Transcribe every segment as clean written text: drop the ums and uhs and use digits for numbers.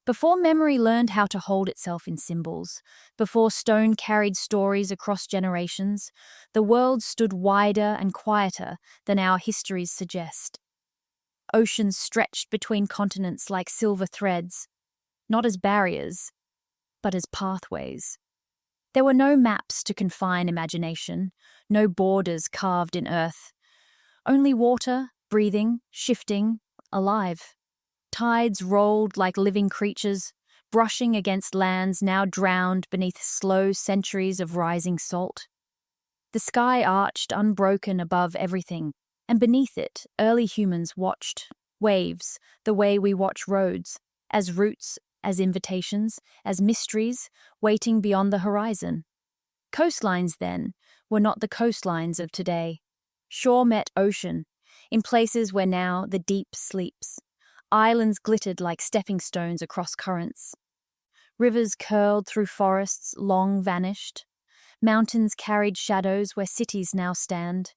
Before memory learned how to hold itself in symbols, before stone carried stories across generations, the world stood wider and quieter than our histories suggest. Oceans stretched between continents like silver threads, not as barriers, but as pathways. There were no maps to confine imagination, no borders carved in earth. Only water, breathing, shifting, alive. Tides rolled like living creatures, brushing against lands now drowned beneath slow centuries of rising salt. The sky arched unbroken above everything, and beneath it, early humans watched waves, the way we watch roads, as routes, as invitations, as mysteries, waiting beyond the horizon. Coastlines, then, were not the coastlines of today. Shore met ocean, in places where now the deep sleeps. Islands glittered like stepping stones across currents. Rivers curled through forests long vanished. Mountains carried shadows where cities now stand.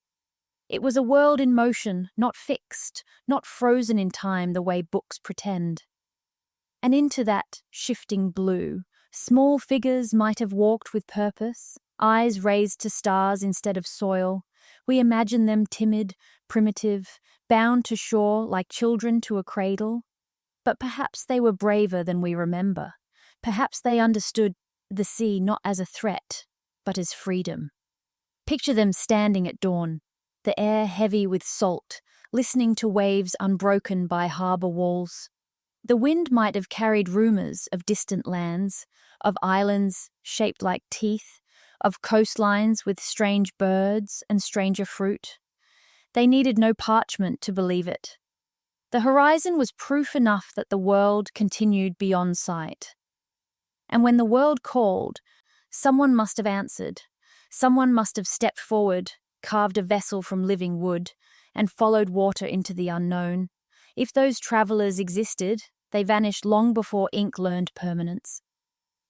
It was a world in motion, not fixed, not frozen in time the way books pretend. And into that shifting blue, small figures might have walked with purpose, eyes raised to stars instead of soil. We imagine them timid, primitive, bound to shore like children to a cradle. But perhaps they were braver than we remember. Perhaps they understood the sea not as a threat, but as freedom. Picture them standing at dawn, the air heavy with salt, listening to waves unbroken by harbour walls. The wind might have carried rumours of distant lands, of islands shaped like teeth, of coastlines with strange birds and stranger fruit. They needed no parchment to believe it. The horizon was proof enough that the world continued beyond sight. And when the world called, someone must have answered. Someone must have stepped forward, carved a vessel from living wood, and followed water into the unknown. If those travellers existed, they vanished long before ink learned permanence.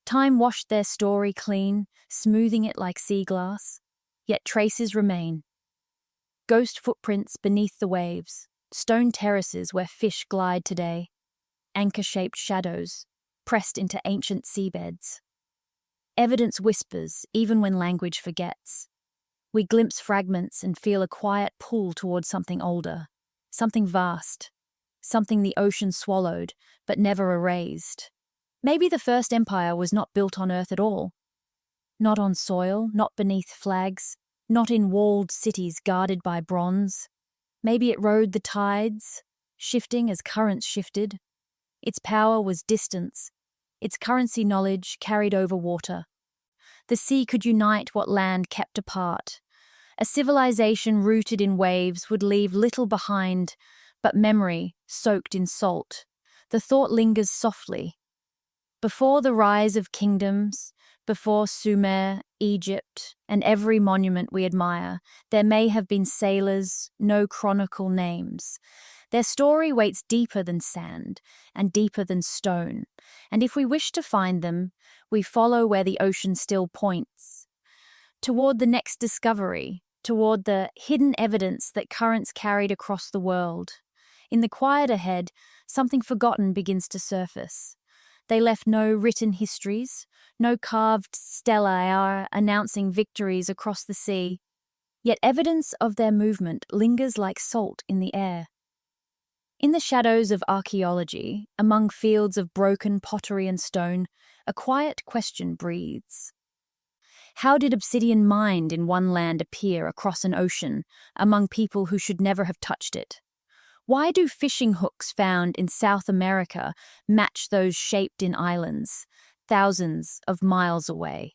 Time washed their story clean, smoothing it like sea glass. Yet traces remain. Ghost footprints beneath the waves, stone terraces where fish glide today, anchor-shaped shadows pressed into ancient seabeds. Evidence whispers even when language forgets. We glimpse fragments and feel a quiet pull towards something older, something vast, something the ocean swallowed but never erased. Maybe the first empire was not built on earth at all. Not on soil, not beneath flags, not in walled cities guarded by bronze. Maybe it rode the tides, shifting as currents shifted. Its power was distance, its currency knowledge carried over water. The sea could unite what land kept apart. A civilization rooted in waves would leave little behind, but memory soaked in salt. The thought lingers softly. Before the rise of kingdoms, before Sumer, Egypt, and every monument we admire, there may have been sailors, no chronicle names. Their story waits deeper than sand and deeper than stone, and if we wish to find them, we follow where the ocean still points. Toward the next discovery, toward the hidden evidence that currents carried across the world. In the quiet ahead, something forgotten begins to surface. They left no written histories, no carved stellae announcing victories across the sea, yet evidence of their movement lingers like salt in the air. In the shadows of archaeology, among fields of broken pottery and stone, a quiet question breathes. How did obsidian mined in one land appear across an ocean, among people who should never have touched it? Why do fishing hooks found in South America match those shaped in islands, thousands of miles away?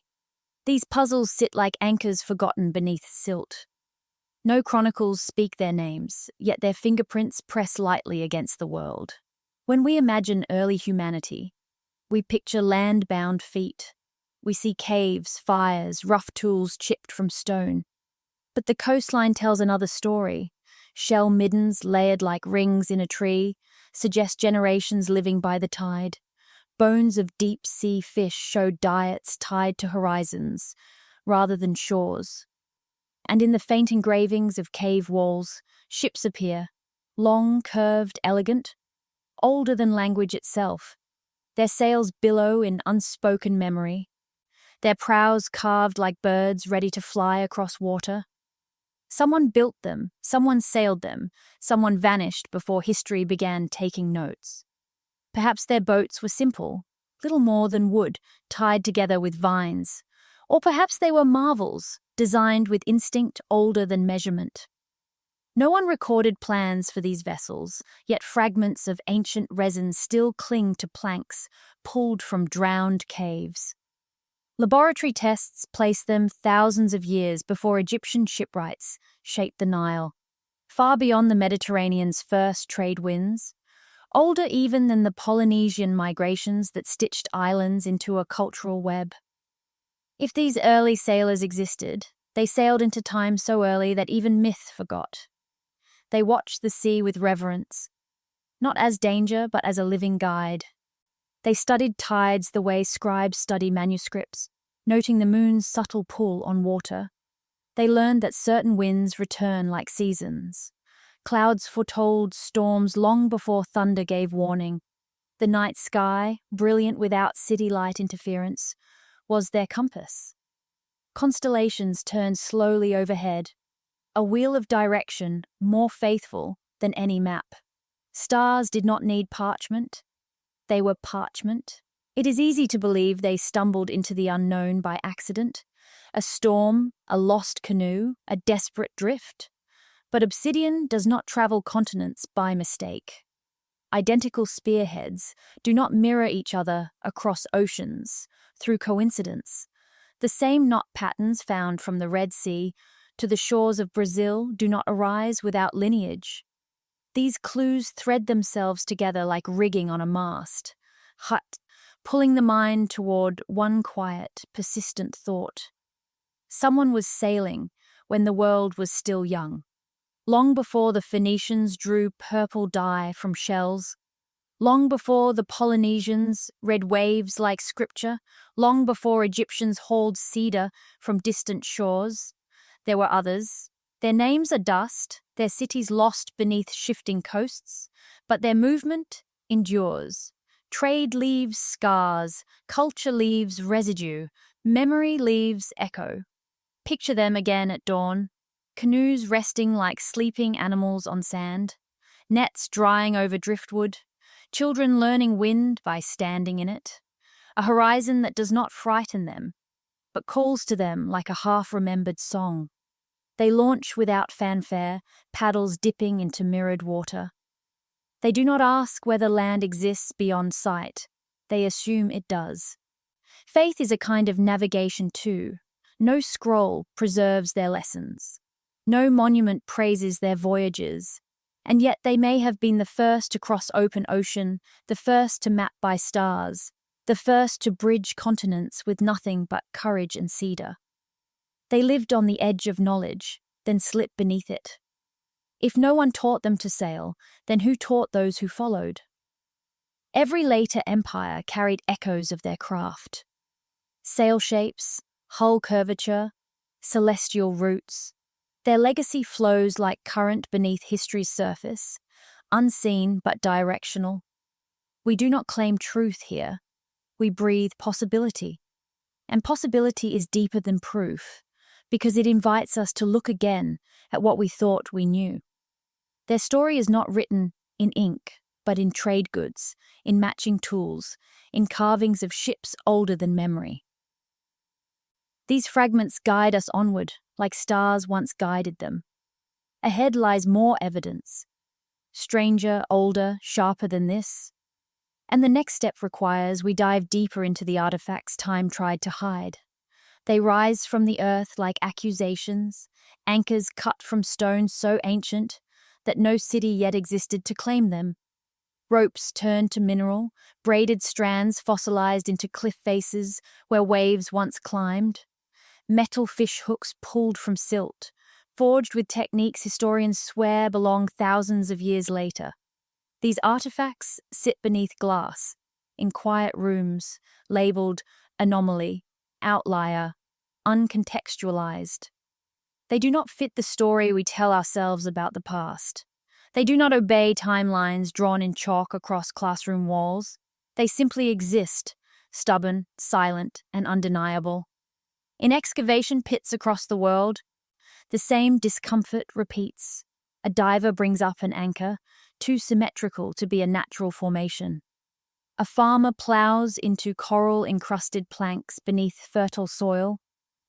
These puzzles sit like anchors forgotten beneath silt. No chronicles speak their names, yet their fingerprints press lightly against the world. When we imagine early humanity, we picture land-bound feet. We see caves, fires, rough tools chipped from stone. But the coastline tells another story. Shell middens layered like rings in a tree suggest generations living by the tide. Bones of deep-sea fish show diets tied to horizons rather than shores. And in the faint engravings of cave walls, ships appear, long, curved, elegant, older than language itself. Their sails billow in unspoken memory, their prows carved like birds ready to fly across water. Someone built them, someone sailed them, someone vanished before history began taking notes. Perhaps their boats were simple, little more than wood, tied together with vines. Or perhaps they were marvels, designed with instinct older than measurement. No one recorded plans for these vessels, yet fragments of ancient resin still cling to planks pulled from drowned caves. Laboratory tests place them thousands of years before Egyptian shipwrights shaped the Nile, far beyond the Mediterranean's first trade winds, older even than the Polynesian migrations that stitched islands into a cultural web. If these early sailors existed, they sailed into time so early that even myth forgot. They watched the sea with reverence, not as danger but as a living guide. They studied tides the way scribes study manuscripts, noting the moon's subtle pull on water. They learned that certain winds return like seasons. Clouds foretold storms long before thunder gave warning. The night sky, brilliant without city light interference, was their compass. Constellations turned slowly overhead, a wheel of direction more faithful than any map. Stars did not need parchment. They were parchment. It is easy to believe they stumbled into the unknown by accident, a storm, a lost canoe, a desperate drift. But obsidian does not travel continents by mistake. Identical spearheads do not mirror each other across oceans through coincidence. The same knot patterns found from the Red Sea to the shores of Brazil do not arise without lineage. These clues thread themselves together like rigging on a mast, pulling the mind toward one quiet, persistent thought. Someone was sailing when the world was still young. Long before the Phoenicians drew purple dye from shells, long before the Polynesians read waves like scripture, long before Egyptians hauled cedar from distant shores, there were others. Their names are dust, their cities lost beneath shifting coasts, but their movement endures. Trade leaves scars, culture leaves residue, memory leaves echo. Picture them again at dawn. Canoes resting like sleeping animals on sand, nets drying over driftwood, children learning wind by standing in it, a horizon that does not frighten them, but calls to them like a half-remembered song. They launch without fanfare, paddles dipping into mirrored water. They do not ask whether land exists beyond sight, they assume it does. Faith is a kind of navigation too. No scroll preserves their lessons. No monument praises their voyages, and yet they may have been the first to cross open ocean, the first to map by stars, the first to bridge continents with nothing but courage and cedar. They lived on the edge of knowledge, then slipped beneath it. If no one taught them to sail, then who taught those who followed? Every later empire carried echoes of their craft. Sail shapes, hull curvature, celestial routes. Their legacy flows like current beneath history's surface, unseen but directional. We do not claim truth here. We breathe possibility. And possibility is deeper than proof, because it invites us to look again at what we thought we knew. Their story is not written in ink, but in trade goods, in matching tools, in carvings of ships older than memory. These fragments guide us onward, like stars once guided them. Ahead lies more evidence. Stranger, older, sharper than this. And the next step requires we dive deeper into the artifacts time tried to hide. They rise from the earth like accusations, anchors cut from stone so ancient that no city yet existed to claim them. Ropes turned to mineral, braided strands fossilized into cliff faces where waves once climbed. Metal fish hooks pulled from silt, forged with techniques historians swear belong thousands of years later. These artifacts sit beneath glass, in quiet rooms, labeled anomaly, outlier, uncontextualized. They do not fit the story we tell ourselves about the past. They do not obey timelines drawn in chalk across classroom walls. They simply exist, stubborn, silent, and undeniable. In excavation pits across the world, the same discomfort repeats. A diver brings up an anchor, too symmetrical to be a natural formation. A farmer plows into coral-encrusted planks beneath fertile soil.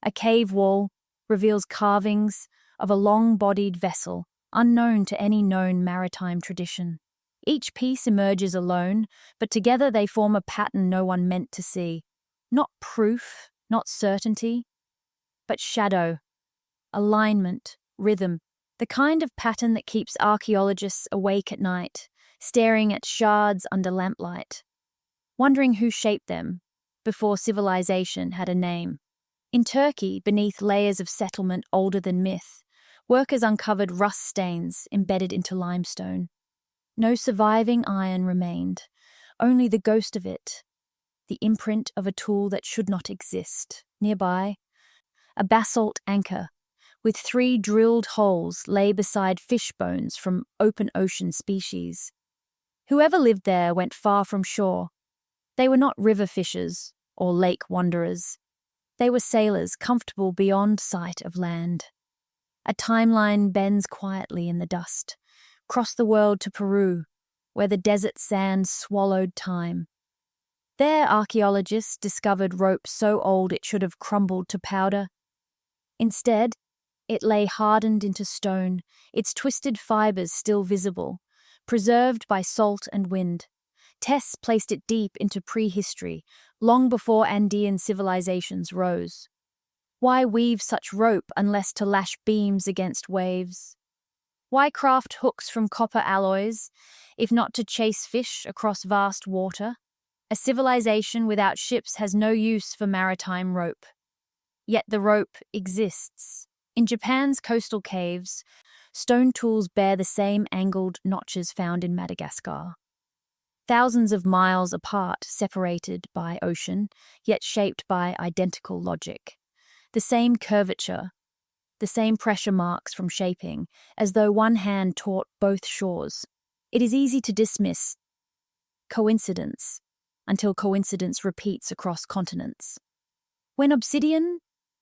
A cave wall reveals carvings of a long-bodied vessel, unknown to any known maritime tradition. Each piece emerges alone, but together they form a pattern no one meant to see. Not proof, not certainty, but shadow, alignment, rhythm, the kind of pattern that keeps archaeologists awake at night, staring at shards under lamplight, wondering who shaped them before civilization had a name. In Turkey, beneath layers of settlement older than myth, workers uncovered rust stains embedded into limestone. No surviving iron remained, only the ghost of it, the imprint of a tool that should not exist. Nearby, a basalt anchor with 3 drilled holes lay beside fish bones from open ocean species. Whoever lived there went far from shore. They were not river fishers or lake wanderers. They were sailors comfortable beyond sight of land. A timeline bends quietly in the dust. Cross the world to Peru, where the desert sand swallowed time. There, archaeologists discovered rope so old it should have crumbled to powder. Instead, it lay hardened into stone, its twisted fibers still visible, preserved by salt and wind. Tess placed it deep into prehistory, long before Andean civilizations rose. Why weave such rope unless to lash beams against waves? Why craft hooks from copper alloys, if not to chase fish across vast water? A civilization without ships has no use for maritime rope. Yet the rope exists. In Japan's coastal caves, stone tools bear the same angled notches found in Madagascar. Thousands of miles apart, separated by ocean, yet shaped by identical logic. The same curvature, the same pressure marks from shaping, as though one hand taught both shores. It is easy to dismiss coincidence until coincidence repeats across continents. When obsidian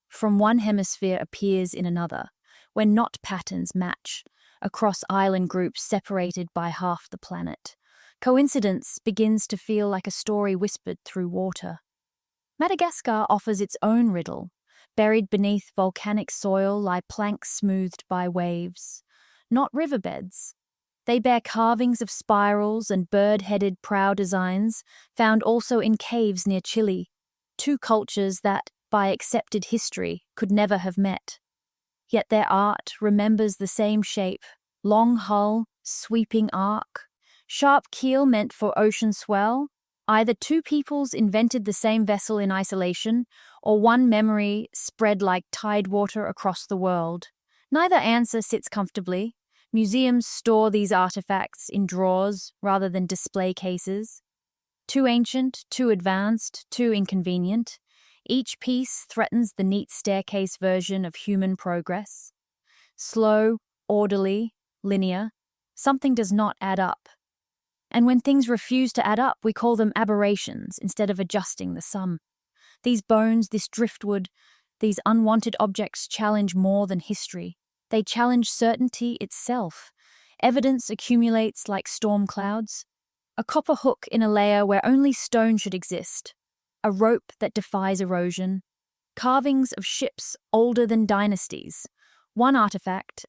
from one hemisphere appears in another, when knot patterns match across island groups separated by half the planet, coincidence begins to feel like a story whispered through water. Madagascar offers its own riddle. Buried beneath volcanic soil lie planks smoothed by waves, not riverbeds. They bear carvings of spirals and bird-headed prow designs found also in caves near Chile, 2 cultures that, by accepted history, could never have met. Yet their art remembers the same shape: long hull, sweeping arc, sharp keel meant for ocean swell. Either 2 peoples invented the same vessel in isolation, or one memory spread like tidewater across the world. Neither answer sits comfortably. Museums store these artifacts in drawers rather than display cases. Too ancient, too advanced, too inconvenient. Each piece threatens the neat staircase version of human progress. Slow, orderly, linear. Something does not add up. And when things refuse to add up, we call them aberrations instead of adjusting the sum. These bones, this driftwood, these unwanted objects challenge more than history. They challenge certainty itself. Evidence accumulates like storm clouds. A copper hook in a layer where only stone should exist. A rope that defies erosion. Carvings of ships older than dynasties. One artifact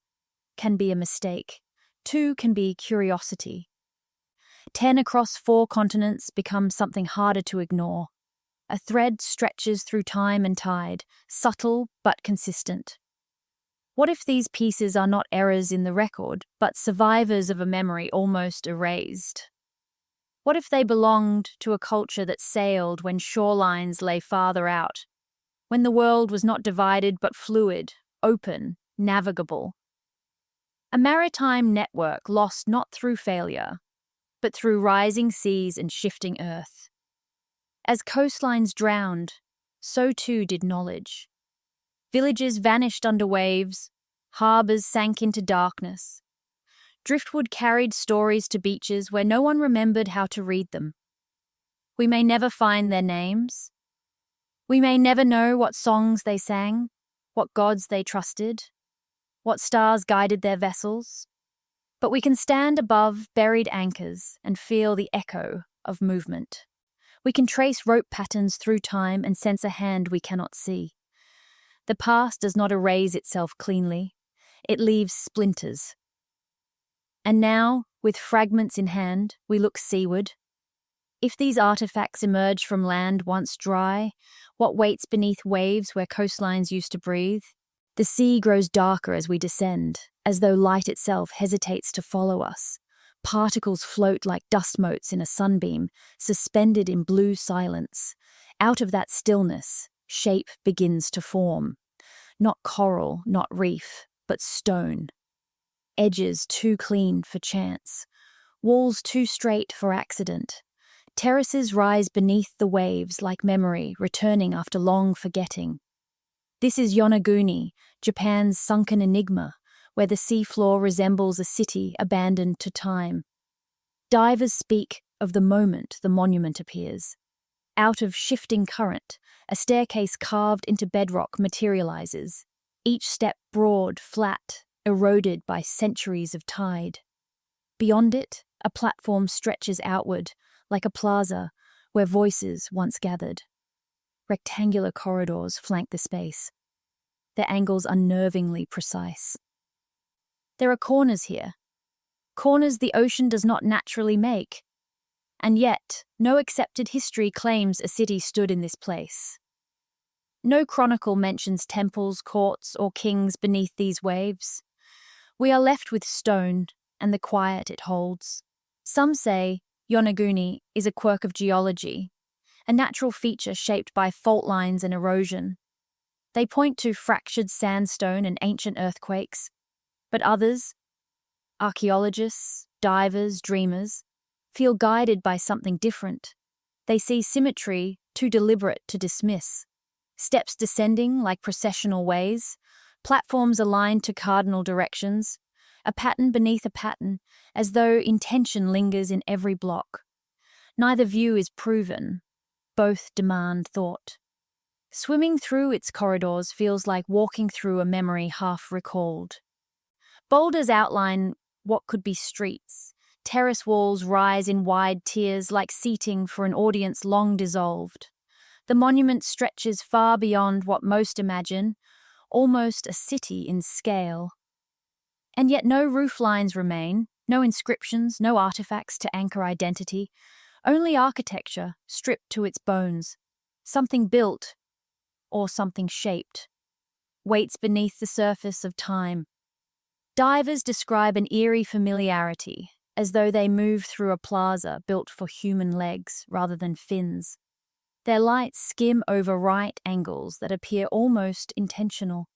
can be a mistake. 2 can be curiosity. 10 across 4 continents becomes something harder to ignore. A thread stretches through time and tide, subtle but consistent. What if these pieces are not errors in the record, but survivors of a memory almost erased? What if they belonged to a culture that sailed when shorelines lay farther out, when the world was not divided but fluid, open, navigable? A maritime network lost not through failure, but through rising seas and shifting earth. As coastlines drowned, so too did knowledge. Villages vanished under waves, harbours sank into darkness. Driftwood carried stories to beaches where no one remembered how to read them. We may never find their names. We may never know what songs they sang, what gods they trusted, what stars guided their vessels. But we can stand above buried anchors and feel the echo of movement. We can trace rope patterns through time and sense a hand we cannot see. The past does not erase itself cleanly. It leaves splinters. And now, with fragments in hand, we look seaward. If these artifacts emerge from land once dry, what waits beneath waves where coastlines used to breathe? The sea grows darker as we descend, as though light itself hesitates to follow us. Particles float like dust motes in a sunbeam, suspended in blue silence. Out of that stillness, shape begins to form. Not coral, not reef, but stone. Edges too clean for chance. Walls too straight for accident. Terraces rise beneath the waves like memory returning after long forgetting. This is Yonaguni, Japan's sunken enigma, where the seafloor resembles a city abandoned to time. Divers speak of the moment the monument appears. Out of shifting current, a staircase carved into bedrock materializes, each step broad, flat, eroded by centuries of tide. Beyond it, a platform stretches outward, like a plaza where voices once gathered. Rectangular corridors flank the space, their angles unnervingly precise. There are corners here, corners the ocean does not naturally make, and yet no accepted history claims a city stood in this place. No chronicle mentions temples, courts, or kings beneath these waves. We are left with stone and the quiet it holds. Some say Yonaguni is a quirk of geology, a natural feature shaped by fault lines and erosion. They point to fractured sandstone and ancient earthquakes, but others, archaeologists, divers, dreamers, feel guided by something different. They see symmetry too deliberate to dismiss. Steps descending like processional ways, platforms aligned to cardinal directions, a pattern beneath a pattern, as though intention lingers in every block. Neither view is proven. Both demand thought. Swimming through its corridors feels like walking through a memory half recalled. Boulders outline what could be streets. Terrace walls rise in wide tiers like seating for an audience long dissolved. The monument stretches far beyond what most imagine, almost a city in scale. And yet no roof lines remain, no inscriptions, no artifacts to anchor identity, only architecture stripped to its bones. Something built, or something shaped, waits beneath the surface of time. Divers describe an eerie familiarity, as though they move through a plaza built for human legs rather than fins. Their lights skim over right angles that appear almost intentional.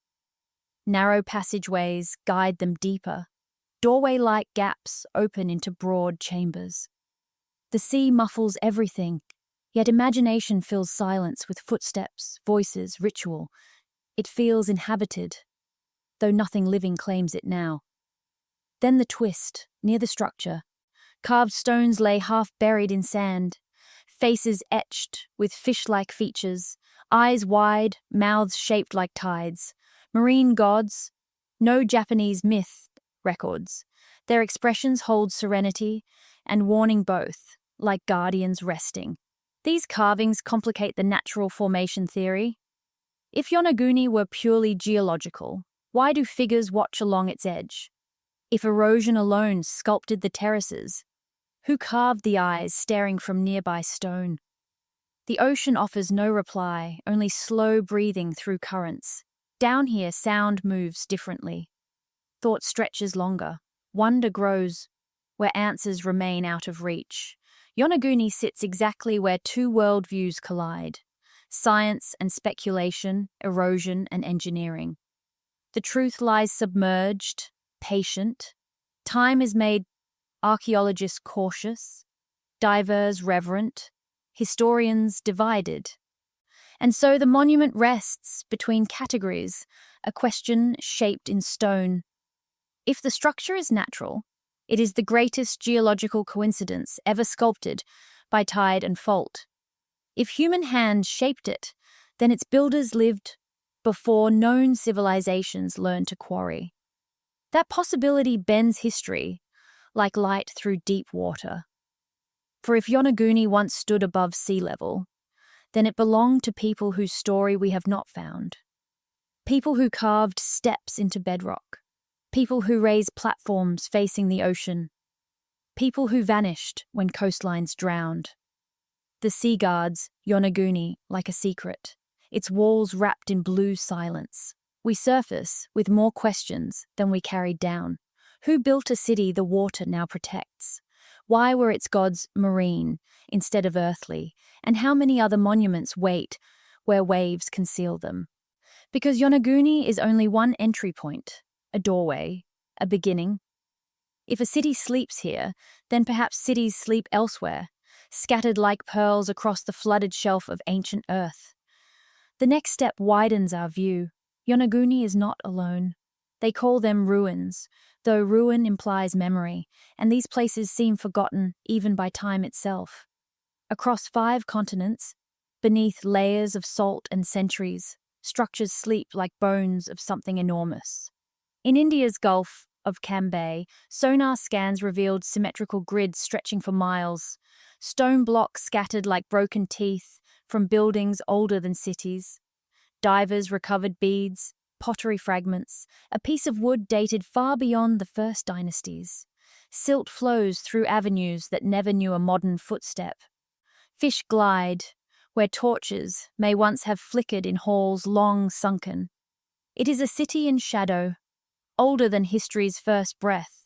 Narrow passageways guide them deeper. Doorway-like gaps open into broad chambers. The sea muffles everything, yet imagination fills silence with footsteps, voices, ritual. It feels inhabited, though nothing living claims it now. Then the twist, near the structure. Carved stones lay half buried in sand, faces etched with fish-like features, eyes wide, mouths shaped like tides. Marine gods, no Japanese myth records. Their expressions hold serenity and warning both, like guardians resting. These carvings complicate the natural formation theory. If Yonaguni were purely geological, why do figures watch along its edge? If erosion alone sculpted the terraces, who carved the eyes staring from nearby stone? The ocean offers no reply, only slow breathing through currents. Down here, sound moves differently. Thought stretches longer. Wonder grows where answers remain out of reach. Yonaguni sits exactly where two worldviews collide: science and speculation, erosion and engineering. The truth lies submerged, patient. Time is made archaeologists cautious, divers reverent, historians divided. And so the monument rests between categories, a question shaped in stone. If the structure is natural, it is the greatest geological coincidence ever sculpted by tide and fault. If human hands shaped it, then its builders lived before known civilizations learned to quarry. That possibility bends history, like light through deep water. For if Yonaguni once stood above sea level, then it belonged to people whose story we have not found. People who carved steps into bedrock. People who raised platforms facing the ocean. People who vanished when coastlines drowned. The sea guards Yonaguni like a secret, its walls wrapped in blue silence. We surface with more questions than we carried down. Who built a city the water now protects? Why were its gods marine instead of earthly? And how many other monuments wait where waves conceal them? Because Yonaguni is only one entry point, a doorway, a beginning. If a city sleeps here, then perhaps cities sleep elsewhere, scattered like pearls across the flooded shelf of ancient earth. The next step widens our view. Yonaguni is not alone. They call them ruins, though ruin implies memory, and these places seem forgotten even by time itself. Across 5 continents, beneath layers of salt and centuries, structures sleep like bones of something enormous. In India's Gulf of Cambay, sonar scans revealed symmetrical grids stretching for miles, stone blocks scattered like broken teeth from buildings older than cities. Divers recovered beads, pottery fragments, a piece of wood dated far beyond the first dynasties. Silt flows through avenues that never knew a modern footstep. Fish glide where torches may once have flickered in halls long sunken. It is a city in shadow, older than history's first breath.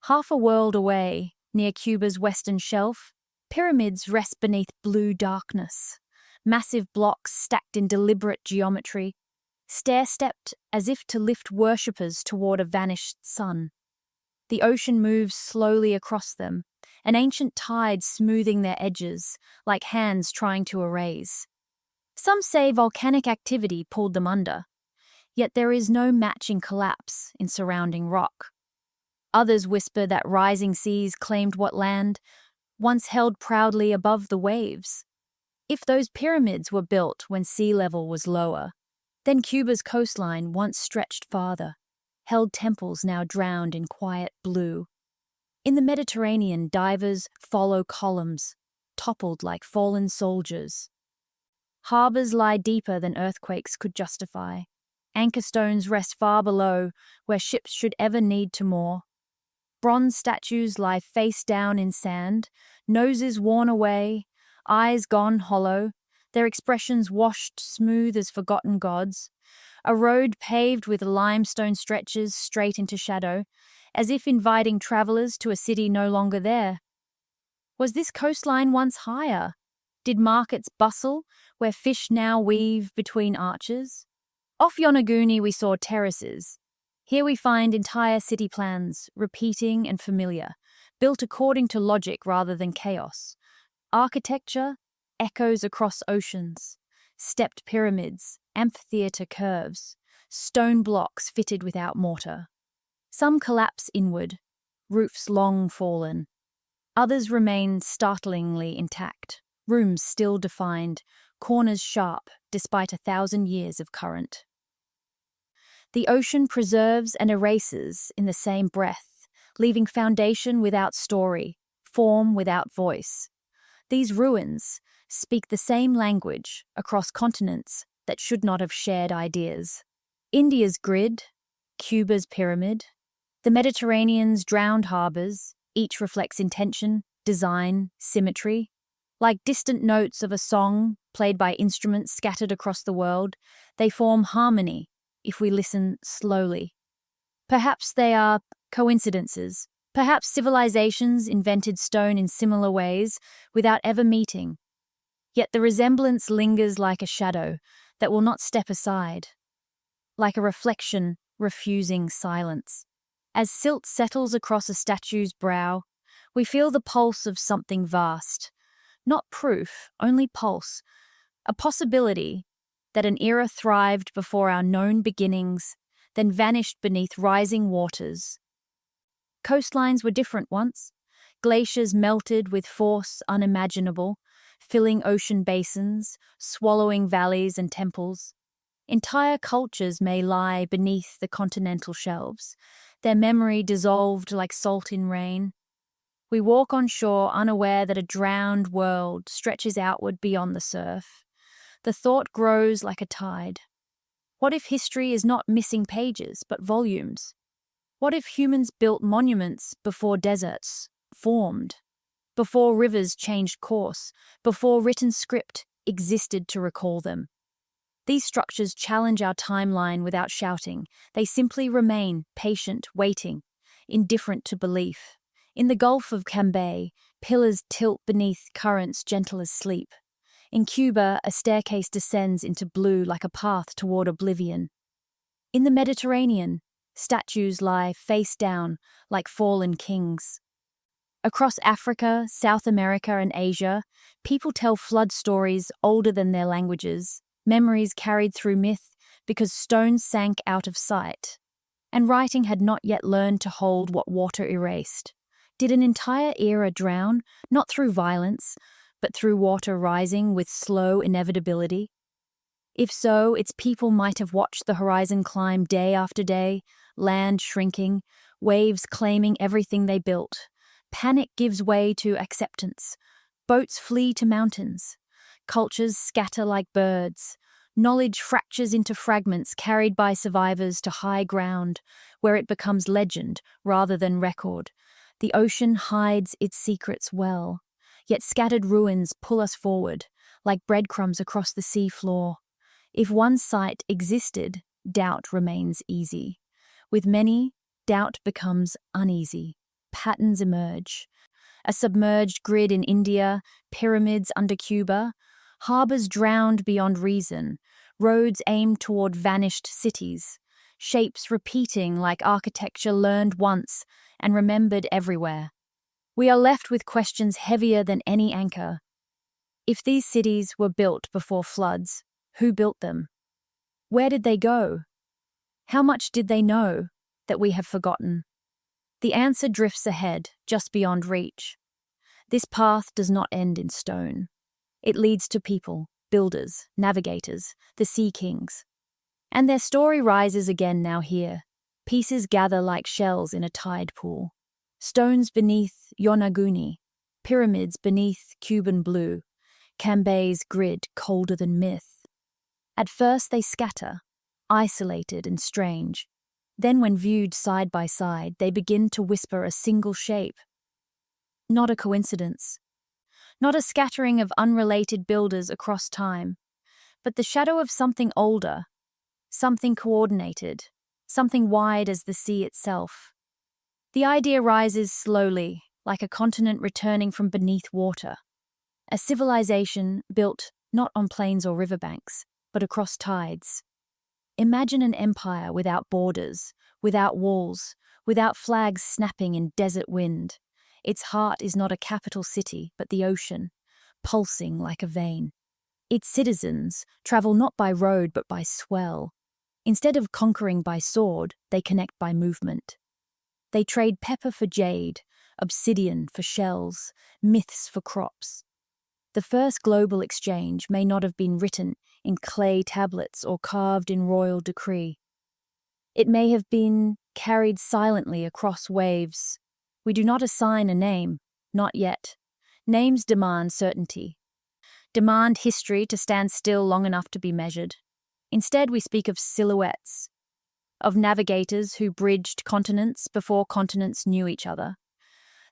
Half a world away, near Cuba's western shelf, pyramids rest beneath blue darkness. Massive blocks stacked in deliberate geometry, stair-stepped as if to lift worshippers toward a vanished sun. The ocean moves slowly across them, an ancient tide smoothing their edges, like hands trying to erase. Some say volcanic activity pulled them under, yet there is no matching collapse in surrounding rock. Others whisper that rising seas claimed what land once held proudly above the waves. If those pyramids were built when sea level was lower, then Cuba's coastline once stretched farther, held temples now drowned in quiet blue. In the Mediterranean, divers follow columns, toppled like fallen soldiers. Harbors lie deeper than earthquakes could justify. Anchor stones rest far below, where ships should ever need to moor. Bronze statues lie face down in sand, noses worn away, eyes gone hollow, their expressions washed smooth as forgotten gods. A road paved with limestone stretches straight into shadow, as if inviting travelers to a city no longer there. Was this coastline once higher? Did markets bustle, where fish now weave between arches? Off Yonaguni we saw terraces. Here we find entire city plans, repeating and familiar, built according to logic rather than chaos. Architecture echoes across oceans, stepped pyramids, amphitheater curves, stone blocks fitted without mortar. Some collapse inward, roofs long fallen. Others remain startlingly intact, rooms still defined, corners sharp despite 1,000 years of current. The ocean preserves and erases in the same breath, leaving foundation without story, form without voice. These ruins speak the same language across continents that should not have shared ideas. India's grid, Cuba's pyramid, the Mediterranean's drowned harbors, each reflects intention, design, symmetry. Like distant notes of a song played by instruments scattered across the world, they form harmony if we listen slowly. Perhaps they are coincidences. Perhaps civilizations invented stone in similar ways without ever meeting. Yet the resemblance lingers like a shadow that will not step aside, like a reflection refusing silence. As silt settles across a statue's brow, we feel the pulse of something vast. Not proof, only pulse. A possibility that an era thrived before our known beginnings, then vanished beneath rising waters. Coastlines were different once. Glaciers melted with force unimaginable. filling ocean basins, swallowing valleys and temples. Entire cultures may lie beneath the continental shelves, their memory dissolved like salt in rain. We walk on shore unaware that a drowned world stretches outward beyond the surf. The thought grows like a tide. What if history is not missing pages, but volumes? What if humans built monuments before deserts formed, before rivers changed course, before written script existed to recall them? These structures challenge our timeline without shouting. They simply remain, patient, waiting, indifferent to belief. In the Gulf of Cambay, pillars tilt beneath currents gentle as sleep. In Cuba, a staircase descends into blue like a path toward oblivion. In the Mediterranean, statues lie face down like fallen kings. Across Africa, South America, and Asia, people tell flood stories older than their languages, memories carried through myth because stones sank out of sight, and writing had not yet learned to hold what water erased. Did an entire era drown, not through violence, but through water rising with slow inevitability? If so, its people might have watched the horizon climb day after day, land shrinking, waves claiming everything they built. Panic gives way to acceptance. Boats flee to mountains. Cultures scatter like birds. Knowledge fractures into fragments carried by survivors to high ground, where it becomes legend rather than record. The ocean hides its secrets well, yet scattered ruins pull us forward, like breadcrumbs across the sea floor. If one site existed, doubt remains easy. With many, doubt becomes uneasy. Patterns emerge. A submerged grid in India, pyramids under Cuba, harbors drowned beyond reason, roads aimed toward vanished cities, shapes repeating like architecture learned once and remembered everywhere. We are left with questions heavier than any anchor. If these cities were built before floods, who built them? Where did they go? How much did they know that we have forgotten? The answer drifts ahead, just beyond reach. This path does not end in stone. It leads to people, builders, navigators, the sea kings. And their story rises again now here. Pieces gather like shells in a tide pool. Stones beneath Yonaguni, pyramids beneath Cuban blue, Cambay's grid colder than myth. At first they scatter, isolated and strange. Then when viewed side by side, they begin to whisper a single shape. Not a coincidence. Not a scattering of unrelated builders across time, but the shadow of something older, something coordinated, something wide as the sea itself. The idea rises slowly, like a continent returning from beneath water. A civilization built not on plains or riverbanks, but across tides. Imagine an empire without borders, without walls, without flags snapping in desert wind. Its heart is not a capital city, but the ocean, pulsing like a vein. Its citizens travel not by road, but by swell. Instead of conquering by sword, they connect by movement. They trade pepper for jade, obsidian for shells, myths for crops. The first global exchange may not have been written in clay tablets or carved in royal decree. It may have been carried silently across waves. We do not assign a name, not yet. Names demand certainty, demand history to stand still long enough to be measured. Instead, we speak of silhouettes, of navigators who bridged continents before continents knew each other.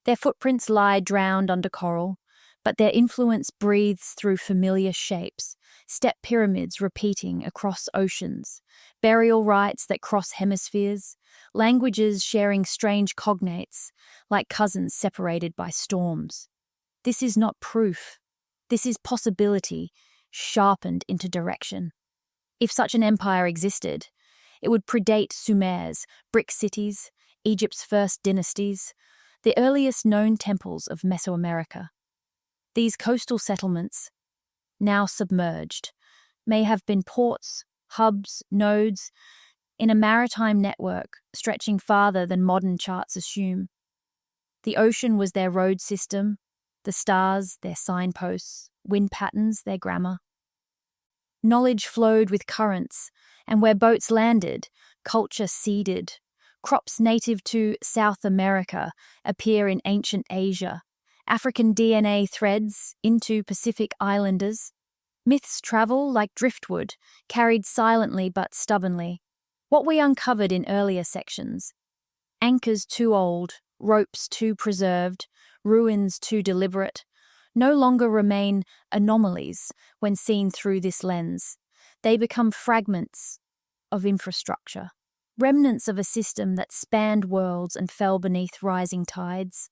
Their footprints lie drowned under coral, but their influence breathes through familiar shapes, step pyramids repeating across oceans, burial rites that cross hemispheres, languages sharing strange cognates, like cousins separated by storms. This is not proof. This is possibility, sharpened into direction. If such an empire existed, it would predate Sumer's, brick cities, Egypt's first dynasties, the earliest known temples of Mesoamerica. These coastal settlements, now submerged, may have been ports, hubs, nodes, in a maritime network stretching farther than modern charts assume. The ocean was their road system, the stars their signposts. wind patterns, their grammar. Knowledge flowed with currents, and where boats landed, culture seeded. Crops native to South America appear in ancient Asia. African DNA threads into Pacific islanders. Myths travel like driftwood, carried silently but stubbornly. What we uncovered in earlier sections: anchors too old, ropes too preserved, ruins too deliberate, no longer remain anomalies when seen through this lens. They become fragments of infrastructure, remnants of a system that spanned worlds and fell beneath rising tides.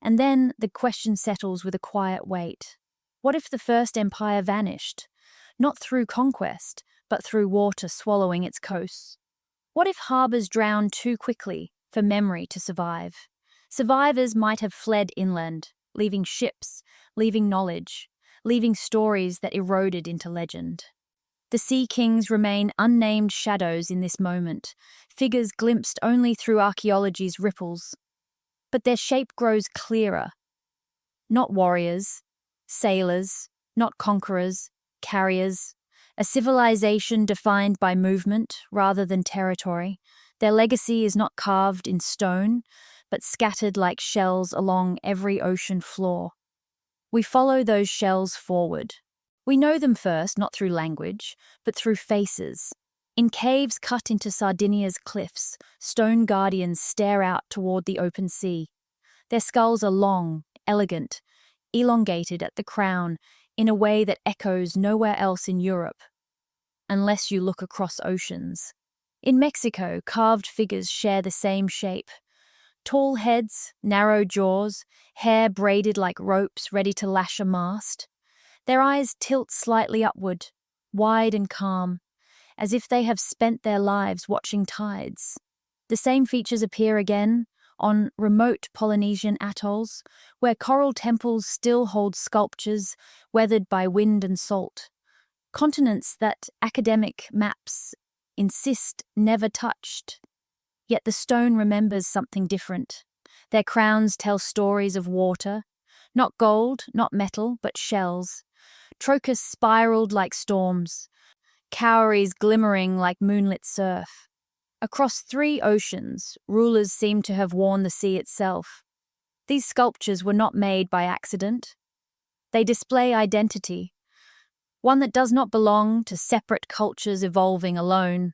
And then the question settles with a quiet weight. What if the first empire vanished, not through conquest, but through water swallowing its coasts? What if harbors drowned too quickly for memory to survive? Survivors might have fled inland, leaving ships, leaving knowledge, leaving stories that eroded into legend. The Sea Kings remain unnamed shadows in this moment, figures glimpsed only through archaeology's ripples. But their shape grows clearer. Not warriors, sailors, not conquerors, carriers. A civilization defined by movement rather than territory. Their legacy is not carved in stone, but scattered like shells along every ocean floor. We follow those shells forward. We know them first, not through language, but through faces. In caves cut into Sardinia's cliffs, stone guardians stare out toward the open sea. Their skulls are long, elegant, elongated at the crown in a way that echoes nowhere else in Europe, unless you look across oceans. In Mexico, carved figures share the same shape. Tall heads, narrow jaws, hair braided like ropes ready to lash a mast. Their eyes tilt slightly upward, wide and calm, as if they have spent their lives watching tides. The same features appear again on remote Polynesian atolls, where coral temples still hold sculptures weathered by wind and salt. Continents that academic maps insist never touched. Yet the stone remembers something different. Their crowns tell stories of water, not gold, not metal, but shells. Trochus spiraled like storms, cowries glimmering like moonlit surf. Across 3 oceans, rulers seem to have worn the sea itself. These sculptures were not made by accident. They display identity, one that does not belong to separate cultures evolving alone.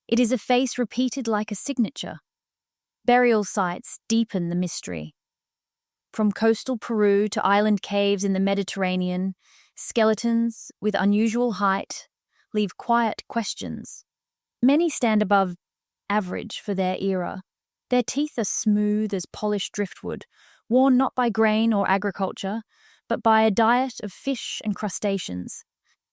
It is a face repeated like a signature. Burial sites deepen the mystery. From coastal Peru to island caves in the Mediterranean, skeletons with unusual height leave quiet questions. Many stand above average for their era. Their teeth are smooth as polished driftwood, worn not by grain or agriculture, but by a diet of fish and crustaceans.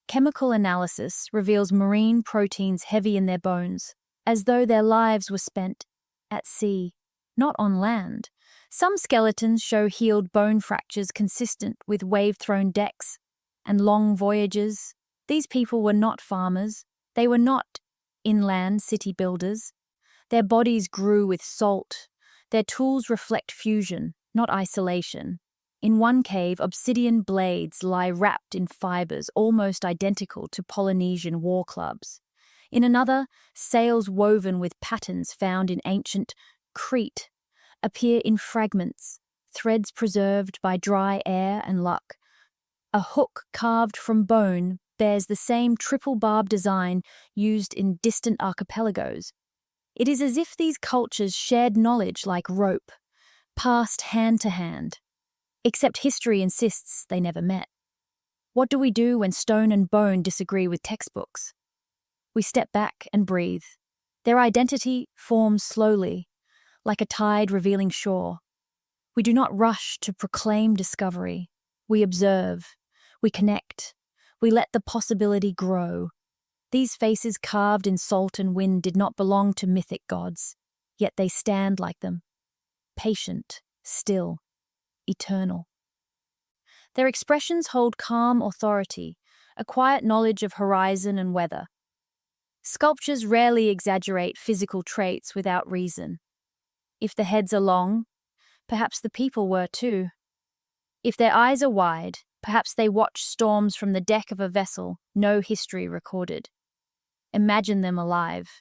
Chemical analysis reveals marine proteins heavy in their bones, as though their lives were spent at sea, not on land. Some skeletons show healed bone fractures consistent with wave-thrown decks and long voyages. These people were not farmers. They were not inland city builders. Their bodies grew with salt. Their tools reflect fusion, not isolation. In one cave, obsidian blades lie wrapped in fibers almost identical to Polynesian war clubs. In another, sails woven with patterns found in ancient Crete appear in fragments, threads preserved by dry air and luck. A hook carved from bone bears the same triple barb design used in distant archipelagos. It is as if these cultures shared knowledge like rope, passed hand to hand. Except history insists they never met. What do we do when stone and bone disagree with textbooks? We step back and breathe. Their identity forms slowly, like a tide revealing shore. We do not rush to proclaim discovery. We observe. We connect. We let the possibility grow. These faces carved in salt and wind did not belong to mythic gods, yet they stand like them, patient, still, eternal. Their expressions hold calm authority, a quiet knowledge of horizon and weather. Sculptures rarely exaggerate physical traits without reason. If the heads are long, perhaps the people were too. If their eyes are wide, Perhaps they watch storms from the deck of a vessel, no history recorded. Imagine them alive.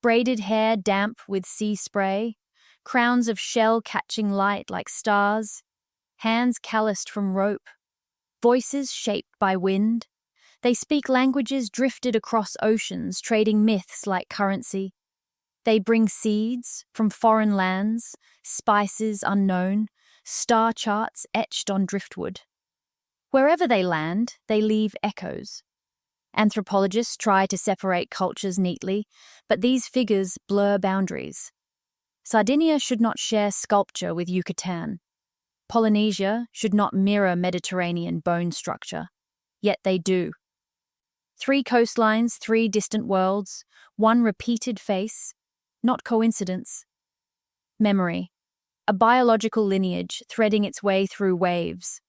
Braided hair damp with sea spray, crowns of shell catching light like stars, hands calloused from rope, voices shaped by wind. They speak languages drifted across oceans, trading myths like currency. They bring seeds from foreign lands, spices unknown, star charts etched on driftwood. Wherever they land, they leave echoes. Anthropologists try to separate cultures neatly, but these figures blur boundaries. Sardinia should not share sculpture with Yucatan. Polynesia should not mirror Mediterranean bone structure. Yet they do. 3 coastlines, 3 distant worlds, 1 repeated face, not coincidence. Memory, a biological lineage threading its way through waves.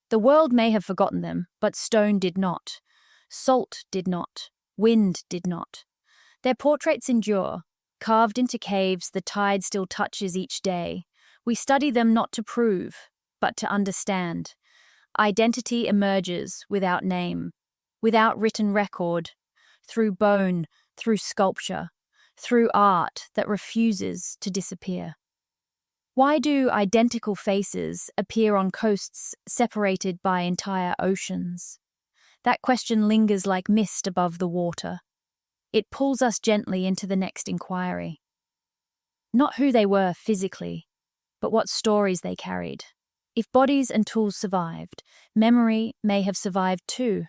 The world may have forgotten them, but stone did not. Salt did not. Wind did not. Their portraits endure. Carved into caves, the tide still touches each day. We study them not to prove, but to understand. Identity emerges without name, without written record, through bone, through sculpture, through art that refuses to disappear. Why do identical faces appear on coasts separated by entire oceans? That question lingers like mist above the water. It pulls us gently into the next inquiry. Not who they were physically, but what stories they carried. If bodies and tools survived, memory may have survived too,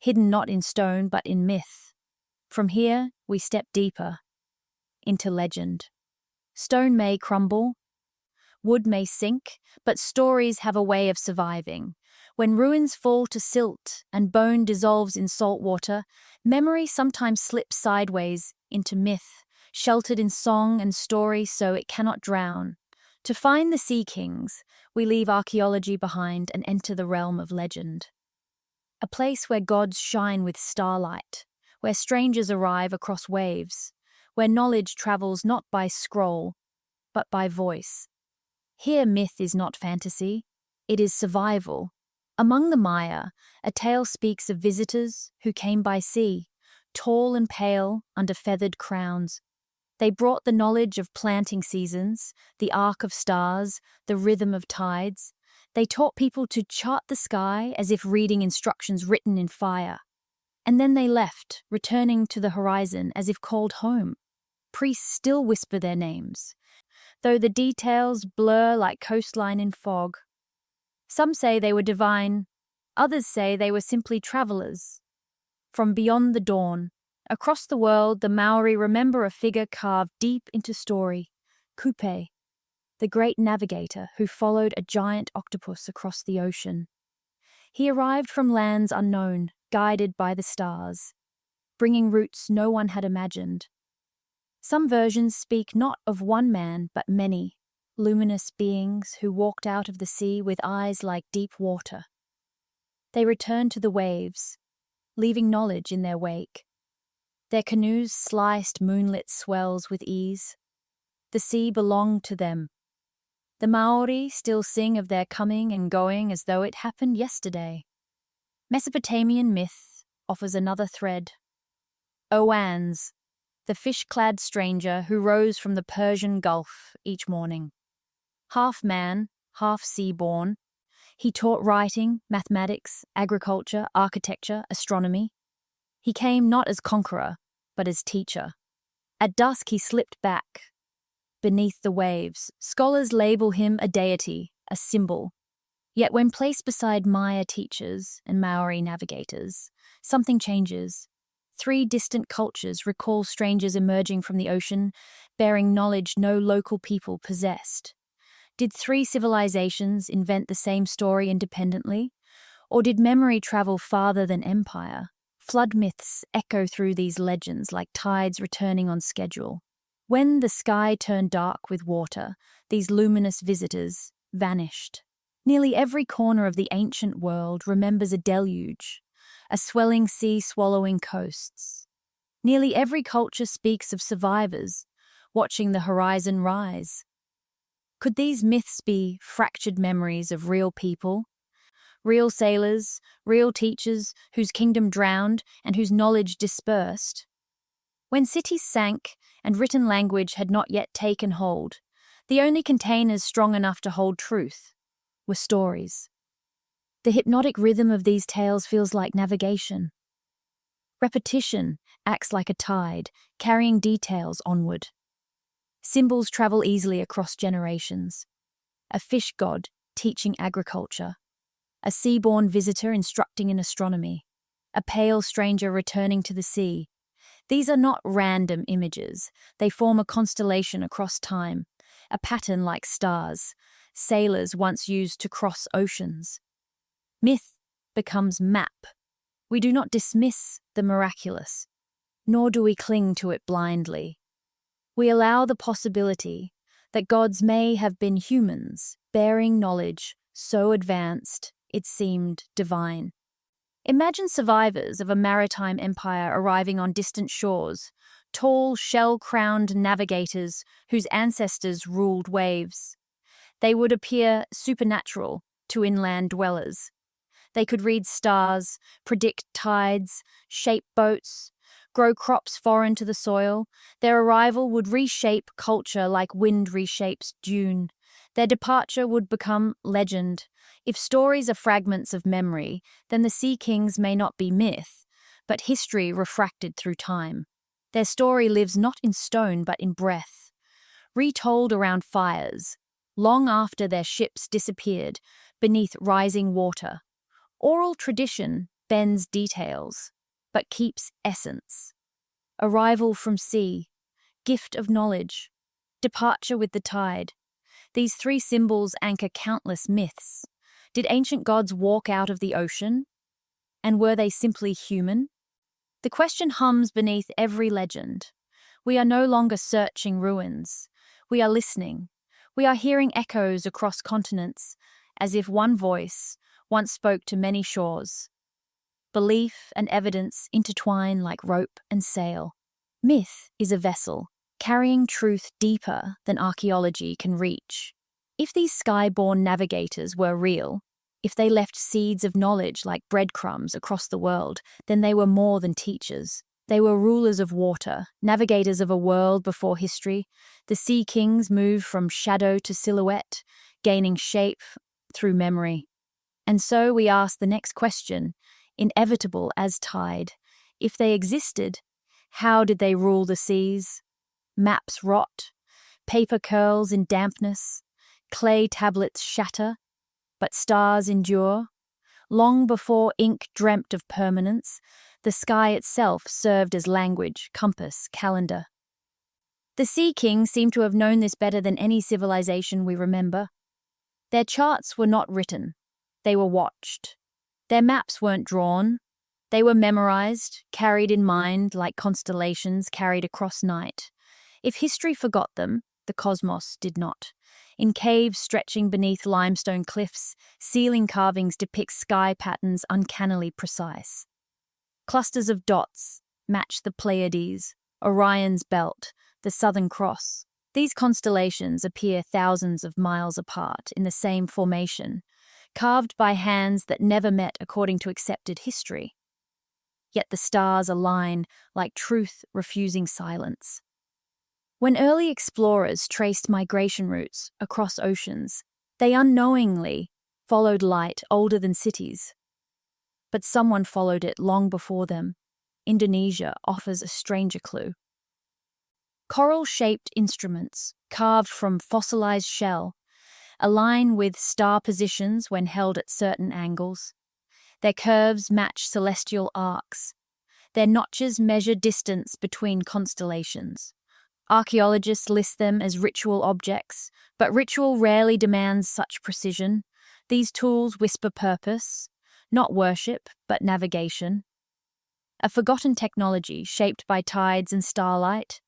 hidden not in stone but in myth. From here, we step deeper into legend. Stone may crumble, wood may sink, but stories have a way of surviving. When ruins fall to silt and bone dissolves in salt water, memory sometimes slips sideways into myth, sheltered in song and story so it cannot drown. To find the sea kings, we leave archaeology behind and enter the realm of legend. A place where gods shine with starlight, where strangers arrive across waves, where knowledge travels not by scroll, but by voice. Here myth is not fantasy, it is survival. Among the Maya, a tale speaks of visitors who came by sea, tall and pale under feathered crowns. They brought the knowledge of planting seasons, the arc of stars, the rhythm of tides. They taught people to chart the sky as if reading instructions written in fire. And then they left, returning to the horizon as if called home. Priests still whisper their names, though the details blur like coastline in fog. Some say they were divine, others say they were simply travelers. From beyond the dawn, across the world, the Maori remember a figure carved deep into story, Kupe, the great navigator who followed a giant octopus across the ocean. He arrived from lands unknown, guided by the stars, bringing routes no one had imagined. Some versions speak not of one man, but many, luminous beings who walked out of the sea with eyes like deep water. They returned to the waves, leaving knowledge in their wake. Their canoes sliced moonlit swells with ease. The sea belonged to them. The Maori still sing of their coming and going as though it happened yesterday. Mesopotamian myth offers another thread. Owans, the fish-clad stranger who rose from the Persian Gulf each morning. Half man, half sea-born, he taught writing, mathematics, agriculture, architecture, astronomy. He came not as conqueror, but as teacher. At dusk he slipped back. Beneath the waves, scholars label him a deity, a symbol. Yet when placed beside Maya teachers and Maori navigators, something changes. 3 distant cultures recall strangers emerging from the ocean, bearing knowledge no local people possessed. Did 3 civilizations invent the same story independently? Or did memory travel farther than empire? Flood myths echo through these legends like tides returning on schedule. When the sky turned dark with water, these luminous visitors vanished. Nearly every corner of the ancient world remembers a deluge, a swelling sea swallowing coasts. Nearly every culture speaks of survivors, watching the horizon rise. Could these myths be fractured memories of real people, Real sailors, real teachers, whose kingdom drowned and whose knowledge dispersed. When cities sank and written language had not yet taken hold, the only containers strong enough to hold truth were stories. The hypnotic rhythm of these tales feels like navigation. Repetition acts like a tide, carrying details onward. Symbols travel easily across generations. A fish god teaching agriculture. A sea-born visitor instructing in astronomy. A pale stranger returning to the sea. These are not random images. They form a constellation across time, a pattern like stars, sailors once used to cross oceans. Myth becomes map. We do not dismiss the miraculous, nor do we cling to it blindly. We allow the possibility that gods may have been humans, bearing knowledge so advanced it seemed divine. Imagine survivors of a maritime empire arriving on distant shores, tall, shell-crowned navigators whose ancestors ruled waves. They would appear supernatural to inland dwellers. They could read stars, predict tides, shape boats, grow crops foreign to the soil. Their arrival would reshape culture like wind reshapes dune. Their departure would become legend. If stories are fragments of memory, then the Sea Kings may not be myth, but history refracted through time. Their story lives not in stone but in breath, retold around fires, long after their ships disappeared beneath rising water. Oral tradition bends details, but keeps essence. Arrival from sea, gift of knowledge, departure with the tide. These three symbols anchor countless myths. Did ancient gods walk out of the ocean? And were they simply human? The question hums beneath every legend. We are no longer searching ruins. We are listening. We are hearing echoes across continents, as if one voice once spoke to many shores. Belief and evidence intertwine like rope and sail. Myth is a vessel, carrying truth deeper than archaeology can reach. If these sky-born navigators were real, if they left seeds of knowledge like breadcrumbs across the world, then they were more than teachers. They were rulers of water, navigators of a world before history. The Sea Kings moved from shadow to silhouette, gaining shape through memory. And so we ask the next question, inevitable as tide. If they existed, how did they rule the seas? Maps rot, paper curls in dampness, clay tablets shatter, but stars endure. Long before ink dreamt of permanence, the sky itself served as language, compass, calendar. The Sea Kings seem to have known this better than any civilization we remember. Their charts were not written. They were watched. Their maps weren't drawn. They were memorized, carried in mind like constellations carried across night. If history forgot them, the cosmos did not. In caves stretching beneath limestone cliffs, ceiling carvings depict sky patterns uncannily precise. Clusters of dots match the Pleiades, Orion's belt, the Southern Cross. These constellations appear thousands of miles apart in the same formation, carved by hands that never met according to accepted history. Yet the stars align like truth refusing silence. When early explorers traced migration routes across oceans, they unknowingly followed light older than cities. But someone followed it long before them. Indonesia offers a stranger clue. Coral-shaped instruments, carved from fossilized shell, align with star positions when held at certain angles. Their curves match celestial arcs. Their notches measure distance between constellations. Archaeologists list them as ritual objects, but ritual rarely demands such precision. These tools whisper purpose, not worship, but navigation. A forgotten technology shaped by tides and starlight.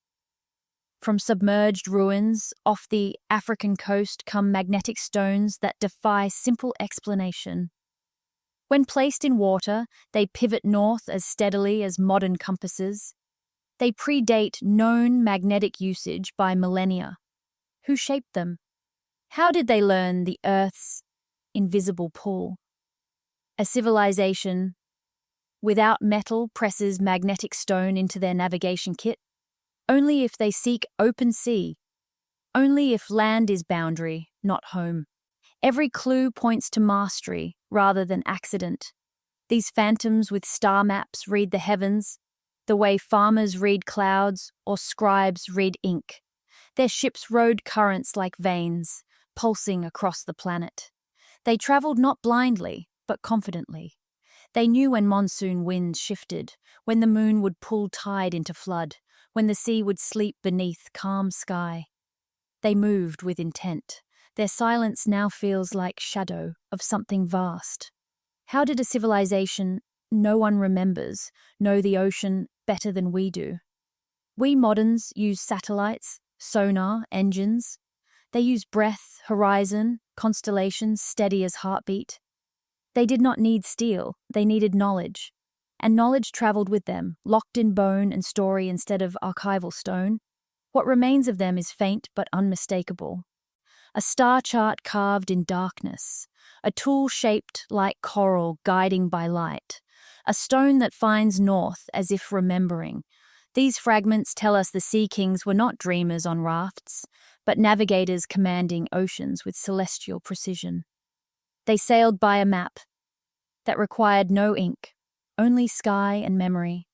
From submerged ruins off the African coast come magnetic stones that defy simple explanation. When placed in water, they pivot north as steadily as modern compasses. They predate known magnetic usage by millennia. Who shaped them? How did they learn the Earth's invisible pull? A civilization without metal presses magnetic stone into their navigation kit, only if they seek open sea, only if land is boundary, not home. Every clue points to mastery rather than accident. These phantoms with star maps read the heavens, the way farmers read clouds or scribes read ink. Their ships rode currents like veins, pulsing across the planet. They traveled not blindly, but confidently. They knew when monsoon winds shifted, when the moon would pull tide into flood, when the sea would sleep beneath calm sky. They moved with intent. Their silence now feels like shadow of something vast. How did a civilization no one remembers know the ocean better than we do? We moderns use satellites, sonar, engines. They use breath, horizon, constellations steady as heartbeat. They did not need steel, they needed knowledge. And knowledge traveled with them, locked in bone and story instead of archival stone. What remains of them is faint but unmistakable. A star chart carved in darkness, a tool shaped like coral guiding by light, a stone that finds north as if remembering. These fragments tell us the sea kings were not dreamers on rafts, but navigators commanding oceans with celestial precision. They sailed by a map that required no ink, only sky and memory.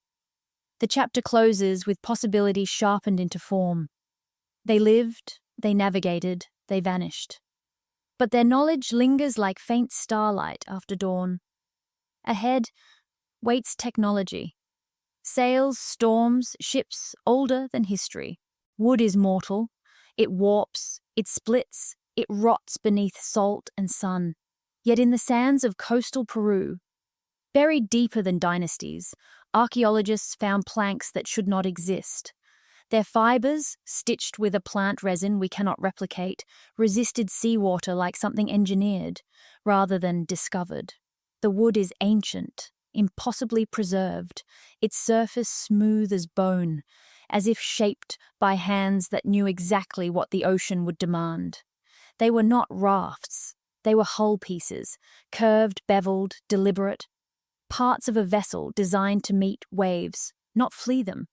The chapter closes with possibility sharpened into form. They lived, they navigated, they vanished. But their knowledge lingers like faint starlight after dawn. Ahead waits technology. Sails, storms, ships older than history. Wood is mortal. It warps, it splits, it rots beneath salt and sun. Yet in the sands of coastal Peru, buried deeper than dynasties, archaeologists found planks that should not exist. Their fibers, stitched with a plant resin we cannot replicate, resisted seawater like something engineered, rather than discovered. The wood is ancient, impossibly preserved, its surface smooth as bone, as if shaped by hands that knew exactly what the ocean would demand. They were not rafts, they were hull pieces, curved, beveled, deliberate, parts of a vessel designed to meet waves, not flee them.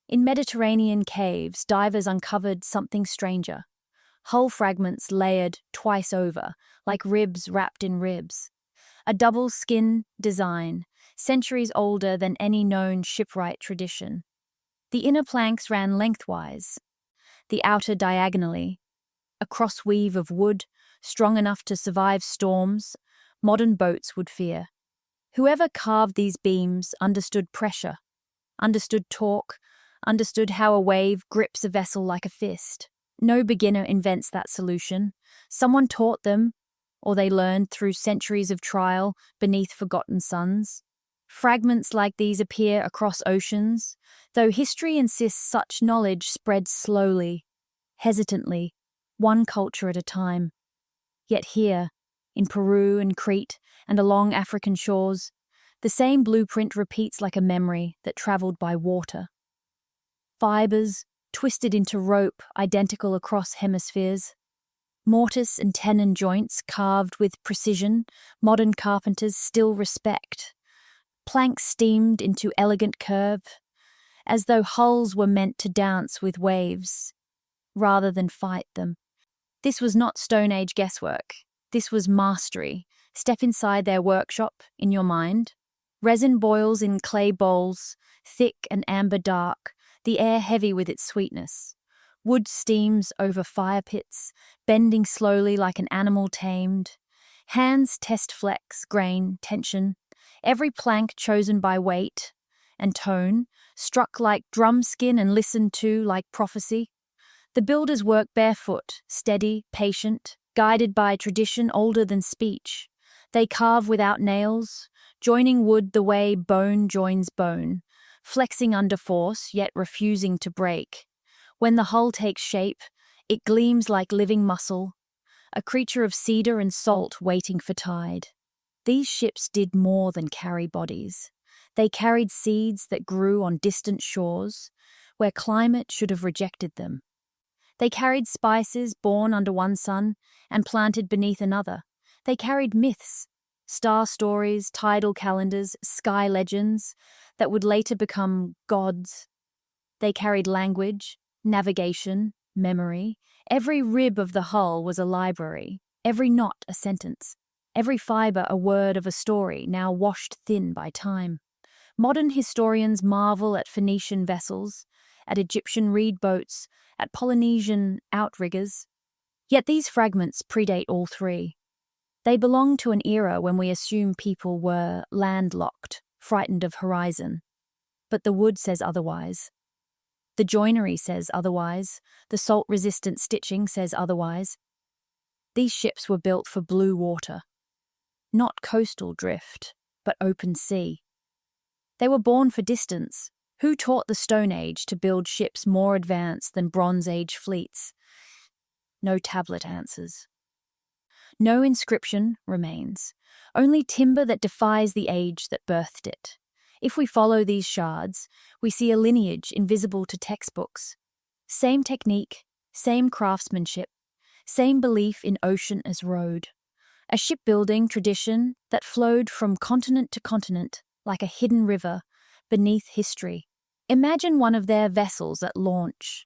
In Mediterranean caves, divers uncovered something stranger. Hull fragments layered twice over, like ribs wrapped in ribs. A double skin design, centuries older than any known shipwright tradition. The inner planks ran lengthwise, the outer diagonally, a crossweave of wood, strong enough to survive storms modern boats would fear. Whoever carved these beams understood pressure, understood torque, understood how a wave grips a vessel like a fist. No beginner invents that solution. Someone taught them, or they learned through centuries of trial beneath forgotten suns. Fragments like these appear across oceans, though history insists such knowledge spreads slowly, hesitantly, one culture at a time. Yet here, in Peru and Crete and along African shores, the same blueprint repeats like a memory that traveled by water. Fibers, twisted into rope identical across hemispheres. Mortise and tenon joints carved with precision modern carpenters still respect. Planks steamed into elegant curve, as though hulls were meant to dance with waves, rather than fight them. This was not Stone Age guesswork. This was mastery. Step inside their workshop, in your mind. Resin boils in clay bowls, thick and amber dark, the air heavy with its sweetness. Wood steams over fire pits, bending slowly like an animal tamed. Hands test flex, grain, tension. Every plank chosen by weight and tone, struck like drum skin and listened to like prophecy. The builders work barefoot, steady, patient, guided by tradition older than speech. They carve without nails, joining wood the way bone joins bone, flexing under force yet refusing to break. When the hull takes shape, it gleams like living muscle, a creature of cedar and salt waiting for tide. These ships did more than carry bodies. They carried seeds that grew on distant shores, where climate should have rejected them. They carried spices born under one sun and planted beneath another. They carried myths, Star stories, tidal calendars, sky legends that would later become gods. They carried language, navigation, memory. Every rib of the hull was a library, every knot a sentence, every fibre a word of a story now washed thin by time. Modern historians marvel at Phoenician vessels, at Egyptian reed boats, at Polynesian outriggers. Yet these fragments predate all three. They belong to an era when we assume people were landlocked, frightened of horizon. But the wood says otherwise. The joinery says otherwise. The salt-resistant stitching says otherwise. These ships were built for blue water. Not coastal drift, but open sea. They were born for distance. Who taught the Stone Age to build ships more advanced than Bronze Age fleets? No tablet answers. No inscription remains, only timber that defies the age that birthed it. If we follow these shards, we see a lineage invisible to textbooks. Same technique, same craftsmanship, same belief in ocean as road. A shipbuilding tradition that flowed from continent to continent like a hidden river beneath history. Imagine one of their vessels at launch.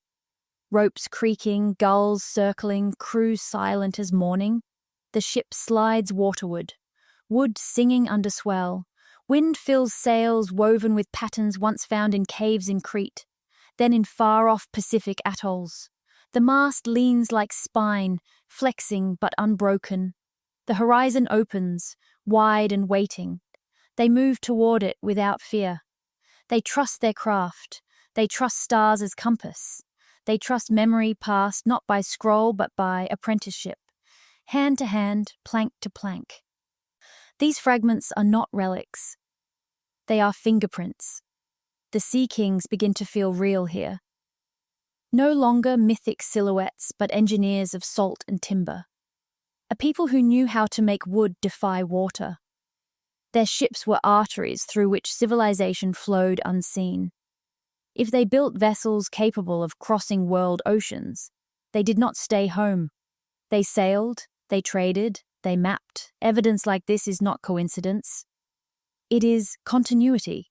Ropes creaking, gulls circling, crews silent as morning. The ship slides waterward, wood singing under swell. Wind fills sails woven with patterns once found in caves in Crete, then in far-off Pacific atolls. The mast leans like spine, flexing but unbroken. The horizon opens, wide and waiting. They move toward it without fear. They trust their craft. They trust stars as compass. They trust memory passed not by scroll but by apprenticeship. Hand to hand, plank to plank. These fragments are not relics. They are fingerprints. The sea kings begin to feel real here. No longer mythic silhouettes, but engineers of salt and timber. A people who knew how to make wood defy water. Their ships were arteries through which civilization flowed unseen. If they built vessels capable of crossing world oceans, they did not stay home. They sailed, they traded, they mapped. Evidence like this is not coincidence. It is continuity.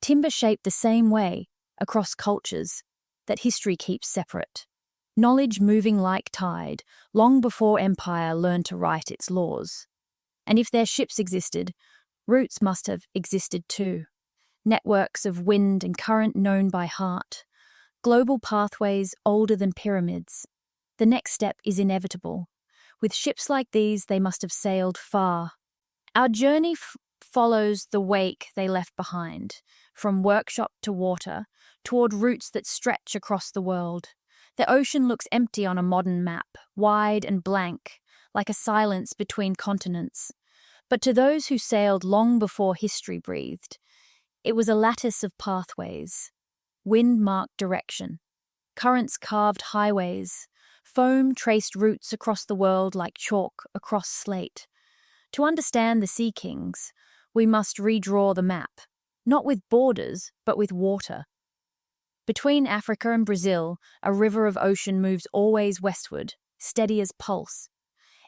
Timber shaped the same way, across cultures, that history keeps separate. Knowledge moving like tide, long before empire learned to write its laws. And if their ships existed, routes must have existed too. Networks of wind and current known by heart. Global pathways older than pyramids. The next step is inevitable. With ships like these, they must have sailed far. Our journey follows the wake they left behind, from workshop to water, toward routes that stretch across the world. The ocean looks empty on a modern map, wide and blank, like a silence between continents. But to those who sailed long before history breathed, it was a lattice of pathways. Wind marked direction. Currents carved highways. Foam traced routes across the world like chalk across slate. To understand the Sea Kings, we must redraw the map, not with borders, but with water. Between Africa and Brazil, a river of ocean moves always westward, steady as pulse.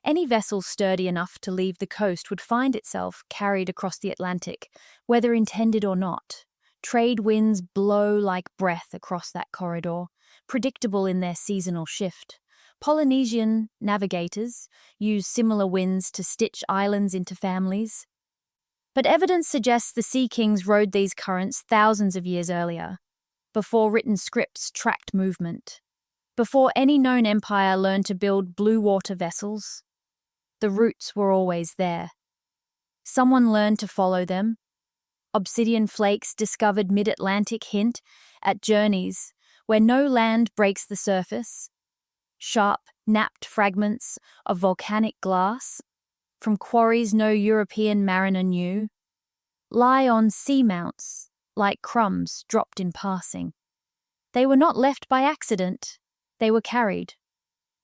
Any vessel sturdy enough to leave the coast would find itself carried across the Atlantic, whether intended or not. Trade winds blow like breath across that corridor, predictable in their seasonal shift. Polynesian navigators use similar winds to stitch islands into families. But evidence suggests the Sea Kings rode these currents thousands of years earlier, before written scripts tracked movement, before any known empire learned to build blue water vessels. The roots were always there. Someone learned to follow them. Obsidian flakes discovered mid-Atlantic hint at journeys where no land breaks the surface. Sharp, napped fragments of volcanic glass, from quarries no European mariner knew, lie on seamounts like crumbs dropped in passing. They were not left by accident, they were carried.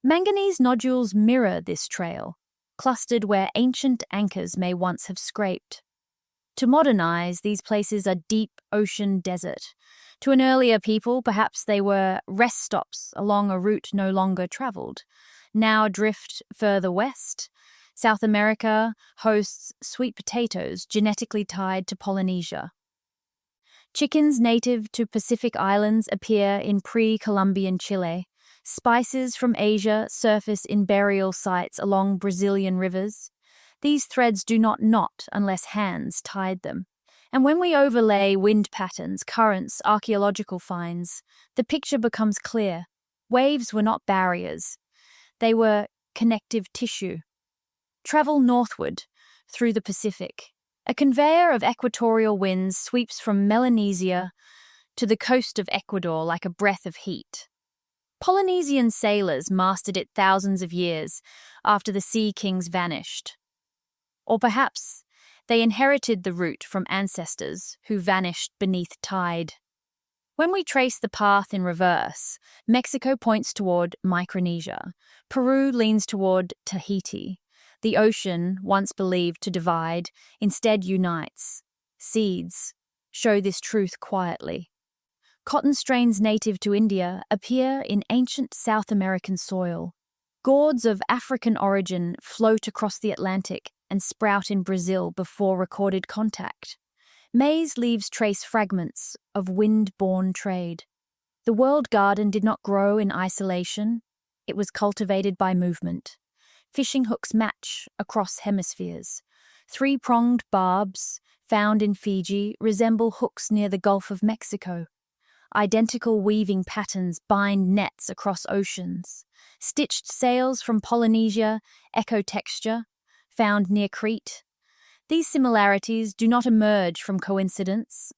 Manganese nodules mirror this trail, clustered where ancient anchors may once have scraped. To modernize, these places are deep ocean desert. To an earlier people, perhaps they were rest stops along a route no longer traveled. Now drift further west, South America hosts sweet potatoes genetically tied to Polynesia. Chickens native to Pacific islands appear in pre-Columbian Chile. Spices from Asia surface in burial sites along Brazilian rivers. These threads do not knot unless hands tied them. And when we overlay wind patterns, currents, archaeological finds, the picture becomes clear. Waves were not barriers. They were connective tissue. Travel northward through the Pacific. A conveyor of equatorial winds sweeps from Melanesia to the coast of Ecuador like a breath of heat. Polynesian sailors mastered it thousands of years after the sea kings vanished. Or perhaps they inherited the route from ancestors who vanished beneath tide. When we trace the path in reverse, Mexico points toward Micronesia. Peru leans toward Tahiti. The ocean, once believed to divide, instead unites. Seeds show this truth quietly. Cotton strains native to India appear in ancient South American soil. Gourds of African origin float across the Atlantic and sprout in Brazil before recorded contact. Maize leaves trace fragments of wind-borne trade. The world garden did not grow in isolation. It was cultivated by movement. Fishing hooks match across hemispheres. Three-pronged barbs, found in Fiji, resemble hooks near the Gulf of Mexico. Identical weaving patterns bind nets across oceans. Stitched sails from Polynesia echo texture, found near Crete. These similarities do not emerge from coincidence.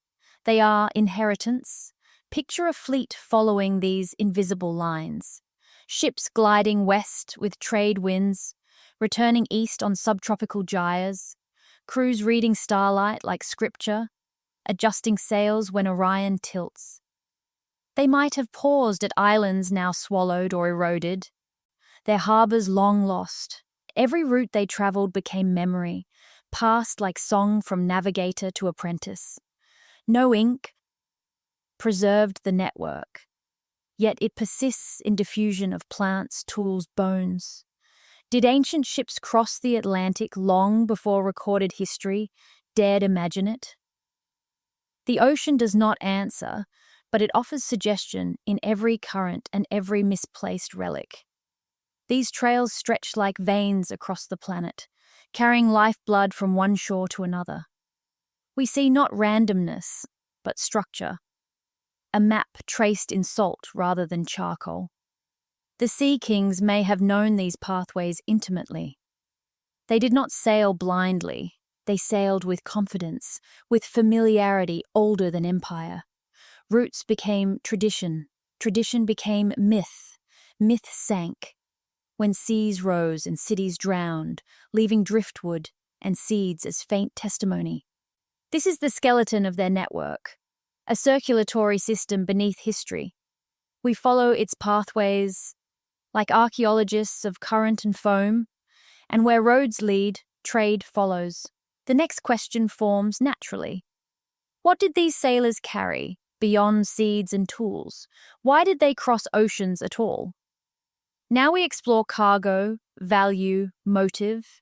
They are inheritance. Picture a fleet following these invisible lines. Ships gliding west with trade winds, returning east on subtropical gyres, crews reading starlight like scripture, adjusting sails when Orion tilts. They might have paused at islands now swallowed or eroded, their harbours long lost. Every route they travelled became memory, passed like song from navigator to apprentice. No ink preserved the network, yet it persists in diffusion of plants, tools, bones. Did ancient ships cross the Atlantic long before recorded history dared imagine it? The ocean does not answer, but it offers suggestion in every current and every misplaced relic. These trails stretch like veins across the planet, carrying lifeblood from one shore to another. We see not randomness, but structure. A map traced in salt rather than charcoal. The sea kings may have known these pathways intimately. They did not sail blindly. They sailed with confidence, with familiarity older than empire. Roots became tradition. Tradition became myth. Myth sank when seas rose and cities drowned, leaving driftwood and seeds as faint testimony. This is the skeleton of their network, a circulatory system beneath history. We follow its pathways like archaeologists of current and foam, and where roads lead, trade follows. The next question forms naturally. What did these sailors carry beyond seeds and tools? Why did they cross oceans at all? Now we explore cargo, value, motive,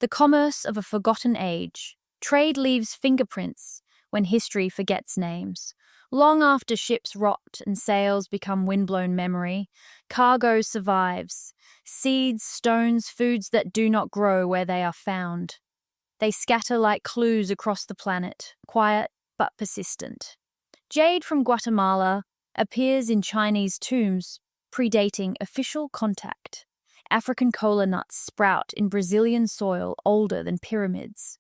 the commerce of a forgotten age. Trade leaves fingerprints when history forgets names. Long after ships rot and sails become windblown memory, cargo survives. Seeds, stones, foods that do not grow where they are found. They scatter like clues across the planet, quiet but persistent. Jade from Guatemala appears in Chinese tombs predating official contact. African cola nuts sprout in Brazilian soil older than pyramids.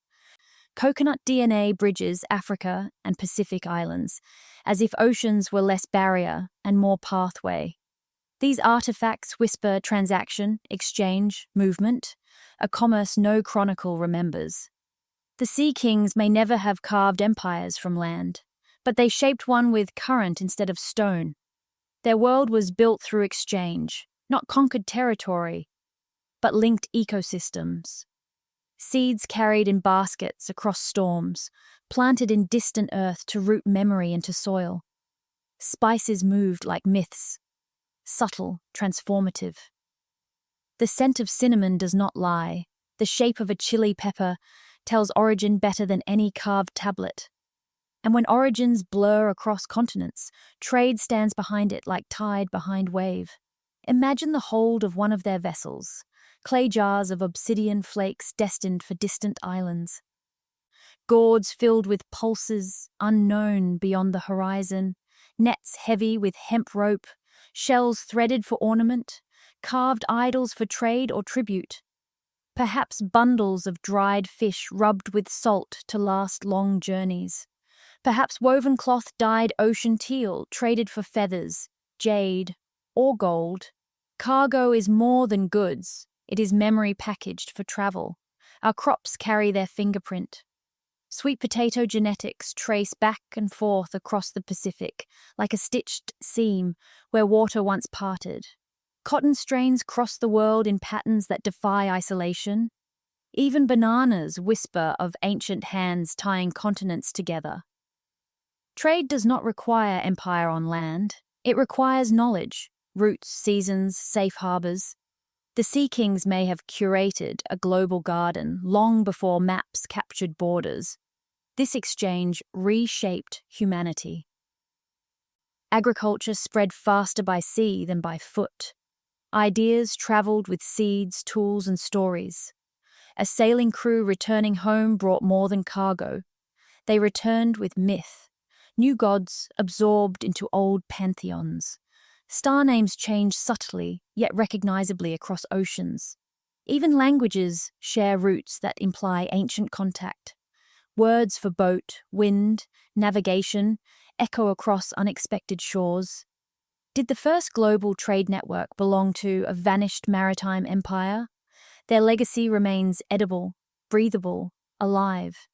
Coconut DNA bridges Africa and Pacific islands, as if oceans were less barrier and more pathway. These artifacts whisper transaction, exchange, movement, a commerce no chronicle remembers. The sea kings may never have carved empires from land, but they shaped one with current instead of stone. Their world was built through exchange, not conquered territory, but linked ecosystems. Seeds carried in baskets across storms, planted in distant earth to root memory into soil. Spices moved like myths, subtle, transformative. The scent of cinnamon does not lie. The shape of a chili pepper tells origin better than any carved tablet. And when origins blur across continents, trade stands behind it like tide behind wave. Imagine the hold of one of their vessels, clay jars of obsidian flakes destined for distant islands. Gourds filled with pulses unknown beyond the horizon, nets heavy with hemp rope, shells threaded for ornament, carved idols for trade or tribute. Perhaps bundles of dried fish rubbed with salt to last long journeys. Perhaps woven cloth dyed ocean teal traded for feathers, jade, or gold. Cargo is more than goods. It is memory packaged for travel. Our crops carry their fingerprint. Sweet potato genetics trace back and forth across the Pacific, like a stitched seam where water once parted. Cotton strains cross the world in patterns that defy isolation. Even bananas whisper of ancient hands tying continents together. Trade does not require empire on land. It requires knowledge, routes, seasons, safe harbors. The Sea Kings may have curated a global garden long before maps captured borders. This exchange reshaped humanity. Agriculture spread faster by sea than by foot. Ideas traveled with seeds, tools, and stories. A sailing crew returning home brought more than cargo. They returned with myth, new gods absorbed into old pantheons. Star names change subtly, yet recognizably across oceans. Even languages share roots that imply ancient contact. Words for boat, wind, navigation echo across unexpected shores. Did the first global trade network belong to a vanished maritime empire? Their legacy remains edible, breathable, alive.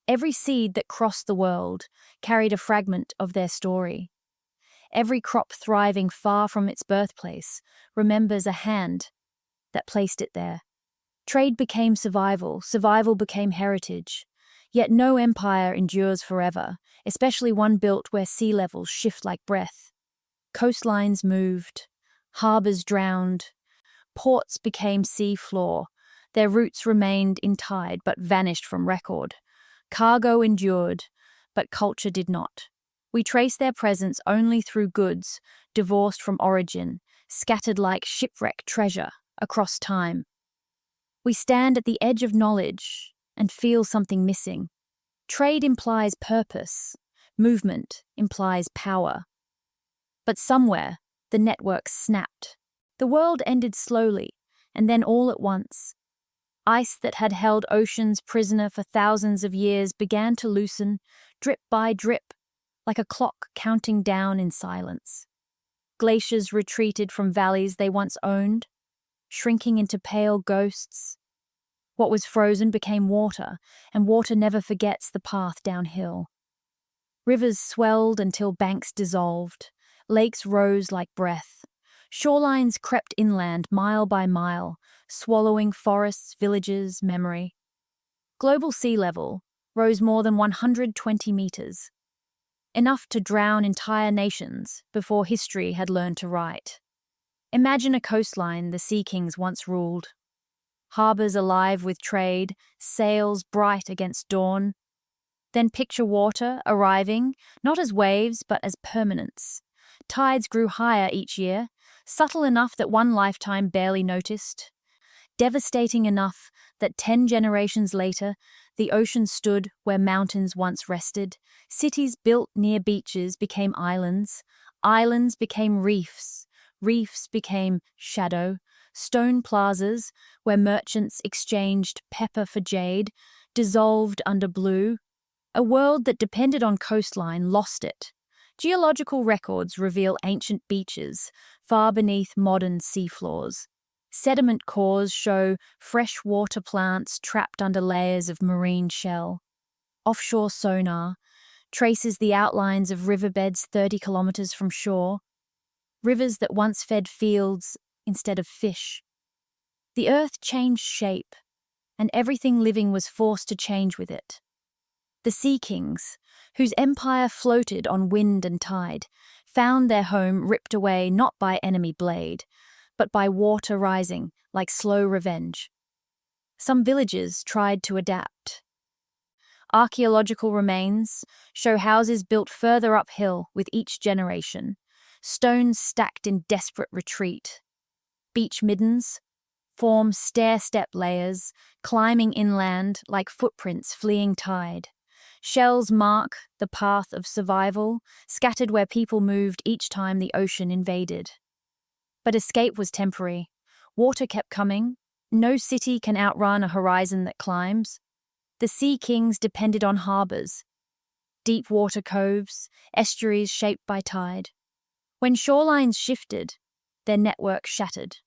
Every seed that crossed the world carried a fragment of their story. Every crop thriving far from its birthplace remembers a hand that placed it there. Trade became survival, survival became heritage. Yet no empire endures forever, especially one built where sea levels shift like breath. Coastlines moved, harbors drowned, ports became sea floor. Their roots remained in tide but vanished from record. Cargo endured, but culture did not. We trace their presence only through goods, divorced from origin, scattered like shipwreck treasure across time. We stand at the edge of knowledge and feel something missing. Trade implies purpose, movement implies power. But somewhere, the network snapped. The world ended slowly, and then all at once. Ice that had held oceans prisoner for thousands of years began to loosen, drip by drip, like a clock counting down in silence. Glaciers retreated from valleys they once owned, shrinking into pale ghosts. What was frozen became water, and water never forgets the path downhill. Rivers swelled until banks dissolved. Lakes rose like breath. Shorelines crept inland mile by mile, swallowing forests, villages, memory. Global sea level rose more than 120 meters, enough to drown entire nations before history had learned to write. Imagine a coastline the Sea Kings once ruled. Harbors alive with trade, sails bright against dawn. Then picture water arriving, not as waves but as permanence. Tides grew higher each year, subtle enough that one lifetime barely noticed, devastating enough that 10 generations later, the ocean stood where mountains once rested. Cities built near beaches became islands. Islands became reefs. Reefs became shadow. Stone plazas, where merchants exchanged pepper for jade, dissolved under blue. A world that depended on coastline lost it. Geological records reveal ancient beaches, far beneath modern seafloors. Sediment cores show freshwater plants trapped under layers of marine shell. Offshore sonar traces the outlines of riverbeds 30 kilometers from shore. Rivers that once fed fields instead of fish. The earth changed shape, and everything living was forced to change with it. The Sea Kings, whose empire floated on wind and tide, found their home ripped away not by enemy blade, but by water rising like slow revenge. Some villages tried to adapt. Archaeological remains show houses built further uphill with each generation, stones stacked in desperate retreat. Beach middens form stair-step layers, climbing inland like footprints fleeing tide. Shells mark the path of survival, scattered where people moved each time the ocean invaded. But escape was temporary. Water kept coming. No city can outrun a horizon that climbs. The sea kings depended on harbors, deep water coves, estuaries shaped by tide. When shorelines shifted, their network shattered.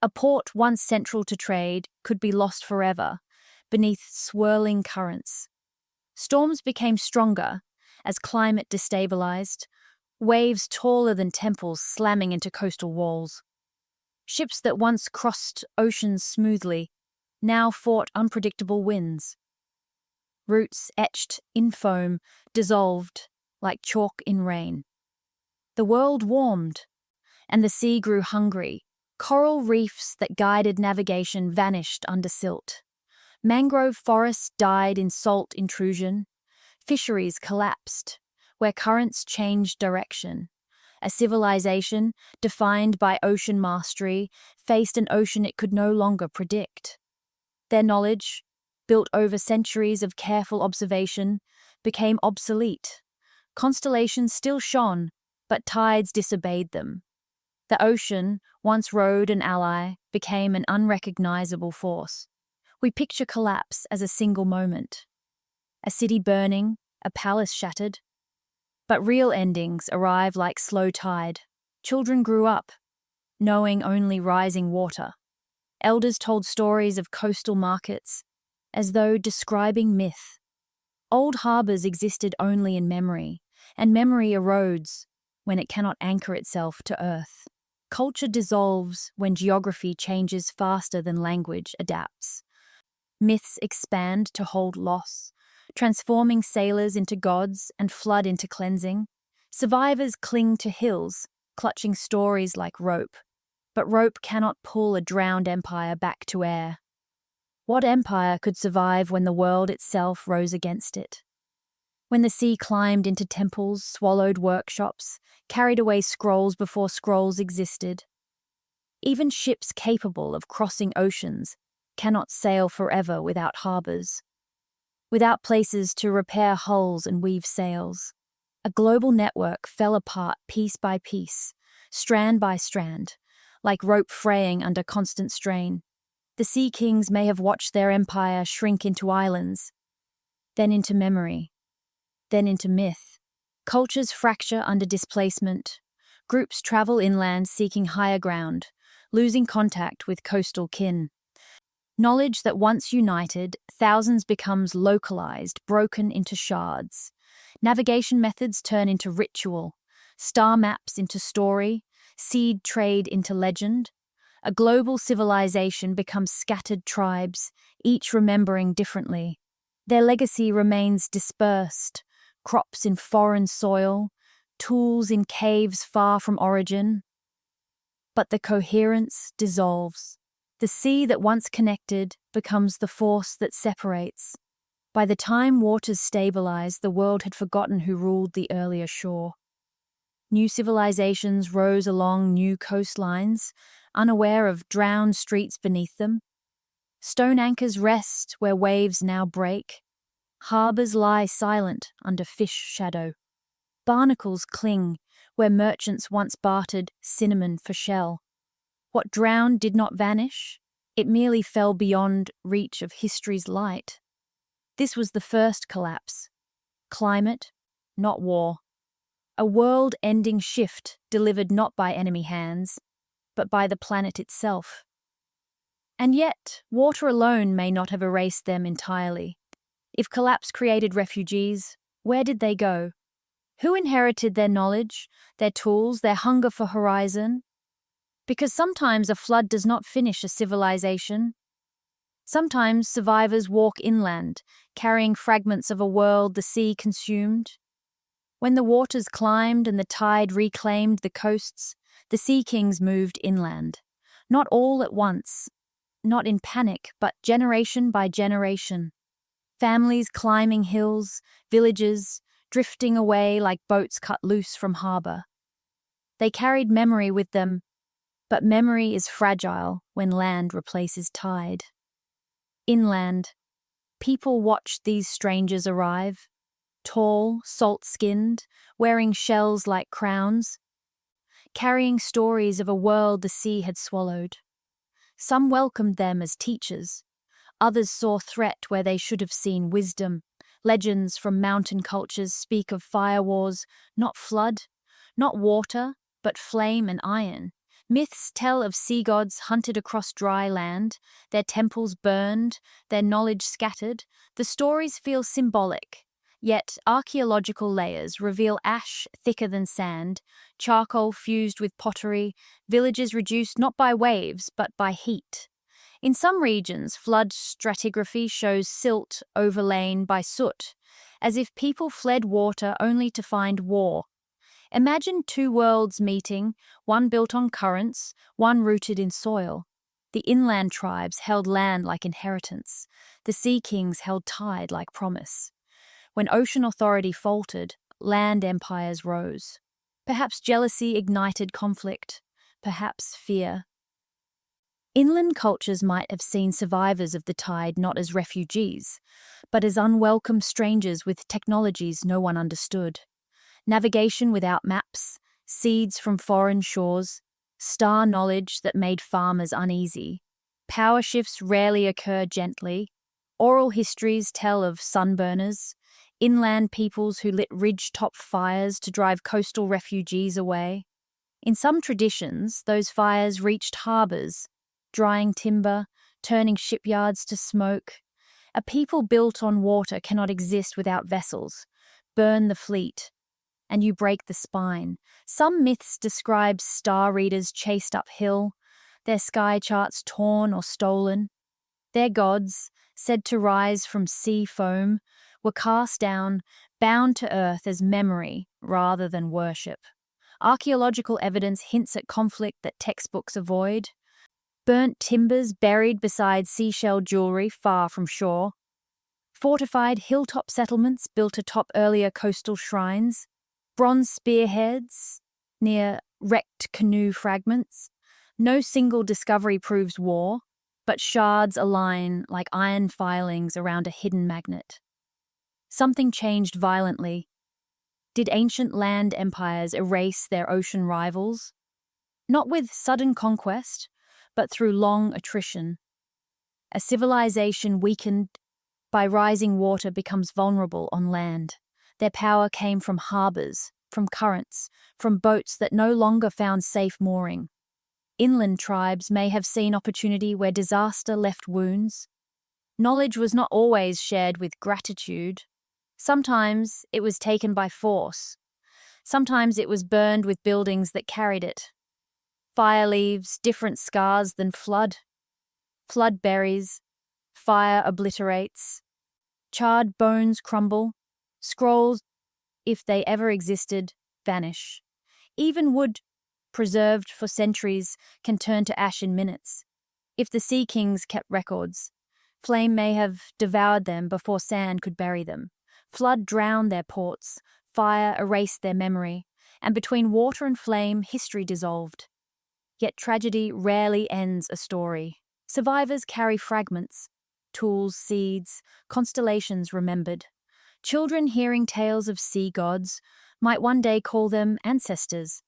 A port once central to trade could be lost forever beneath swirling currents. Storms became stronger as climate destabilized, waves taller than temples slamming into coastal walls. Ships that once crossed oceans smoothly now fought unpredictable winds. Routes etched in foam dissolved like chalk in rain. The world warmed, and the sea grew hungry. Coral reefs that guided navigation vanished under silt. Mangrove forests died in salt intrusion. Fisheries collapsed, where currents changed direction. A civilization, defined by ocean mastery, faced an ocean it could no longer predict. Their knowledge, built over centuries of careful observation, became obsolete. Constellations still shone, but tides disobeyed them. The ocean, once rode an ally, became an unrecognizable force. We picture collapse as a single moment. A city burning, a palace shattered. But real endings arrive like slow tide. Children grew up, knowing only rising water. Elders told stories of coastal markets, as though describing myth. Old harbors existed only in memory, and memory erodes when it cannot anchor itself to earth. Culture dissolves when geography changes faster than language adapts. Myths expand to hold loss, transforming sailors into gods and flood into cleansing. Survivors cling to hills, clutching stories like rope. But rope cannot pull a drowned empire back to air. What empire could survive when the world itself rose against it? When the sea climbed into temples, swallowed workshops, carried away scrolls before scrolls existed. Even ships capable of crossing oceans cannot sail forever without harbors, without places to repair hulls and weave sails. A global network fell apart piece by piece, strand by strand, like rope fraying under constant strain. The sea kings may have watched their empire shrink into islands, then into memory, then into myth. Cultures fracture under displacement. Groups travel inland seeking higher ground, losing contact with coastal kin. Knowledge that once united, thousands becomes localized, broken into shards. Navigation methods turn into ritual, star maps into story, seed trade into legend. A global civilization becomes scattered tribes, each remembering differently. Their legacy remains dispersed, crops in foreign soil, tools in caves far from origin. But the coherence dissolves. The sea that once connected becomes the force that separates. By the time waters stabilized, the world had forgotten who ruled the earlier shore. New civilizations rose along new coastlines, unaware of drowned streets beneath them. Stone anchors rest where waves now break. Harbors lie silent under fish shadow. Barnacles cling where merchants once bartered cinnamon for shell. What drowned did not vanish, it merely fell beyond reach of history's light. This was the first collapse. Climate, not war. A world-ending shift delivered not by enemy hands, but by the planet itself. And yet, water alone may not have erased them entirely. If collapse created refugees, where did they go? Who inherited their knowledge, their tools, their hunger for horizon? Because sometimes a flood does not finish a civilization. Sometimes survivors walk inland, carrying fragments of a world the sea consumed. When the waters climbed and the tide reclaimed the coasts, the sea kings moved inland. Not all at once, not in panic, but generation by generation. Families climbing hills, villages, drifting away like boats cut loose from harbor. They carried memory with them, but memory is fragile when land replaces tide. Inland, people watched these strangers arrive, tall, salt-skinned, wearing shells like crowns, carrying stories of a world the sea had swallowed. Some welcomed them as teachers. Others saw threat where they should have seen wisdom. Legends from mountain cultures speak of fire wars, not flood, not water, but flame and iron. Myths tell of sea gods hunted across dry land, their temples burned, their knowledge scattered. The stories feel symbolic, yet archaeological layers reveal ash thicker than sand, charcoal fused with pottery, villages reduced not by waves but by heat. In some regions, flood stratigraphy shows silt overlain by soot, as if people fled water only to find war. Imagine two worlds meeting, one built on currents, one rooted in soil. The inland tribes held land like inheritance. The sea kings held tide like promise. When ocean authority faltered, land empires rose. Perhaps jealousy ignited conflict, perhaps fear. Inland cultures might have seen survivors of the tide not as refugees, but as unwelcome strangers with technologies no one understood. Navigation without maps, seeds from foreign shores, star knowledge that made farmers uneasy. Power shifts rarely occur gently. Oral histories tell of sunburners, inland peoples who lit ridge-top fires to drive coastal refugees away. In some traditions, those fires reached harbours, drying timber, turning shipyards to smoke. A people built on water cannot exist without vessels. Burn the fleet, and you break the spine. Some myths describe star readers chased uphill, their sky charts torn or stolen. Their gods, said to rise from sea foam, were cast down, bound to earth as memory rather than worship. Archaeological evidence hints at conflict that textbooks avoid. Burnt timbers buried beside seashell jewelry far from shore. Fortified hilltop settlements built atop earlier coastal shrines. Bronze spearheads near wrecked canoe fragments. No single discovery proves war, but shards align like iron filings around a hidden magnet. Something changed violently. Did ancient land empires erase their ocean rivals? Not with sudden conquest, but through long attrition. A civilization weakened by rising water becomes vulnerable on land. Their power came from harbours, from currents, from boats that no longer found safe mooring. Inland tribes may have seen opportunity where disaster left wounds. Knowledge was not always shared with gratitude. Sometimes it was taken by force. Sometimes it was burned with buildings that carried it. Fire leaves different scars than flood. Flood buries, fire obliterates. Charred bones crumble. Scrolls, if they ever existed, vanish. Even wood, preserved for centuries, can turn to ash in minutes. If the sea kings kept records, flame may have devoured them before sand could bury them. Flood drowned their ports, fire erased their memory, and between water and flame, history dissolved. Yet tragedy rarely ends a story. Survivors carry fragments, tools, seeds, constellations remembered. Children hearing tales of sea gods might one day call them ancestors.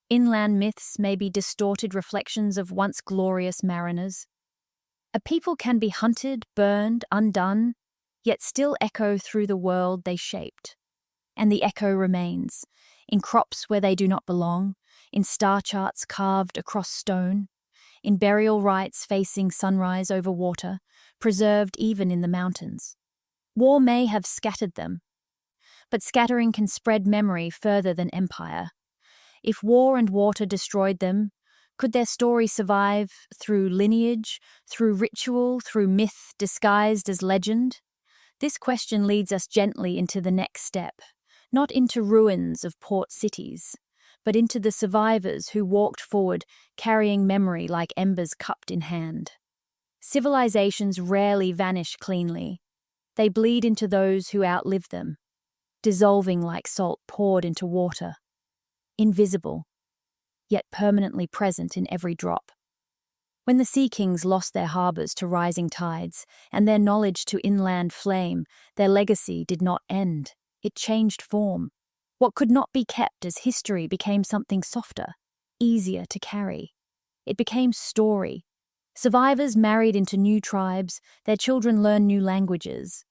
Inland myths may be distorted reflections of once glorious mariners. A people can be hunted, burned, undone, yet still echo through the world they shaped. And the echo remains, in crops where they do not belong, in star charts carved across stone, in burial rites facing sunrise over water, preserved even in the mountains. War may have scattered them, but scattering can spread memory further than empire. If war and water destroyed them, could their story survive through lineage, through ritual, through myth disguised as legend? This question leads us gently into the next step, not into ruins of port cities, but into the survivors who walked forward carrying memory like embers cupped in hand. Civilizations rarely vanish cleanly. They bleed into those who outlive them, dissolving like salt poured into water, invisible, yet permanently present in every drop. When the sea kings lost their harbors to rising tides and their knowledge to inland flame, their legacy did not end. It changed form. What could not be kept as history became something softer, easier to carry. It became story. Survivors married into new tribes, their children learned new languages.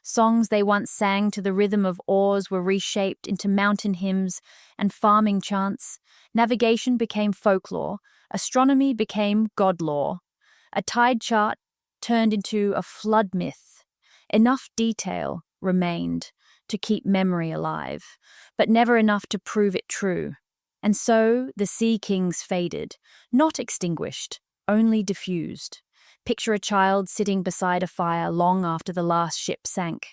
Songs they once sang to the rhythm of oars were reshaped into mountain hymns and farming chants. Navigation became folklore. Astronomy became god lore. A tide chart turned into a flood myth. Enough detail remained to keep memory alive, but never enough to prove it true. And so the sea kings faded, not extinguished, only diffused. Picture a child sitting beside a fire long after the last ship sank.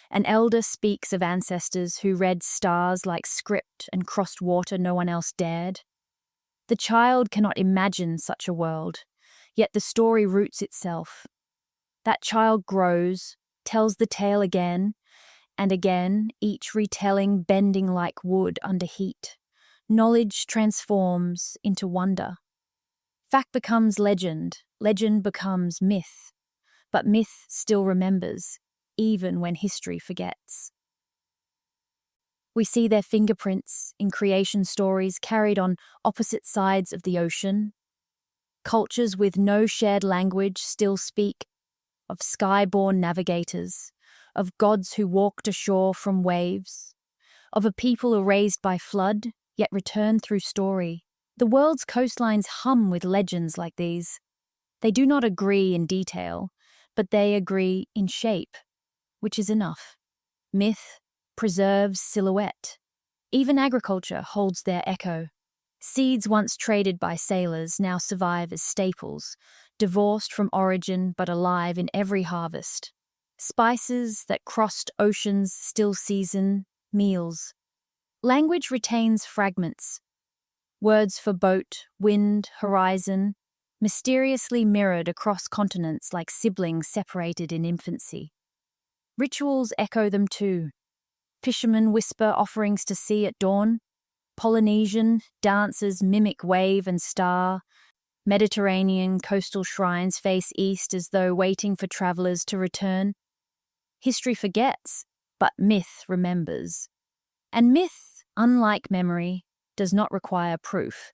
An elder speaks of ancestors who read stars like script and crossed water no one else dared. The child cannot imagine such a world, yet the story roots itself. That child grows, tells the tale again and again, each retelling bending like wood under heat. Knowledge transforms into wonder. Fact becomes legend, legend becomes myth, but myth still remembers, even when history forgets. We see their fingerprints in creation stories carried on opposite sides of the ocean. Cultures with no shared language still speak of sky-born navigators, of gods who walked ashore from waves, of a people erased by flood, yet returned through story. The world's coastlines hum with legends like these. They do not agree in detail, but they agree in shape, which is enough. Myth preserves silhouette. Even agriculture holds their echo. Seeds once traded by sailors now survive as staples, divorced from origin but alive in every harvest. Spices that crossed oceans still season meals. Language retains fragments. Words for boat, wind, horizon, mysteriously mirrored across continents like siblings separated in infancy. Rituals echo them too. Fishermen whisper offerings to sea at dawn. Polynesian dancers mimic wave and star. Mediterranean coastal shrines face east as though waiting for travelers to return. History forgets, but myth remembers. And myth, unlike memory, does not require proof.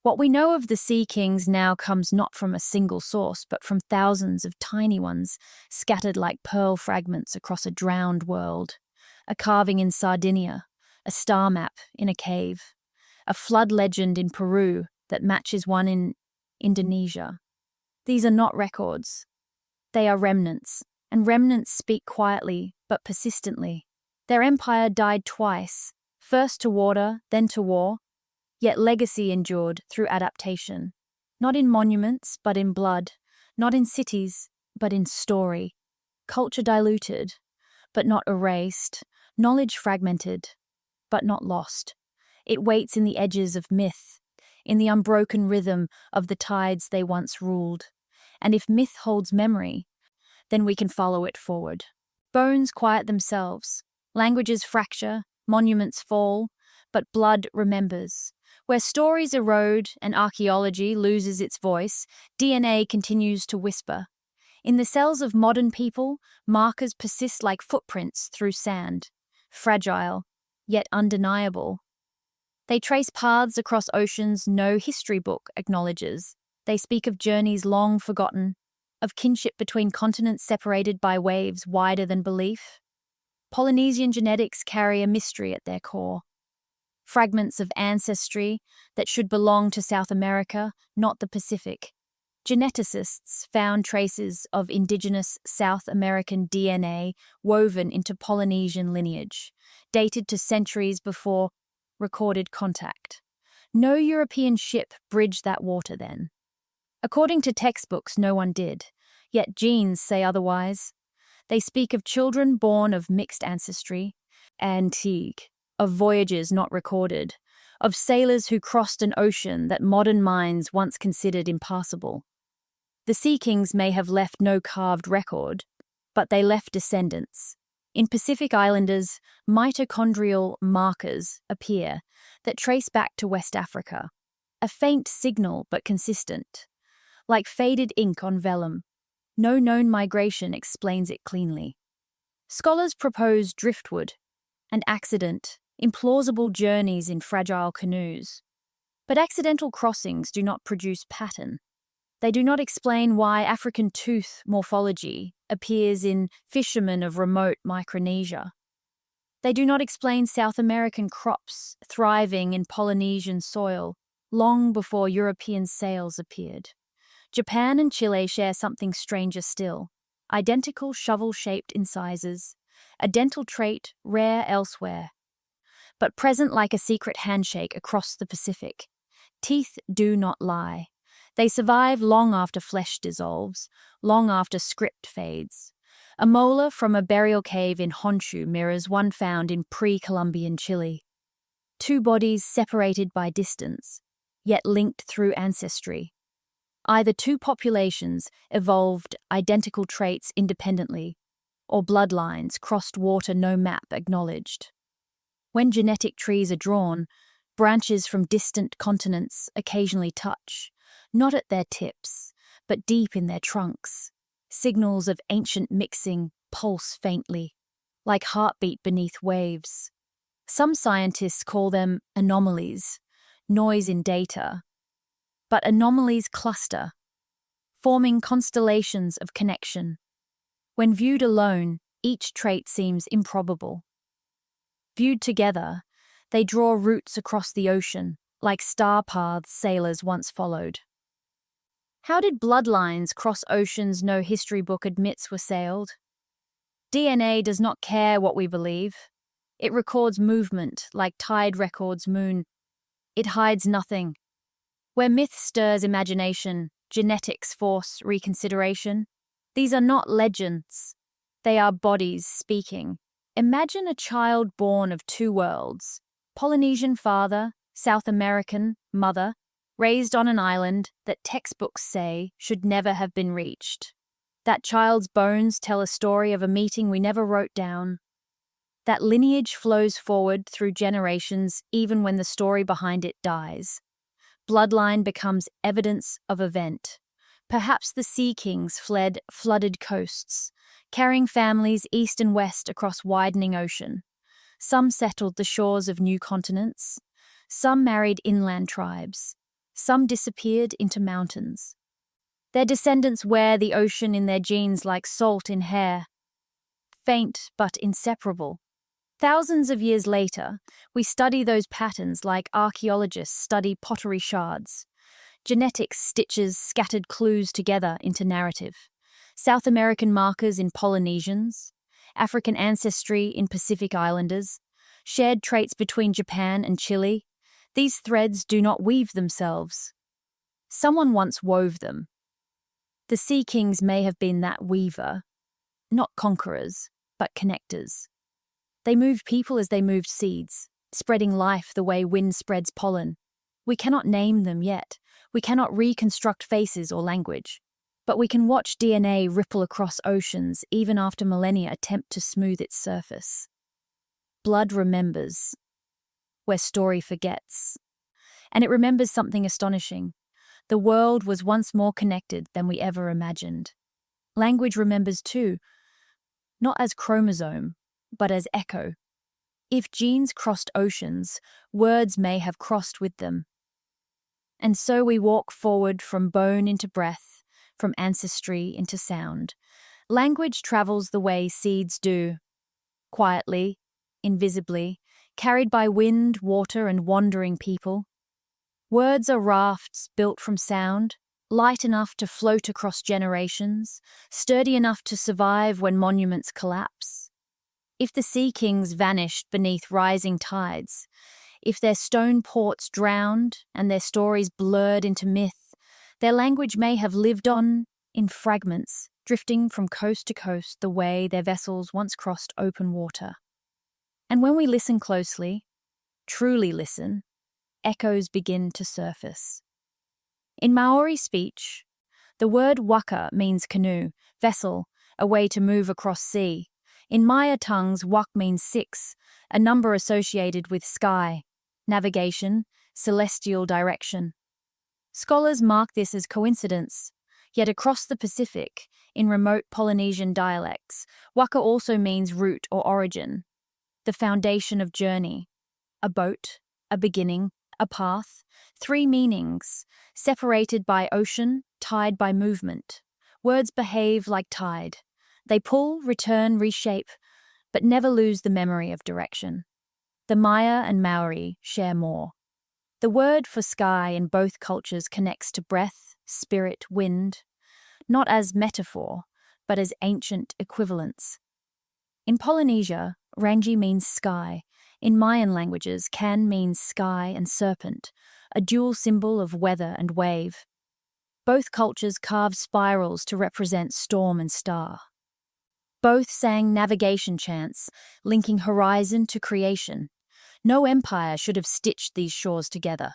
What we know of the sea kings now comes not from a single source, but from thousands of tiny ones, scattered like pearl fragments across a drowned world. A carving in Sardinia, a star map in a cave, a flood legend in Peru that matches one in Indonesia. These are not records. They are remnants, and remnants speak quietly but persistently. Their empire died twice, first to water, then to war, yet legacy endured through adaptation. Not in monuments, but in blood. Not in cities, but in story. Culture diluted, but not erased. Knowledge fragmented, but not lost. It waits in the edges of myth, in the unbroken rhythm of the tides they once ruled. And if myth holds memory, then we can follow it forward. Bones quiet themselves. Languages fracture, monuments fall, but blood remembers. Where stories erode and archaeology loses its voice, DNA continues to whisper. In the cells of modern people, markers persist like footprints through sand. Fragile, yet undeniable. They trace paths across oceans no history book acknowledges. They speak of journeys long forgotten, of kinship between continents separated by waves wider than belief. Polynesian genetics carry a mystery at their core. Fragments of ancestry that should belong to South America, not the Pacific. Geneticists found traces of indigenous South American DNA woven into Polynesian lineage, dated to centuries before recorded contact. No European ship bridged that water then. According to textbooks, no one did, yet genes say otherwise. They speak of children born of mixed ancestry, antique, of voyages not recorded, of sailors who crossed an ocean that modern minds once considered impassable. The Sea Kings may have left no carved record, but they left descendants. In Pacific Islanders, mitochondrial markers appear that trace back to West Africa, a faint signal but consistent, like faded ink on vellum. No known migration explains it cleanly. Scholars propose driftwood, an accident, implausible journeys in fragile canoes. But accidental crossings do not produce pattern. They do not explain why African tooth morphology appears in fishermen of remote Micronesia. They do not explain South American crops thriving in Polynesian soil long before European sails appeared. Japan and Chile share something stranger still: identical shovel-shaped incisors, a dental trait rare elsewhere, but present like a secret handshake across the Pacific. Teeth do not lie. They survive long after flesh dissolves, long after script fades. A molar from a burial cave in Honshu mirrors one found in pre-Columbian Chile. Two bodies separated by distance, yet linked through ancestry. Either two populations evolved identical traits independently, or bloodlines crossed water no map acknowledged. When genetic trees are drawn, branches from distant continents occasionally touch, not at their tips, but deep in their trunks. Signals of ancient mixing pulse faintly, like heartbeat beneath waves. Some scientists call them anomalies, noise in data. But anomalies cluster, forming constellations of connection. When viewed alone, each trait seems improbable. Viewed together, they draw routes across the ocean, like star paths sailors once followed. How did bloodlines cross oceans no history book admits were sailed? DNA does not care what we believe. It records movement, like tide records moon. It hides nothing. Where myth stirs imagination, genetics force reconsideration. These are not legends. They are bodies speaking. Imagine a child born of two worlds: Polynesian father, South American mother, raised on an island that textbooks say should never have been reached. That child's bones tell a story of a meeting we never wrote down. That lineage flows forward through generations even when the story behind it dies. Bloodline becomes evidence of event. Perhaps the Sea Kings fled flooded coasts, carrying families east and west across widening ocean. Some settled the shores of new continents. Some married inland tribes. Some disappeared into mountains. Their descendants wear the ocean in their genes like salt in hair. Faint but inseparable. Thousands of years later, we study those patterns like archaeologists study pottery shards. Genetics stitches scattered clues together into narrative. South American markers in Polynesians, African ancestry in Pacific Islanders, shared traits between Japan and Chile. These threads do not weave themselves. Someone once wove them. The Sea Kings may have been that weaver, not conquerors, but connectors. They moved people as they moved seeds, spreading life the way wind spreads pollen. We cannot name them yet. We cannot reconstruct faces or language. But we can watch DNA ripple across oceans even after millennia attempt to smooth its surface. Blood remembers, where story forgets. And it remembers something astonishing. The world was once more connected than we ever imagined. Language remembers too, not as chromosome, but as echo. If genes crossed oceans, words may have crossed with them. And so we walk forward from bone into breath, from ancestry into sound. Language travels the way seeds do, quietly, invisibly, carried by wind, water, and wandering people. Words are rafts built from sound, light enough to float across generations, sturdy enough to survive when monuments collapse. If the Sea Kings vanished beneath rising tides, if their stone ports drowned and their stories blurred into myth, their language may have lived on in fragments, drifting from coast to coast the way their vessels once crossed open water. And when we listen closely, truly listen, echoes begin to surface. In Maori speech, The word waka means canoe, vessel, a way to move across sea. In Maya tongues, wak means 6, a number associated with sky, navigation, celestial direction. Scholars mark this as coincidence, yet across the Pacific, in remote Polynesian dialects, waka also means root or origin, the foundation of journey, a boat, a beginning, a path, 3 meanings, separated by ocean, tied by movement. Words behave like tide. They pull, return, reshape, but never lose the memory of direction. The Maya and Maori share more. The word for sky in both cultures connects to breath, spirit, wind, not as metaphor, but as ancient equivalents. In Polynesia, Rangi means sky. In Mayan languages, Kan means sky and serpent, a dual symbol of weather and wave. Both cultures carved spirals to represent storm and star. Both sang navigation chants, linking horizon to creation. No empire should have stitched these shores together.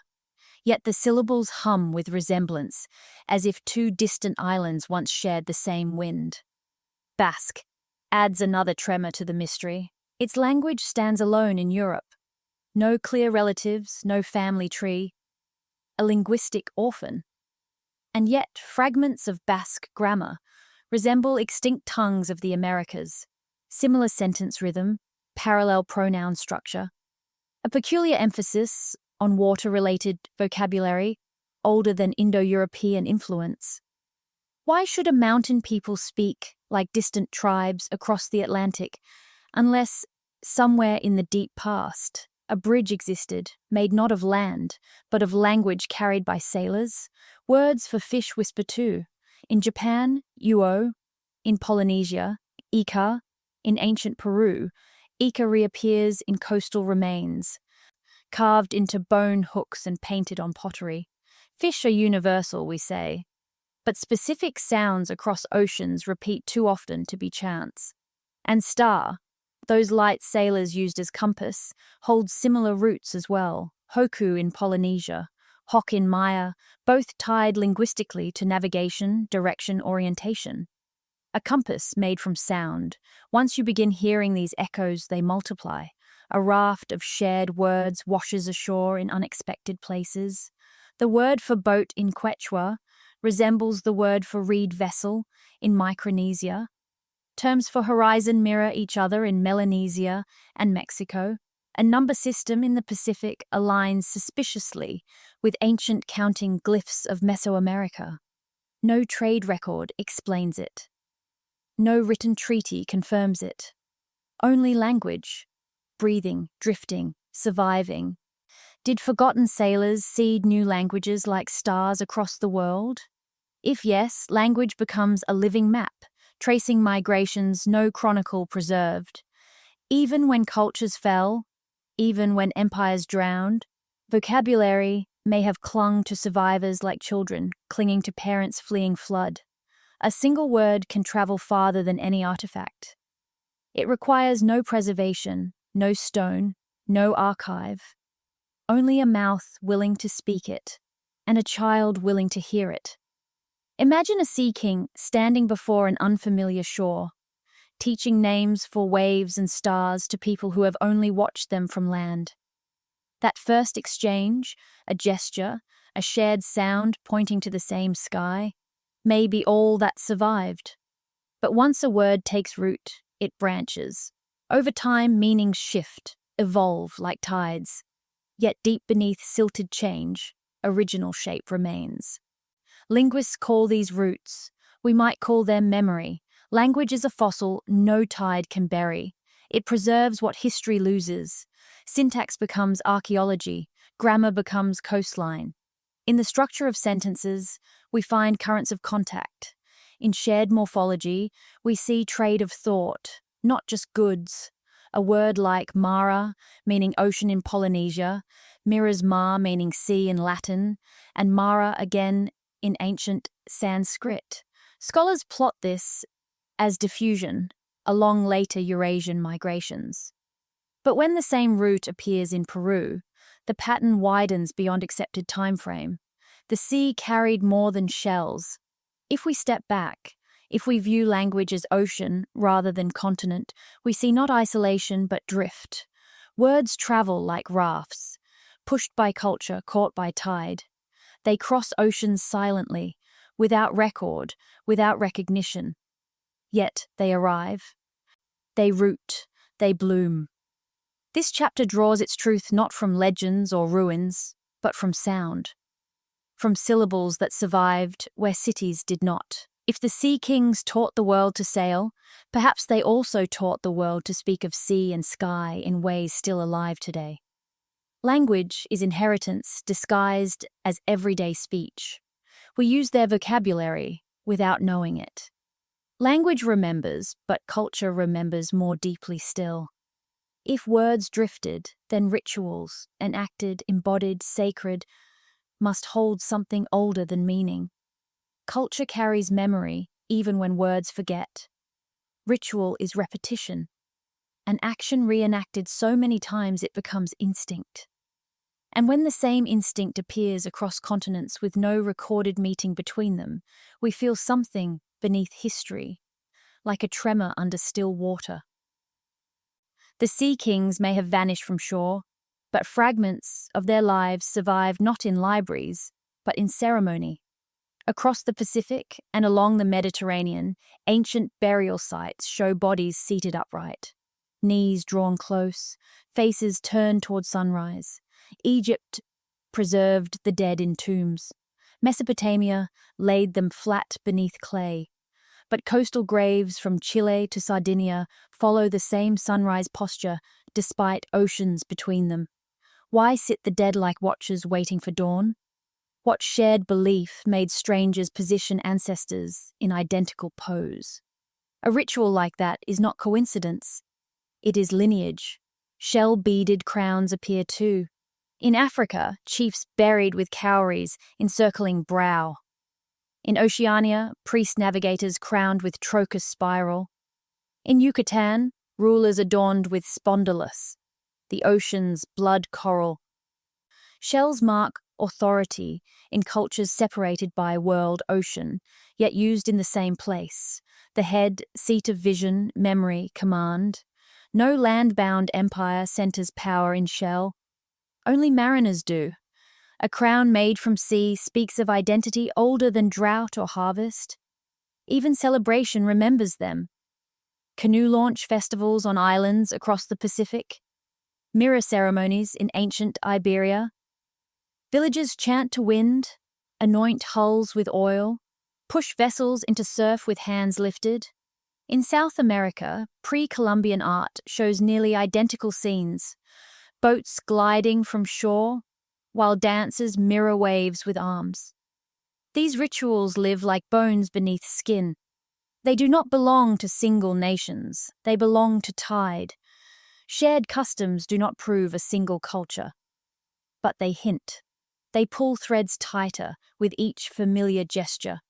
Yet the syllables hum with resemblance, as if 2 distant islands once shared the same wind. Basque adds another tremor to the mystery. Its language stands alone in Europe. No clear relatives, no family tree. A linguistic orphan. And yet fragments of Basque grammar resemble extinct tongues of the Americas. Similar sentence rhythm, parallel pronoun structure. A peculiar emphasis on water-related vocabulary, older than Indo-European influence. Why should a mountain people speak like distant tribes across the Atlantic, unless somewhere in the deep past a bridge existed, made not of land, but of language carried by sailors? Words for fish whisper too. In Japan, uo. In Polynesia, ika. In ancient Peru, ika reappears in coastal remains, carved into bone hooks and painted on pottery. Fish are universal, we say, but specific sounds across oceans repeat too often to be chants. And star, those light sailors used as compass, holds similar roots as well. Hoku in Polynesia, hok in Maya, both tied linguistically to navigation, direction, orientation. A compass made from sound. Once you begin hearing these echoes, they multiply. A raft of shared words washes ashore in unexpected places. The word for boat in Quechua resembles the word for reed vessel in Micronesia. Terms for horizon mirror each other in Melanesia and Mexico. A number system in the Pacific aligns suspiciously with ancient counting glyphs of Mesoamerica. No trade record explains it. No written treaty confirms it. Only language, breathing, drifting, surviving. Did forgotten sailors seed new languages like stars across the world? If yes, language becomes a living map, tracing migrations no chronicle preserved. Even when cultures fell, even when empires drowned, vocabulary may have clung to survivors like children, clinging to parents fleeing flood. A single word can travel farther than any artifact. It requires no preservation, no stone, no archive. Only a mouth willing to speak it, and a child willing to hear it. Imagine a sea king standing before an unfamiliar shore, teaching names for waves and stars to people who have only watched them from land. That first exchange, a gesture, a shared sound pointing to the same sky, may be all that survived. But once a word takes root, it branches. Over time, meanings shift, evolve like tides. Yet deep beneath silted change, original shape remains. Linguists call these roots. We might call them memory. Language is a fossil no tide can bury. It preserves what history loses. Syntax becomes archaeology. Grammar becomes coastline. In the structure of sentences, we find currents of contact. In shared morphology, we see trade of thought, not just goods. A word like mara, meaning ocean in Polynesia, mirrors ma, meaning sea in Latin, and mara again in ancient Sanskrit. Scholars plot this as diffusion, along later Eurasian migrations. But when the same root appears in Peru, the pattern widens beyond accepted timeframe. The sea carried more than shells. If we step back, if we view language as ocean rather than continent, we see not isolation but drift. Words travel like rafts, pushed by culture, caught by tide. They cross oceans silently, without record, without recognition. Yet they arrive. They root, they bloom. This chapter draws its truth not from legends or ruins, but from sound. From syllables that survived where cities did not. If the sea kings taught the world to sail, perhaps they also taught the world to speak of sea and sky in ways still alive today. Language is inheritance disguised as everyday speech. We use their vocabulary without knowing it. Language remembers, but culture remembers more deeply still. If words drifted, then rituals, enacted, embodied, sacred, must hold something older than meaning. Culture carries memory, even when words forget. Ritual is repetition. An action reenacted so many times it becomes instinct. And when the same instinct appears across continents with no recorded meeting between them, we feel something beneath history, like a tremor under still water. The sea kings may have vanished from shore, but fragments of their lives survive not in libraries, but in ceremony. Across the Pacific and along the Mediterranean, ancient burial sites show bodies seated upright, knees drawn close, faces turned toward sunrise. Egypt preserved the dead in tombs. Mesopotamia laid them flat beneath clay. But coastal graves from Chile to Sardinia follow the same sunrise posture despite oceans between them. Why sit the dead like watchers waiting for dawn? What shared belief made strangers position ancestors in identical pose? A ritual like that is not coincidence. It is lineage. Shell-beaded crowns appear too. In Africa, chiefs buried with cowries encircling brow. In Oceania, priest navigators crowned with trochus spiral. In Yucatan, rulers adorned with spondylus, the ocean's blood coral. Shells mark authority in cultures separated by world-ocean, yet used in the same place. The head, seat of vision, memory, command. No land-bound empire centers power in shell. Only mariners do. A crown made from sea speaks of identity older than drought or harvest. Even celebration remembers them. Canoe launch festivals on islands across the Pacific. Mirror ceremonies in ancient Iberia. Villagers chant to wind, anoint hulls with oil, push vessels into surf with hands lifted. In South America, pre-Columbian art shows nearly identical scenes. Boats gliding from shore, while dancers mirror waves with arms. These rituals live like bones beneath skin. They do not belong to single nations, they belong to tide. Shared customs do not prove a single culture, but they hint. They pull threads tighter with each familiar gesture.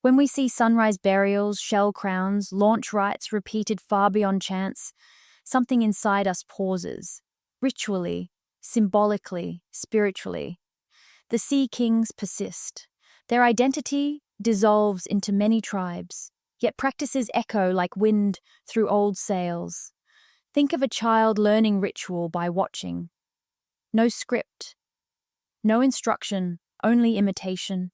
When we see sunrise burials, shell crowns, launch rites repeated far beyond chance, something inside us pauses, ritually, symbolically, spiritually. The sea kings persist. Their identity dissolves into many tribes, yet practices echo like wind through old sails. Think of a child learning ritual by watching. No script, no instruction, only imitation.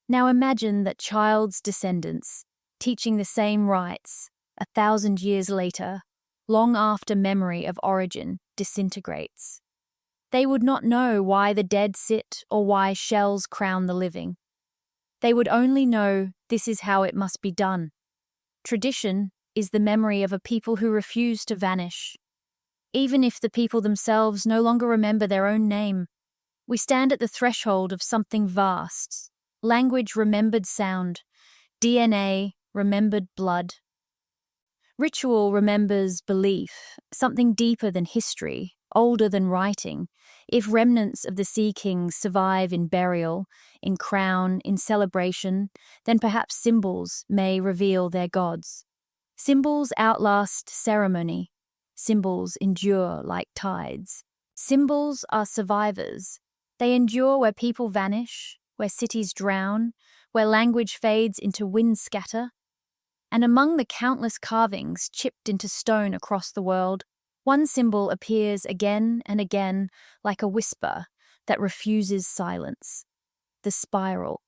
Now imagine that child's descendants, teaching the same rites, 1,000 years later, long after memory of origin disintegrates. They would not know why the dead sit or why shells crown the living. They would only know this is how it must be done. Tradition is the memory of a people who refuse to vanish. Even if the people themselves no longer remember their own name, we stand at the threshold of something vast. Language remembered sound, DNA remembered blood. Ritual remembers belief, something deeper than history, older than writing. If remnants of the sea kings survive in burial, in crown, in celebration, then perhaps symbols may reveal their gods. Symbols outlast ceremony. Symbols endure like tides. Symbols are survivors. They endure where people vanish, where cities drown, where language fades into wind scatter. And among the countless carvings chipped into stone across the world, one symbol appears again and again like a whisper that refuses silence: the spiral.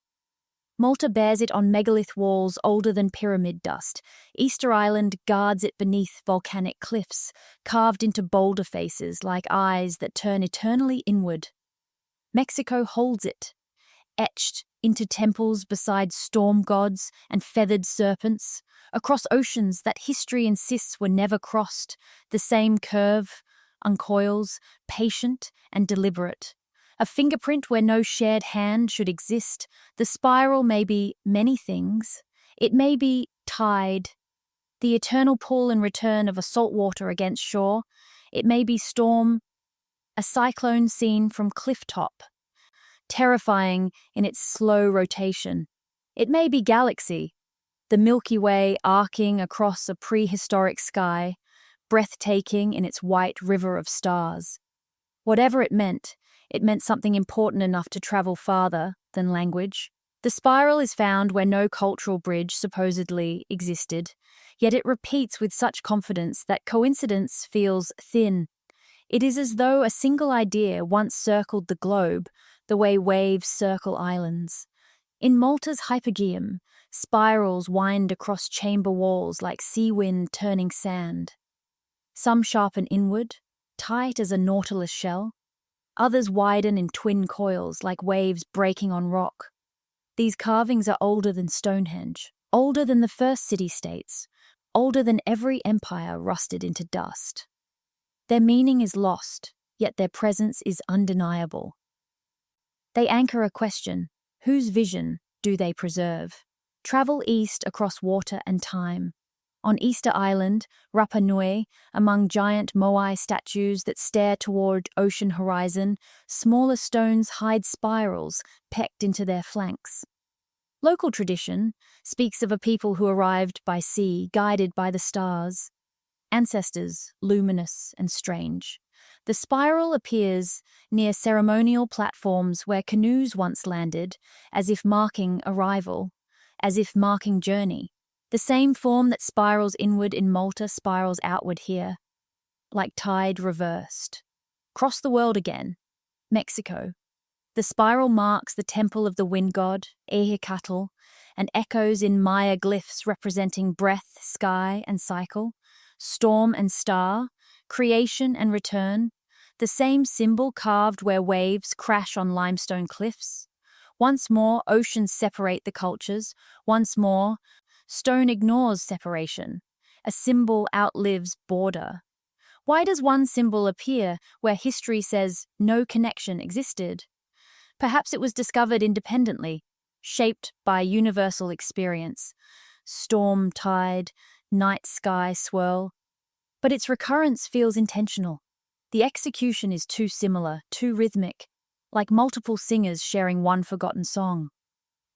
Malta bears it on megalith walls older than pyramid dust. Easter Island guards it beneath volcanic cliffs, carved into boulder faces like eyes that turn eternally inward. Mexico holds it, etched into temples beside storm gods and feathered serpents, across oceans that history insists were never crossed. The same curve uncoils, patient and deliberate. A fingerprint where no shared hand should exist. The spiral may be many things. It may be tide, the eternal pull and return of a salt water against shore. It may be storm, a cyclone seen from cliff top, terrifying in its slow rotation. It may be galaxy, the Milky Way arcing across a prehistoric sky, breathtaking in its white river of stars. Whatever it meant something important enough to travel farther than language. The spiral is found where no cultural bridge supposedly existed, yet it repeats with such confidence that coincidence feels thin. It is as though a single idea once circled the globe, the way waves circle islands. In Malta's hypogeum, spirals wind across chamber walls like sea wind turning sand. Some sharpen inward, tight as a nautilus shell. Others widen in twin coils like waves breaking on rock. These carvings are older than Stonehenge, older than the first city-states, older than every empire rusted into dust. Their meaning is lost, yet their presence is undeniable. They anchor a question: whose vision do they preserve? Travel east across water and time. On Easter Island, Rapa Nui, among giant moai statues that stare toward ocean horizon, smaller stones hide spirals pecked into their flanks. Local tradition speaks of a people who arrived by sea, guided by the stars. Ancestors, luminous and strange. The spiral appears near ceremonial platforms where canoes once landed, as if marking arrival, as if marking journey. The same form that spirals inward in Malta spirals outward here, like tide reversed. Cross the world again. Mexico. The spiral marks the temple of the wind god, Etched, and echoes in Maya glyphs representing breath, sky, and cycle, storm and star, creation and return. The same symbol carved where waves crash on limestone cliffs. Once more, oceans separate the cultures. Once more, stone ignores separation. A symbol outlives border. Why does one symbol appear where history says no connection existed? Perhaps it was discovered independently, shaped by universal experience. Storm, tide, night sky swirl. But its recurrence feels intentional. The execution is too similar, too rhythmic, like multiple singers sharing one forgotten song.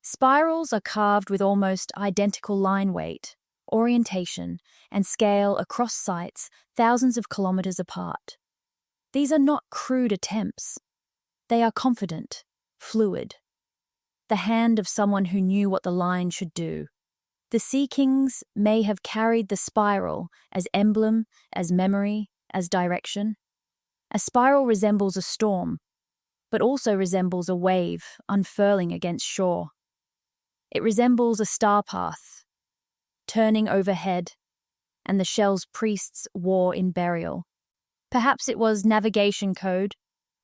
Spirals are carved with almost identical line weight, orientation, and scale across sites thousands of kilometers apart. These are not crude attempts. They are confident, fluid. The hand of someone who knew what the line should do. The Sea Kings may have carried the spiral as emblem, as memory, as direction. A spiral resembles a storm, but also resembles a wave unfurling against shore. It resembles a star path, turning overhead, and the shell's priests wore in burial. Perhaps it was navigation code,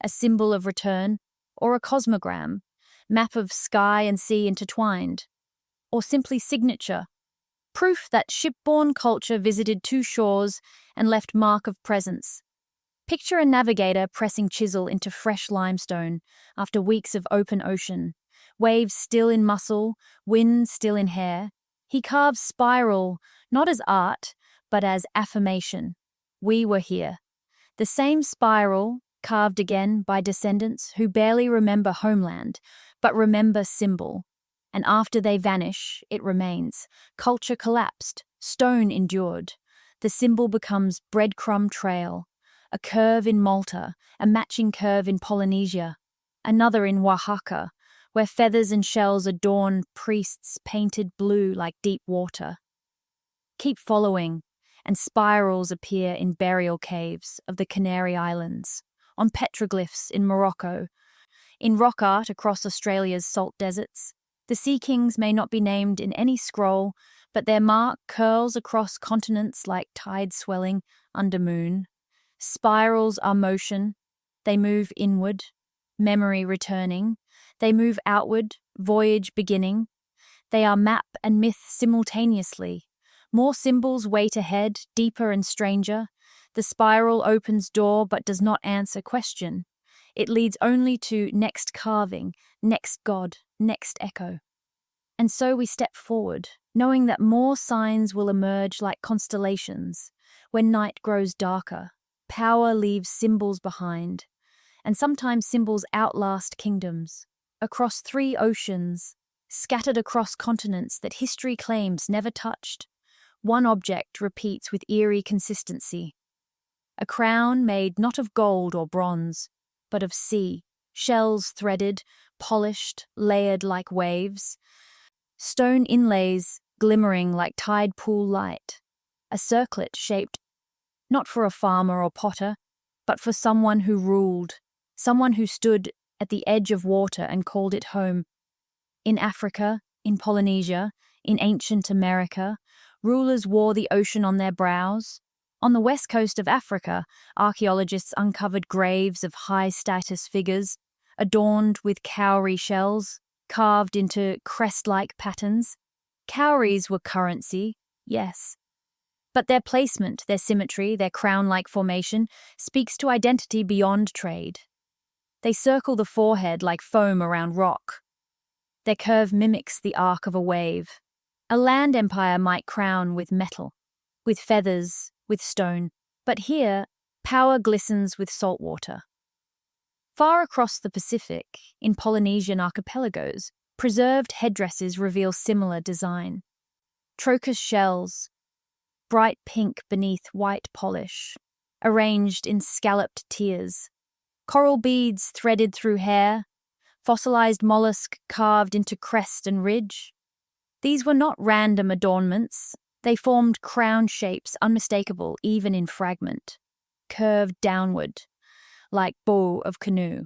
a symbol of return, or a cosmogram, map of sky and sea intertwined, or simply signature, proof that shipborne culture visited two shores and left mark of presence. Picture a navigator pressing chisel into fresh limestone after weeks of open ocean, waves still in muscle, wind still in hair. He carves spiral, not as art, but as affirmation. We were here. The same spiral, carved again by descendants who barely remember homeland, but remember symbol. And after they vanish, it remains. Culture collapsed, stone endured. The symbol becomes breadcrumb trail, a curve in Malta, a matching curve in Polynesia, another in Oaxaca, where feathers and shells adorn priests painted blue like deep water. Keep following, and spirals appear in burial caves of the Canary Islands, on petroglyphs in Morocco, in rock art across Australia's salt deserts. The Sea Kings may not be named in any scroll, but their mark curls across continents like tide swelling under moon. Spirals are motion. They move inward, memory returning. They move outward, voyage beginning. They are map and myth simultaneously. More symbols wait ahead, deeper and stranger. The spiral opens door but does not answer question. It leads only to next carving, next god, next echo. And so we step forward, knowing that more signs will emerge like constellations. When night grows darker, power leaves symbols behind, and sometimes symbols outlast kingdoms. Across 3 oceans, scattered across continents that history claims never touched, one object repeats with eerie consistency. A crown made not of gold or bronze, but of sea, shells threaded, polished, layered like waves, stone inlays glimmering like tide pool light, a circlet shaped not for a farmer or potter, but for someone who ruled, someone who stood at the edge of water and called it home. In Africa, in Polynesia, in ancient America, rulers wore the ocean on their brows. On the west coast of Africa, archaeologists uncovered graves of high-status figures, adorned with cowrie shells, carved into crest-like patterns. Cowries were currency, yes. But their placement, their symmetry, their crown-like formation speaks to identity beyond trade. They circle the forehead like foam around rock. Their curve mimics the arc of a wave. A land empire might crown with metal, with feathers, with stone, but here, power glistens with salt water. Far across the Pacific, in Polynesian archipelagos, preserved headdresses reveal similar design. Trochus shells, bright pink beneath white polish, arranged in scalloped tiers. Coral beads threaded through hair, fossilized mollusk carved into crest and ridge. These were not random adornments. They formed crown shapes unmistakable even in fragment, curved downward, like bow of canoe,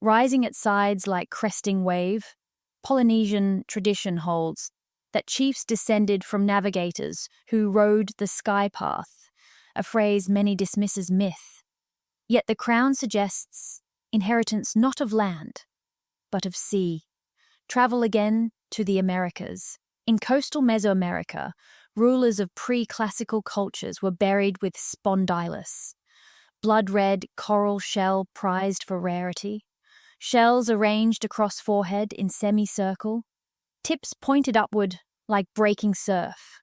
rising at sides like cresting wave. Polynesian tradition holds that chiefs descended from navigators who rode the sky path, a phrase many dismiss as myth. Yet the crown suggests inheritance not of land, but of sea. Travel again to the Americas. In coastal Mesoamerica, rulers of pre-classical cultures were buried with spondylus, blood-red coral shell prized for rarity, shells arranged across forehead in semicircle, tips pointed upward like breaking surf.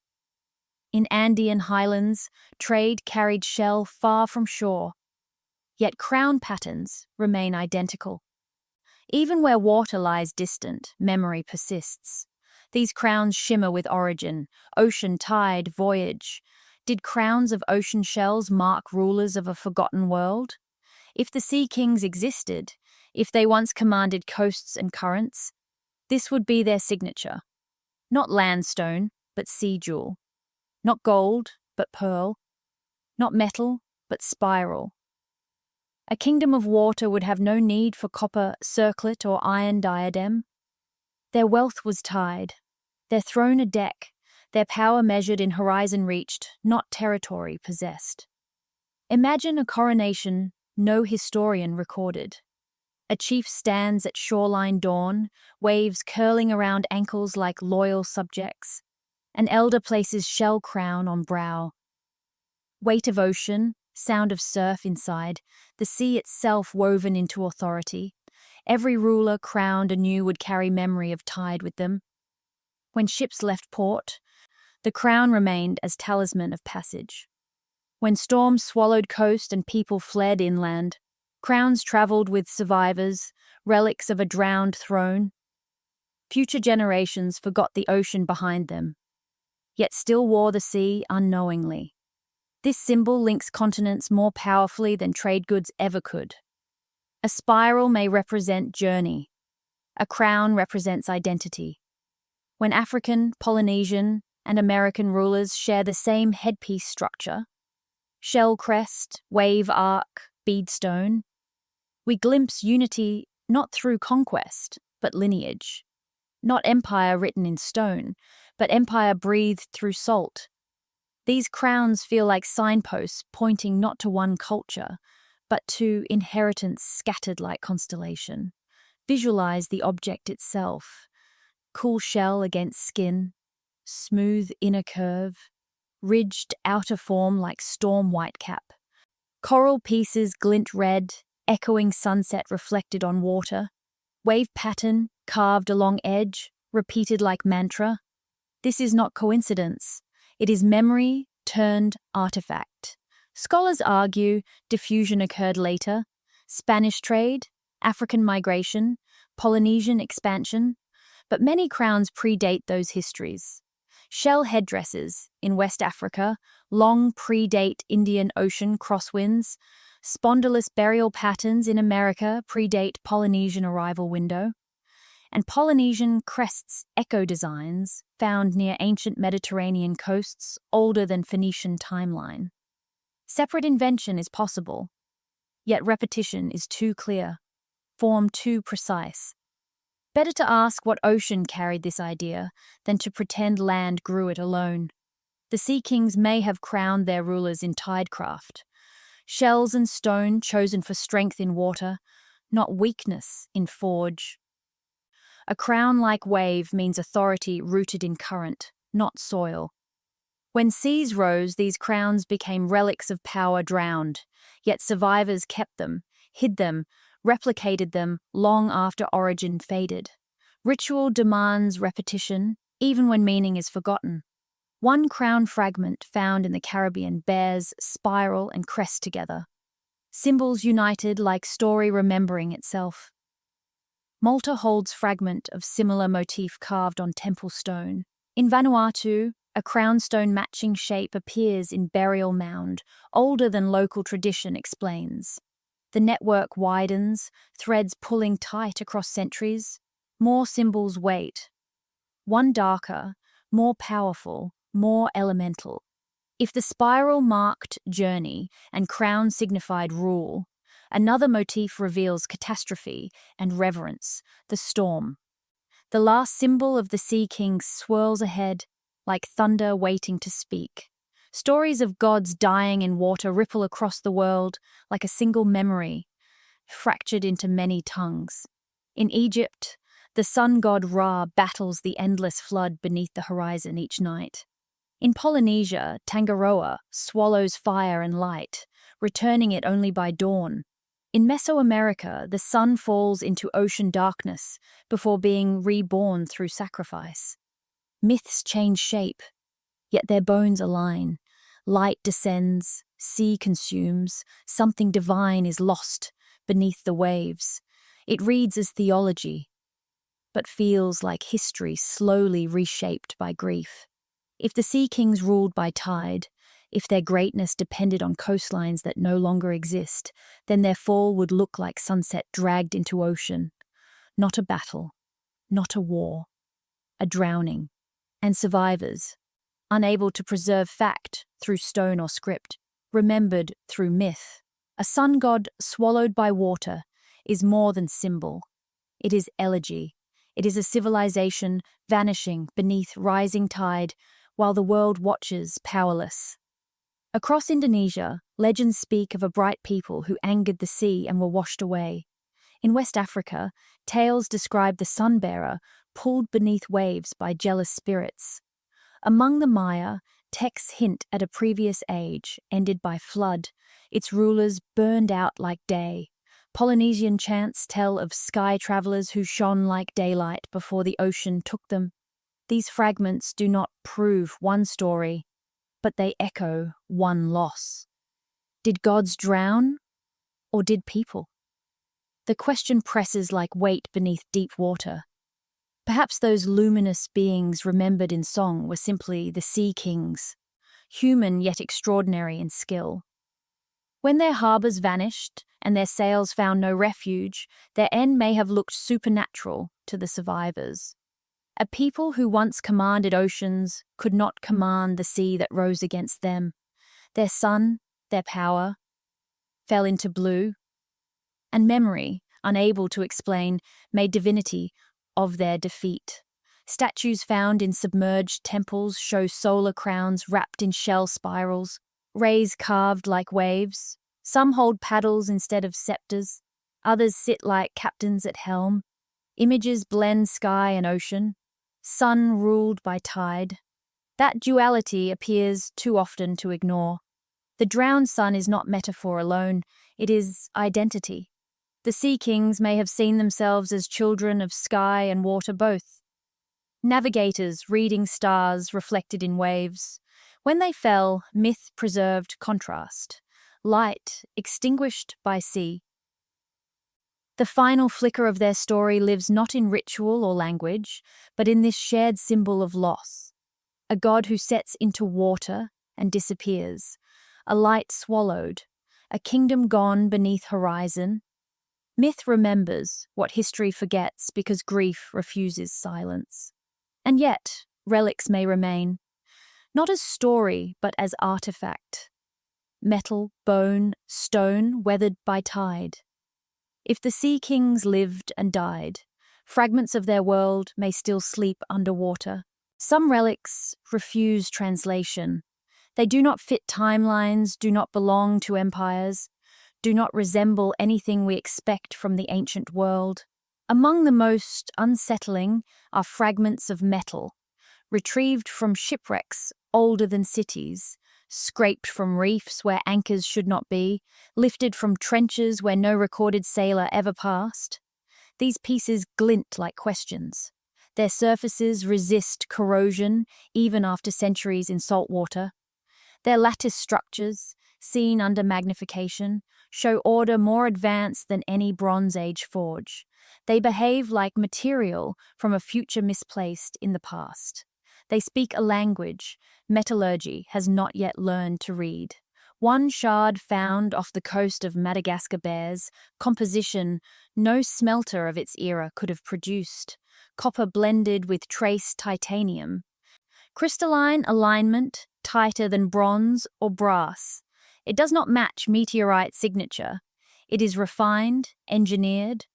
In Andean highlands, trade carried shell far from shore, yet crown patterns remain identical. Even where water lies distant, memory persists. These crowns shimmer with origin, ocean, tide, voyage. Did crowns of ocean shells mark rulers of a forgotten world? If the Sea Kings existed, if they once commanded coasts and currents, this would be their signature. Not landstone, but sea jewel. Not gold, but pearl. Not metal, but spiral. A kingdom of water would have no need for copper circlet or iron diadem. Their wealth was tide, their throne a deck, their power measured in horizon reached, not territory possessed. Imagine a coronation no historian recorded. A chief stands at shoreline dawn, waves curling around ankles like loyal subjects. An elder places shell crown on brow. Weight of ocean, sound of surf inside, the sea itself woven into authority. Every ruler crowned anew would carry memory of tide with them. When ships left port, the crown remained as talisman of passage. When storms swallowed coast and people fled inland, crowns traveled with survivors, relics of a drowned throne. Future generations forgot the ocean behind them, yet still wore the sea unknowingly. This symbol links continents more powerfully than trade goods ever could. A spiral may represent journey, A crown represents identity. When African, Polynesian, and American rulers share the same headpiece structure, shell crest, wave arc, beadstone, we glimpse unity not through conquest, but lineage. Not empire written in stone, but empire breathed through salt. These crowns feel like signposts pointing not to one culture, but to inheritance scattered like constellation. Visualize the object itself. Cool shell against skin, smooth inner curve, ridged outer form like storm whitecap. Coral pieces glint red, echoing sunset reflected on water. Wave pattern carved along edge, repeated like mantra. This is not coincidence. It is memory turned artifact. Scholars argue diffusion occurred later. Spanish trade, African migration, Polynesian expansion, but many crowns predate those histories. Shell headdresses in West Africa long predate Indian Ocean crosswinds. Spondylus burial patterns in America predate Polynesian arrival window. And Polynesian crests echo designs found near ancient Mediterranean coasts older than Phoenician timeline. Separate invention is possible, yet repetition is too clear, form too precise. Better to ask what ocean carried this idea than to pretend land grew it alone. The sea kings may have crowned their rulers in tidecraft, shells and stone chosen for strength in water, not weakness in forge. A crown-like wave means authority rooted in current, not soil. When seas rose, these crowns became relics of power drowned, yet survivors kept them, hid them, replicated them long after origin faded. Ritual demands repetition, even when meaning is forgotten. One crown fragment found in the Caribbean bears spiral and crest together, symbols united like story remembering itself. Malta holds fragment of similar motif carved on temple stone. In Vanuatu, a crown stone matching shape appears in burial mound, older than local tradition explains. The network widens, threads pulling tight across centuries. More symbols wait. One darker, more powerful, more elemental. If the spiral marked journey and crown signified rule, another motif reveals catastrophe and reverence, the storm. The last symbol of the Sea King swirls ahead, like thunder waiting to speak. Stories of gods dying in water ripple across the world like a single memory, fractured into many tongues. In Egypt, the sun god Ra battles the endless flood beneath the horizon each night. In Polynesia, Tangaroa swallows fire and light, returning it only by dawn. In Mesoamerica, the sun falls into ocean darkness before being reborn through sacrifice. Myths change shape, yet their bones align. Light descends, sea consumes, something divine is lost beneath the waves. It reads as theology, but feels like history slowly reshaped by grief. If the Sea Kings ruled by tide, if their greatness depended on coastlines that no longer exist, then their fall would look like sunset dragged into ocean. Not a battle, not a war, a drowning. And survivors, unable to preserve fact through stone or script, remembered through myth. A sun god swallowed by water is more than symbol. It is elegy. It is a civilization vanishing beneath rising tide while the world watches powerless. Across Indonesia, legends speak of a bright people who angered the sea and were washed away. In West Africa, tales describe the sun-bearer pulled beneath waves by jealous spirits. Among the Maya, texts hint at a previous age, ended by flood, its rulers burned out like day. Polynesian chants tell of sky travelers who shone like daylight before the ocean took them. These fragments do not prove one story, but they echo one loss. Did gods drown, or did people? The question presses like weight beneath deep water. Perhaps those luminous beings remembered in song were simply the Sea Kings, human yet extraordinary in skill. When their harbours vanished and their sails found no refuge, their end may have looked supernatural to the survivors. A people who once commanded oceans could not command the sea that rose against them. Their sun, their power, fell into blue, and memory, unable to explain, made divinity of their defeat. Statues found in submerged temples show solar crowns wrapped in shell spirals, rays carved like waves. Some hold paddles instead of scepters, others sit like captains at helm. Images blend sky and ocean, sun ruled by tide. That duality appears too often to ignore. The drowned sun is not metaphor alone, it is identity. The sea kings may have seen themselves as children of sky and water both. Navigators reading stars reflected in waves. When they fell, myth preserved contrast. Light extinguished by sea. The final flicker of their story lives not in ritual or language, but in this shared symbol of loss. A god who sets into water and disappears. A light swallowed. A kingdom gone beneath horizon. Myth remembers what history forgets because grief refuses silence. And yet, relics may remain, not as story, but as artifact. Metal, bone, stone, weathered by tide. If the sea kings lived and died, fragments of their world may still sleep underwater. Some relics refuse translation. They do not fit timelines, do not belong to empires, do not resemble anything we expect from the ancient world. Among the most unsettling are fragments of metal, retrieved from shipwrecks older than cities, scraped from reefs where anchors should not be, lifted from trenches where no recorded sailor ever passed. These pieces glint like questions. Their surfaces resist corrosion even after centuries in salt water. Their lattice structures, seen under magnification, show order more advanced than any Bronze Age forge. They behave like material from a future misplaced in the past. They speak a language metallurgy has not yet learned to read. One shard found off the coast of Madagascar bears composition no smelter of its era could have produced, copper blended with trace titanium. Crystalline alignment, tighter than bronze or brass. It does not match meteorite signature. It is refined, engineered.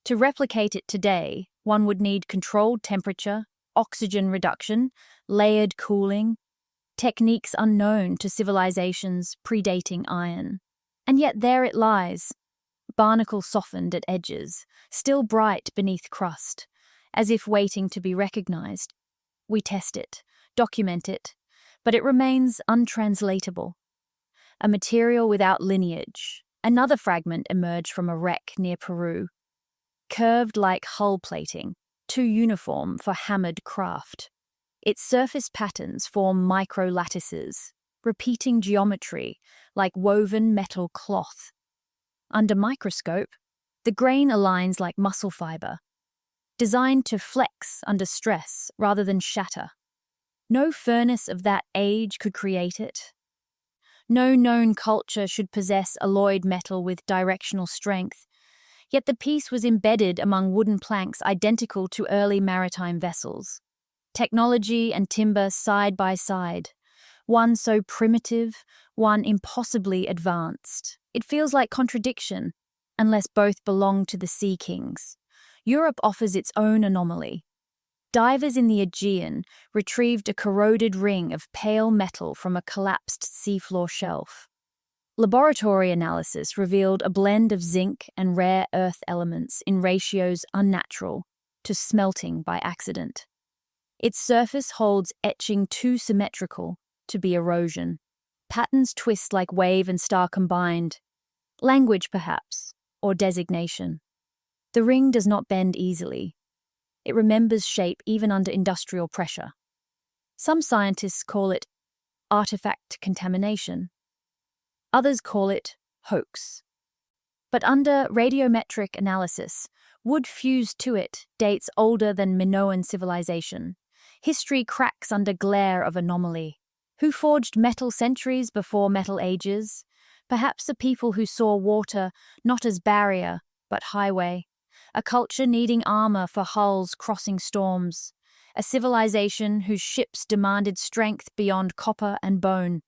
To replicate it today, one would need controlled temperature, oxygen reduction, layered cooling, techniques unknown to civilizations predating iron. And yet there it lies, barnacle softened at edges, still bright beneath crust, as if waiting to be recognized. We test it, document it, but it remains untranslatable. A material without lineage. Another fragment emerged from a wreck near Peru, curved like hull plating, too uniform for hammered craft. Its surface patterns form micro-lattices, repeating geometry like woven metal cloth. Under microscope, the grain aligns like muscle fiber, designed to flex under stress rather than shatter. No furnace of that age could create it. No known culture should possess alloyed metal with directional strength, yet the piece was embedded among wooden planks identical to early maritime vessels. Technology and timber side by side, one so primitive, one impossibly advanced. It feels like contradiction, unless both belong to the sea kings. Europe offers its own anomaly. Divers in the Aegean retrieved a corroded ring of pale metal from a collapsed seafloor shelf. Laboratory analysis revealed a blend of zinc and rare earth elements in ratios unnatural to smelting by accident. Its surface holds etching too symmetrical to be erosion. Patterns twist like wave and star combined. Language, perhaps, or designation. The ring does not bend easily. It remembers shape even under industrial pressure. Some scientists call it artifact contamination. Others call it hoax. But under radiometric analysis, wood fused to it dates older than Minoan civilization. History cracks under glare of anomaly. Who forged metal centuries before Metal Ages? Perhaps a people who saw water not as barrier, but highway. A culture needing armor for hulls crossing storms. A civilization whose ships demanded strength beyond copper and bone.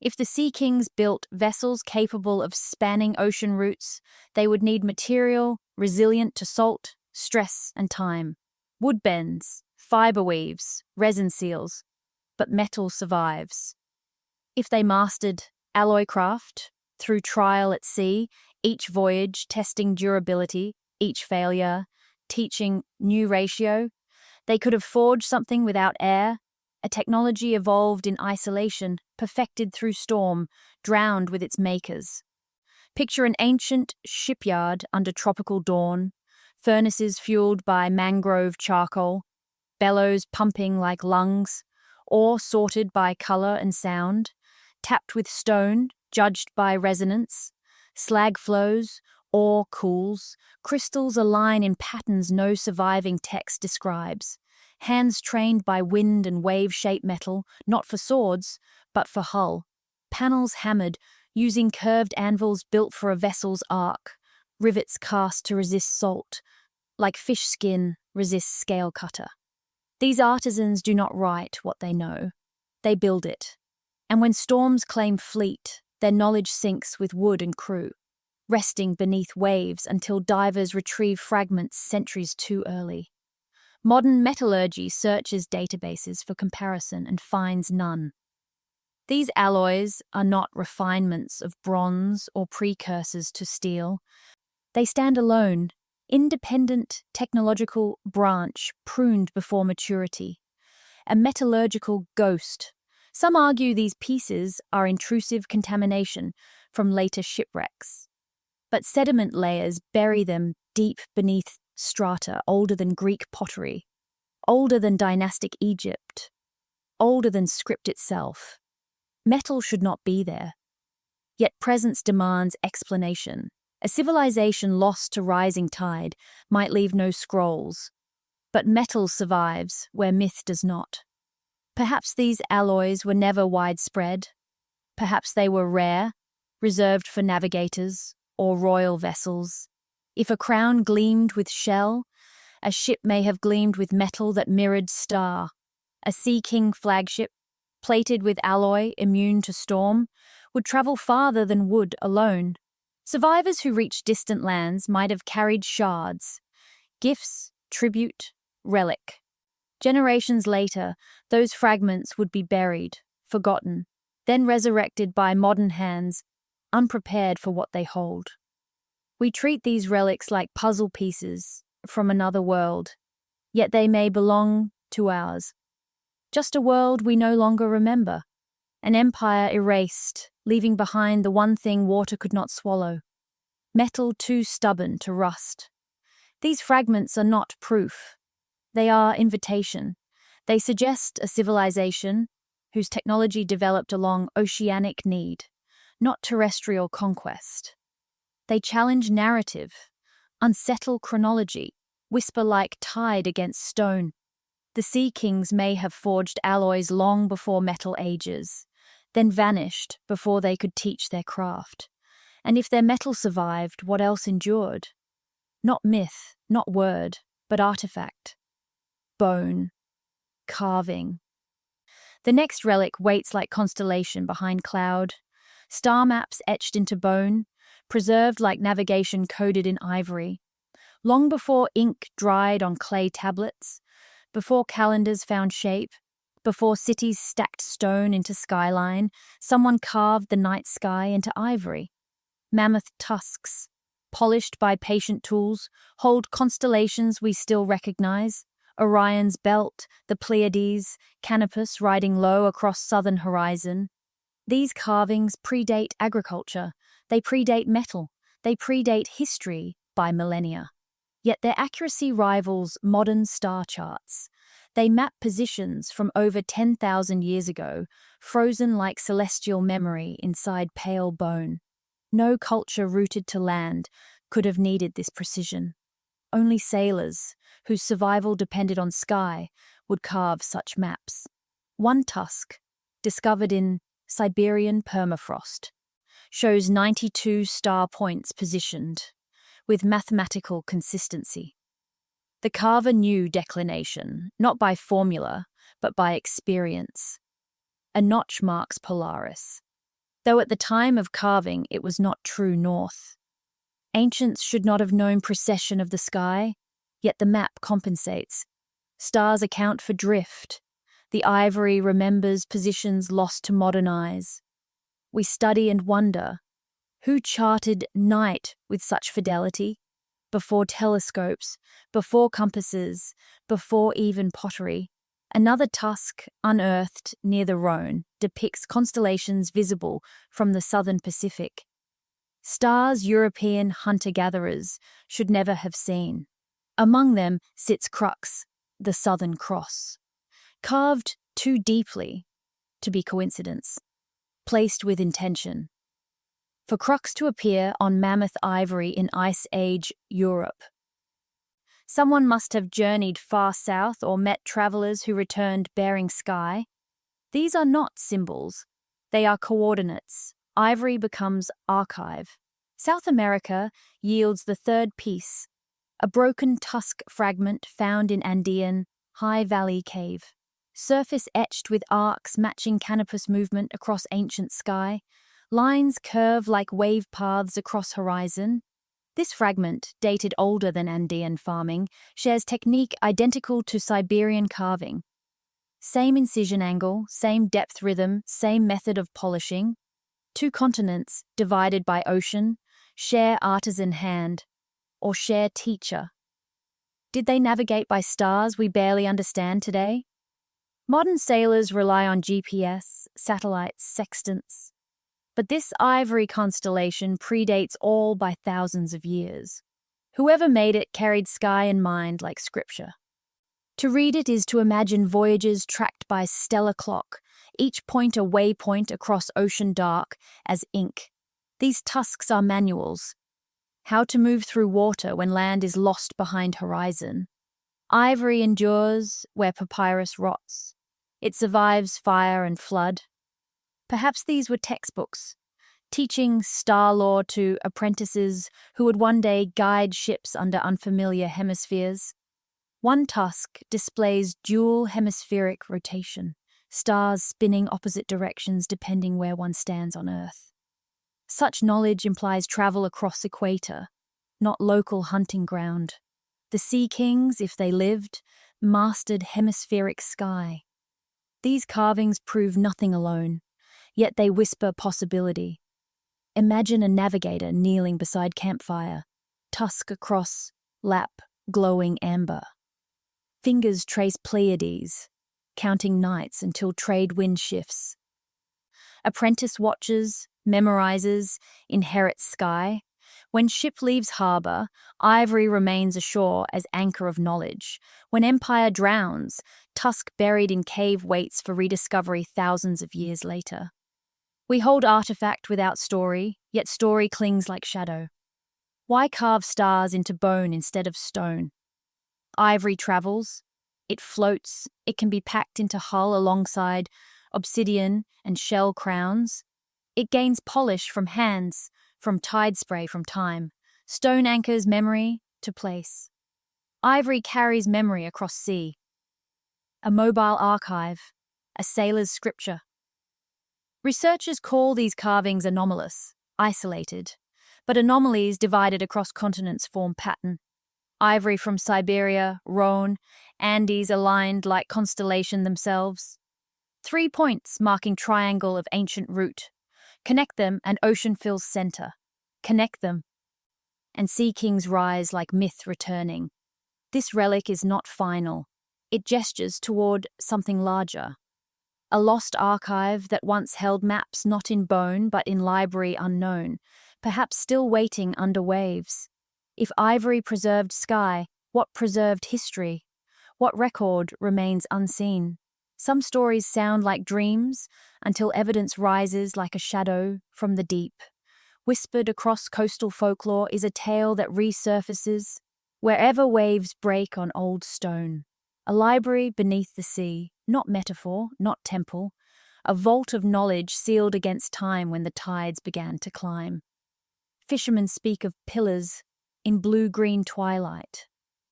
If the Sea Kings built vessels capable of spanning ocean routes, they would need material resilient to salt, stress, and time. Wood bends, fiber weaves, resin seals, but metal survives. If they mastered alloy craft, through trial at sea, each voyage testing durability, each failure teaching new ratio, they could have forged something without air, a technology evolved in isolation, perfected through storm, drowned with its makers. Picture an ancient shipyard under tropical dawn, furnaces fueled by mangrove charcoal, bellows pumping like lungs, ore sorted by color and sound, tapped with stone, judged by resonance, slag flows, ore cools, crystals align in patterns no surviving text describes, hands trained by wind and wave-shaped metal, not for swords, but for hull, panels hammered, using curved anvils built for a vessel's arc, rivets cast to resist salt, like fish skin resists scale cutter. These artisans do not write what they know, they build it. And when storms claim fleet, their knowledge sinks with wood and crew, resting beneath waves until divers retrieve fragments centuries too early. Modern metallurgy searches databases for comparison and finds none. These alloys are not refinements of bronze or precursors to steel. They stand alone, independent technological branch pruned before maturity. A metallurgical ghost. Some argue these pieces are intrusive contamination from later shipwrecks. But sediment layers bury them deep beneath strata older than Greek pottery, older than dynastic Egypt, older than script itself. Metal should not be there. Yet presence demands explanation. A civilization lost to rising tide might leave no scrolls, but metal survives where myth does not. Perhaps these alloys were never widespread. Perhaps they were rare, reserved for navigators or royal vessels. If a crown gleamed with shell, a ship may have gleamed with metal that mirrored star. A Sea King flagship, plated with alloy immune to storm, would travel farther than wood alone. Survivors who reached distant lands might have carried shards, gifts, tribute, relic. Generations later, those fragments would be buried, forgotten, then resurrected by modern hands, unprepared for what they hold. We treat these relics like puzzle pieces from another world, yet they may belong to ours. Just a world we no longer remember, an empire erased, leaving behind the one thing water could not swallow, metal too stubborn to rust. These fragments are not proof. They are invitation. They suggest a civilization whose technology developed along oceanic need, not terrestrial conquest. They challenge narrative, unsettle chronology, whisper like tide against stone. The Sea Kings may have forged alloys long before metal ages, then vanished before they could teach their craft. And if their metal survived, what else endured? Not myth, not word, but artifact. Bone. Carving. The next relic waits like constellation behind cloud. Star maps etched into bone, preserved like navigation coded in ivory. Long before ink dried on clay tablets, before calendars found shape, before cities stacked stone into skyline, someone carved the night sky into ivory. Mammoth tusks, polished by patient tools, hold constellations we still recognize. Orion's belt, the Pleiades, Canopus riding low across southern horizon. These carvings predate agriculture, they predate metal, they predate history by millennia. Yet their accuracy rivals modern star charts. They map positions from over 10,000 years ago, frozen like celestial memory inside pale bone. No culture rooted to land could have needed this precision. Only sailors, whose survival depended on sky, would carve such maps. One tusk, discovered in Siberian permafrost, shows 92 star points positioned, with mathematical consistency. The carver knew declination, not by formula, but by experience. A notch marks Polaris, though at the time of carving it was not true north. Ancients should not have known precession of the sky, yet the map compensates. Stars account for drift. The ivory remembers positions lost to modern eyes. We study and wonder, who charted night with such fidelity? Before telescopes, before compasses, before even pottery. Another tusk, unearthed near the Rhone, depicts constellations visible from the southern Pacific. Stars European hunter-gatherers should never have seen. Among them sits Crux, the Southern Cross, carved too deeply to be coincidence, placed with intention. For Crux to appear on mammoth ivory in Ice Age Europe, someone must have journeyed far south or met travelers who returned bearing sky. These are not symbols, they are coordinates. Ivory becomes archive. South America yields the third piece, a broken tusk fragment found in Andean High Valley Cave. Surface etched with arcs matching canopus movement across ancient sky. Lines curve like wave paths across horizon. This fragment, dated older than Andean farming, shares technique identical to Siberian carving. Same incision angle, same depth rhythm, same method of polishing. Two continents, divided by ocean, share artisan hand, or share teacher. Did they navigate by stars we barely understand today? Modern sailors rely on GPS, satellites, sextants. But this ivory constellation predates all by thousands of years. Whoever made it carried sky in mind like scripture. To read it is to imagine voyages tracked by stellar clock, each point a waypoint across ocean dark as ink. These tusks are manuals. How to move through water when land is lost behind horizon. Ivory endures where papyrus rots. It survives fire and flood. Perhaps these were textbooks, teaching star lore to apprentices who would one day guide ships under unfamiliar hemispheres. One tusk displays dual hemispheric rotation, stars spinning opposite directions depending where one stands on Earth. Such knowledge implies travel across equator, not local hunting ground. The sea kings, if they lived, mastered hemispheric sky. These carvings prove nothing alone, yet they whisper possibility. Imagine a navigator kneeling beside campfire, tusk across, lap glowing amber. Fingers trace Pleiades, counting nights until trade wind shifts. Apprentice watches, memorizes, inherits sky. When ship leaves harbour, ivory remains ashore as anchor of knowledge. When empire drowns, tusk buried in cave waits for rediscovery thousands of years later. We hold artifact without story, yet story clings like shadow. Why carve stars into bone instead of stone? Ivory travels, it floats, it can be packed into hull alongside obsidian and shell crowns. It gains polish from hands, from tide spray from time. Stone anchors memory to place. Ivory carries memory across sea. A mobile archive, a sailor's scripture. Researchers call these carvings anomalous, isolated, but anomalies divided across continents form pattern. Ivory from Siberia, Rhone, Andes aligned like constellation themselves. 3 points marking triangle of ancient root. Connect them and ocean fills center. Connect them, and sea kings rise like myth returning. This relic is not final. It gestures toward something larger. A lost archive that once held maps not in bone but in library unknown, perhaps still waiting under waves. If ivory preserved sky, what preserved history? What record remains unseen? Some stories sound like dreams until evidence rises like a shadow from the deep. Whispered across coastal folklore is a tale that resurfaces wherever waves break on old stone. A library beneath the sea, not metaphor, not temple, a vault of knowledge sealed against time when the tides began to climb. Fishermen speak of pillars in blue-green twilight.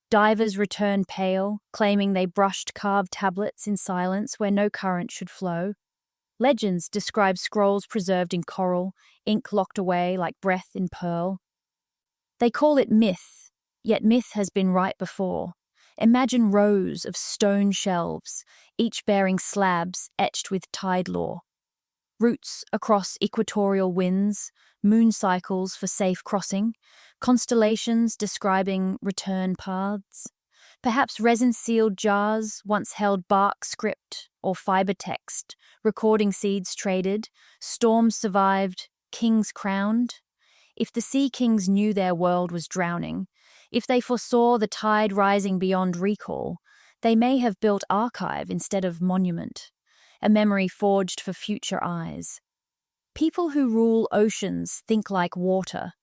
Divers return pale, claiming they brushed carved tablets in silence where no current should flow. Legends describe scrolls preserved in coral, ink locked away like breath in pearl. They call it myth, yet myth has been right before. Imagine rows of stone shelves, each bearing slabs etched with tide lore. Routes across equatorial winds, moon cycles for safe crossing, constellations describing return paths. Perhaps resin-sealed jars once held bark script or fiber text, recording seeds traded, storms survived, kings crowned. If the sea kings knew their world was drowning, if they foresaw the tide rising beyond recall, they may have built archive instead of monument, a memory forged for future eyes. People who rule oceans think like water.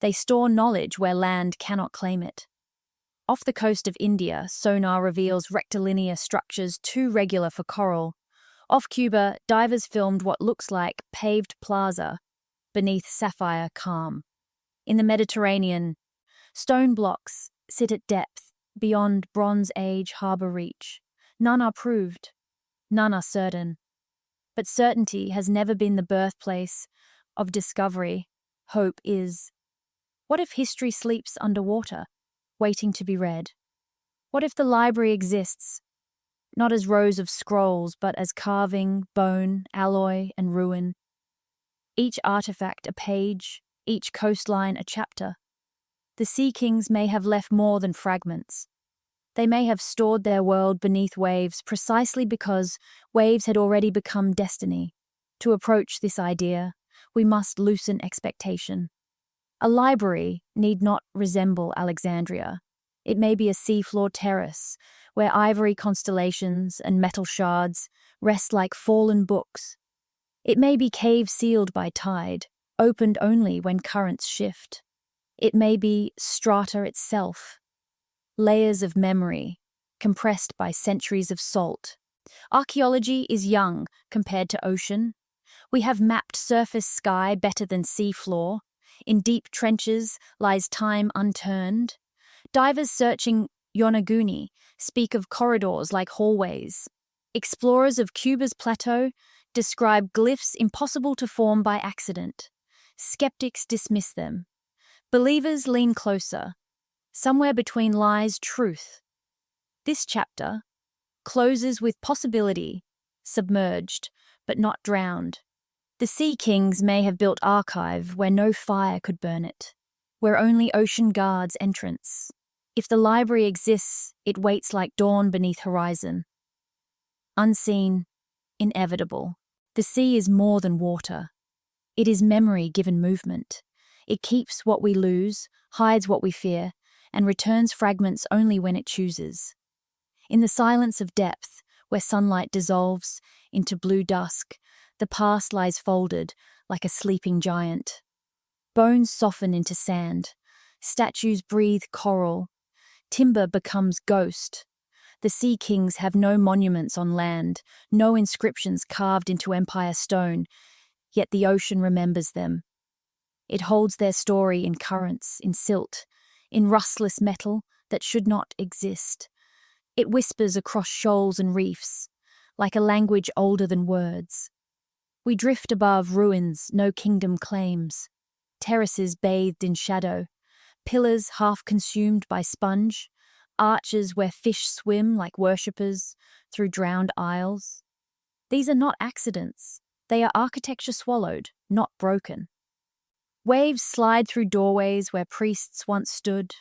They store knowledge where land cannot claim it. Off the coast of India, sonar reveals rectilinear structures too regular for coral. Off Cuba, divers filmed what looks like paved plaza beneath sapphire calm. In the Mediterranean, stone blocks sit at depth beyond Bronze Age harbour reach. None are proved, none are certain. But certainty has never been the birthplace of discovery. Hope is. What if history sleeps underwater, waiting to be read? What if the library exists, not as rows of scrolls, but as carving, bone, alloy, and ruin? Each artifact a page, each coastline a chapter. The sea kings may have left more than fragments. They may have stored their world beneath waves precisely because waves had already become destiny. To approach this idea, we must loosen expectation. A library need not resemble Alexandria. It may be a seafloor terrace where ivory constellations and metal shards rest like fallen books. It may be cave sealed by tide, opened only when currents shift. It may be strata itself, layers of memory, compressed by centuries of salt. Archaeology is young compared to ocean. We have mapped surface sky better than sea floor. In deep trenches lies time unturned. Divers searching Yonaguni speak of corridors like hallways. Explorers of Cuba's plateau describe glyphs impossible to form by accident. Skeptics dismiss them. Believers lean closer. Somewhere between lies truth. This chapter closes with possibility, submerged, but not drowned. The sea kings may have built archive where no fire could burn it, where only ocean guards entrance. If the library exists, it waits like dawn beneath horizon. Unseen, inevitable. The sea is more than water. It is memory given movement. It keeps what we lose, hides what we fear, and returns fragments only when it chooses. In the silence of depth, where sunlight dissolves into blue dusk, the past lies folded like a sleeping giant. Bones soften into sand. Statues breathe coral. Timber becomes ghost. The sea kings have no monuments on land, no inscriptions carved into empire stone, yet the ocean remembers them. It holds their story in currents, in silt, in rustless metal that should not exist. It whispers across shoals and reefs, like a language older than words. We drift above ruins no kingdom claims, terraces bathed in shadow, pillars half consumed by sponge, arches where fish swim like worshippers through drowned aisles. These are not accidents. They are architecture swallowed, not broken. Waves slide through doorways where priests once stood.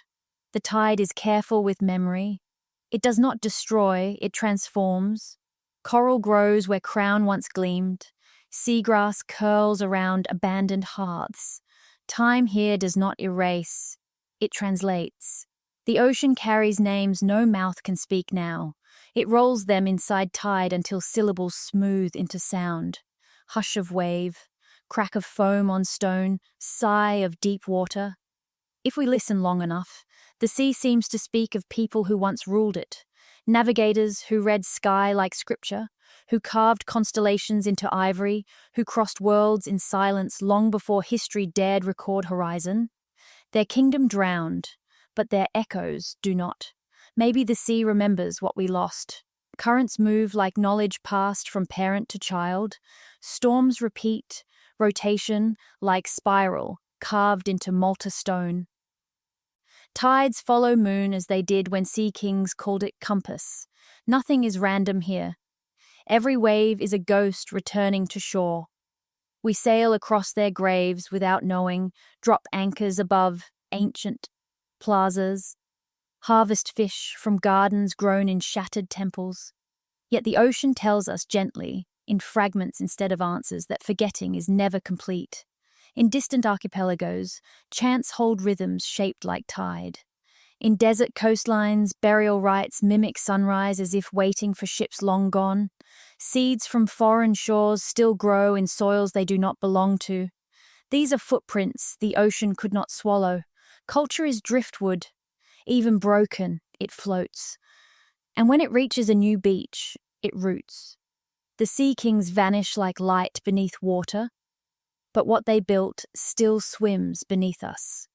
The tide is careful with memory. It does not destroy, it transforms. Coral grows where crown once gleamed. Seagrass curls around abandoned hearths. Time here does not erase, it translates. The ocean carries names no mouth can speak now. It rolls them inside tide until syllables smooth into sound. Hush of wave, crack of foam on stone, sigh of deep water. If we listen long enough, the sea seems to speak of people who once ruled it. Navigators who read sky like scripture, who carved constellations into ivory, who crossed worlds in silence long before history dared record horizon. Their kingdom drowned, but their echoes do not. Maybe the sea remembers what we lost. Currents move like knowledge passed from parent to child. Storms repeat, rotation like spiral, carved into Malta stone. Tides follow moon as they did when sea kings called it compass. Nothing is random here. Every wave is a ghost returning to shore. We sail across their graves without knowing, drop anchors above ancient plazas, harvest fish from gardens grown in shattered temples. Yet the ocean tells us gently, in fragments instead of answers, that forgetting is never complete. In distant archipelagos, chants hold rhythms shaped like tide. In desert coastlines, burial rites mimic sunrise as if waiting for ships long gone. Seeds from foreign shores still grow in soils they do not belong to. These are footprints the ocean could not swallow. Culture is driftwood. Even broken, it floats. And when it reaches a new beach, it roots. The sea kings vanish like light beneath water, but what they built still swims beneath us.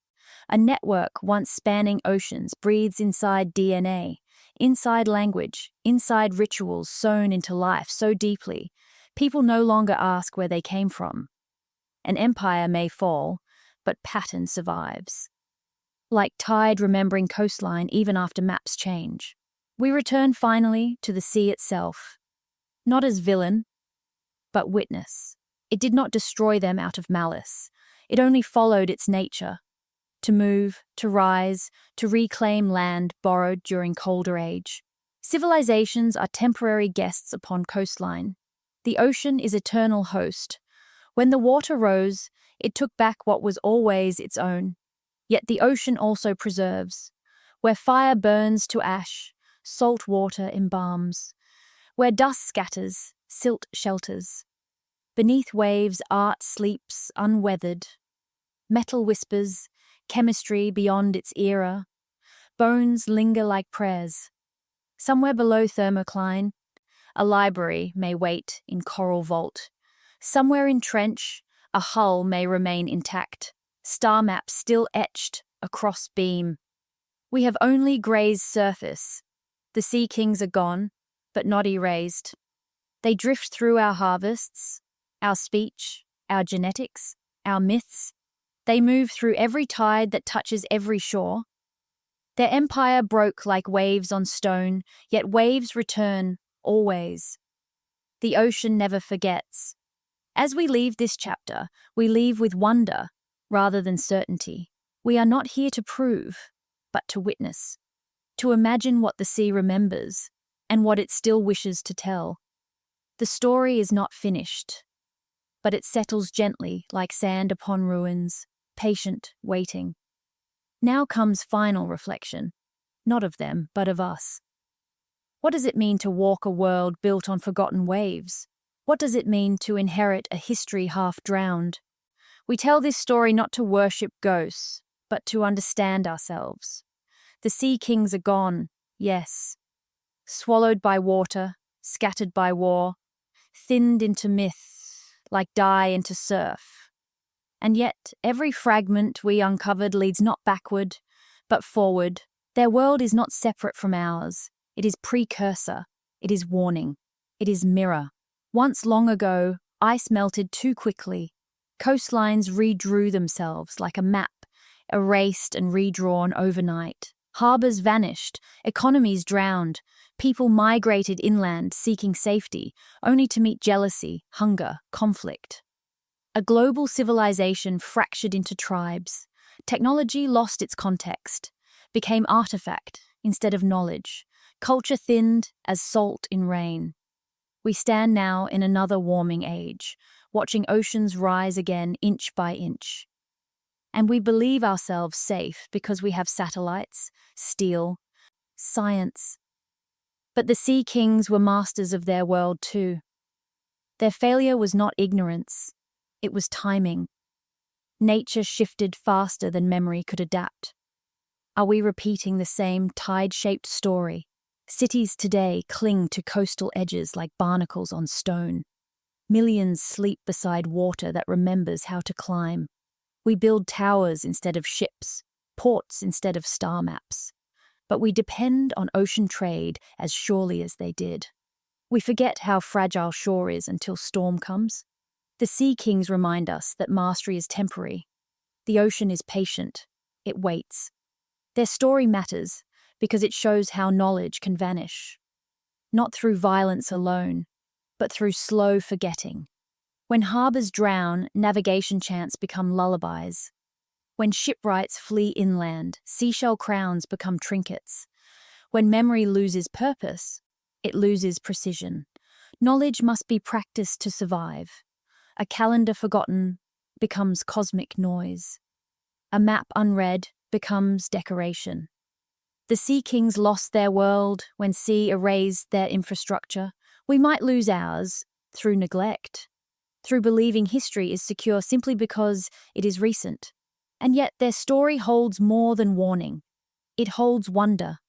A network once spanning oceans breathes inside DNA, inside language, inside rituals sewn into life so deeply, people no longer ask where they came from. An empire may fall, but pattern survives. Like tide remembering coastline even after maps change. We return finally to the sea itself, not as villain, but witness. It did not destroy them out of malice. It only followed its nature. To move, to rise, to reclaim land borrowed during colder age. Civilizations are temporary guests upon coastline. The ocean is eternal host. When the water rose, it took back what was always its own. Yet the ocean also preserves. Where fire burns to ash, salt water embalms. Where dust scatters, silt shelters. Beneath waves, art sleeps unweathered. Metal whispers, chemistry beyond its era. Bones linger like prayers. Somewhere below thermocline, a library may wait in coral vault. Somewhere in trench, a hull may remain intact. Star maps still etched across beam. We have only grazed surface. The sea kings are gone, but not erased. They drift through our harvests, our speech, our genetics, our myths. They move through every tide that touches every shore. Their empire broke like waves on stone, yet waves return, always. The ocean never forgets. As we leave this chapter, we leave with wonder, rather than certainty. We are not here to prove, but to witness. To imagine what the sea remembers, and what it still wishes to tell. The story is not finished, but it settles gently like sand upon ruins, patient, waiting. Now comes final reflection, not of them, but of us. What does it mean to walk a world built on forgotten waves? What does it mean to inherit a history half drowned? We tell this story not to worship ghosts, but to understand ourselves. The sea kings are gone, yes. Swallowed by water, scattered by war, thinned into myth, like dye into surf. And yet, every fragment we uncovered leads not backward, but forward. Their world is not separate from ours. It is precursor. It is warning. It is mirror. Once long ago, ice melted too quickly. Coastlines redrew themselves like a map, erased and redrawn overnight. Harbours vanished, economies drowned, people migrated inland seeking safety, only to meet jealousy, hunger, conflict. A global civilization fractured into tribes. Technology lost its context, became artifact instead of knowledge. Culture thinned as salt in rain. We stand now in another warming age, watching oceans rise again inch by inch. And we believe ourselves safe because we have satellites, steel, science. But the sea kings were masters of their world too. Their failure was not ignorance, it was timing. Nature shifted faster than memory could adapt. Are we repeating the same tide-shaped story? Cities today cling to coastal edges like barnacles on stone. Millions sleep beside water that remembers how to climb. We build towers instead of ships, ports instead of star maps. But we depend on ocean trade as surely as they did. We forget how fragile shore is until storm comes. The Sea Kings remind us that mastery is temporary. The ocean is patient. It waits. Their story matters because it shows how knowledge can vanish. Not through violence alone, but through slow forgetting. When harbours drown, navigation chants become lullabies. When shipwrights flee inland, seashell crowns become trinkets. When memory loses purpose, it loses precision. Knowledge must be practiced to survive. A calendar forgotten becomes cosmic noise. A map unread becomes decoration. The Sea Kings lost their world when sea erased their infrastructure. We might lose ours through neglect, through believing history is secure simply because it is recent. And yet their story holds more than warning. It holds wonder.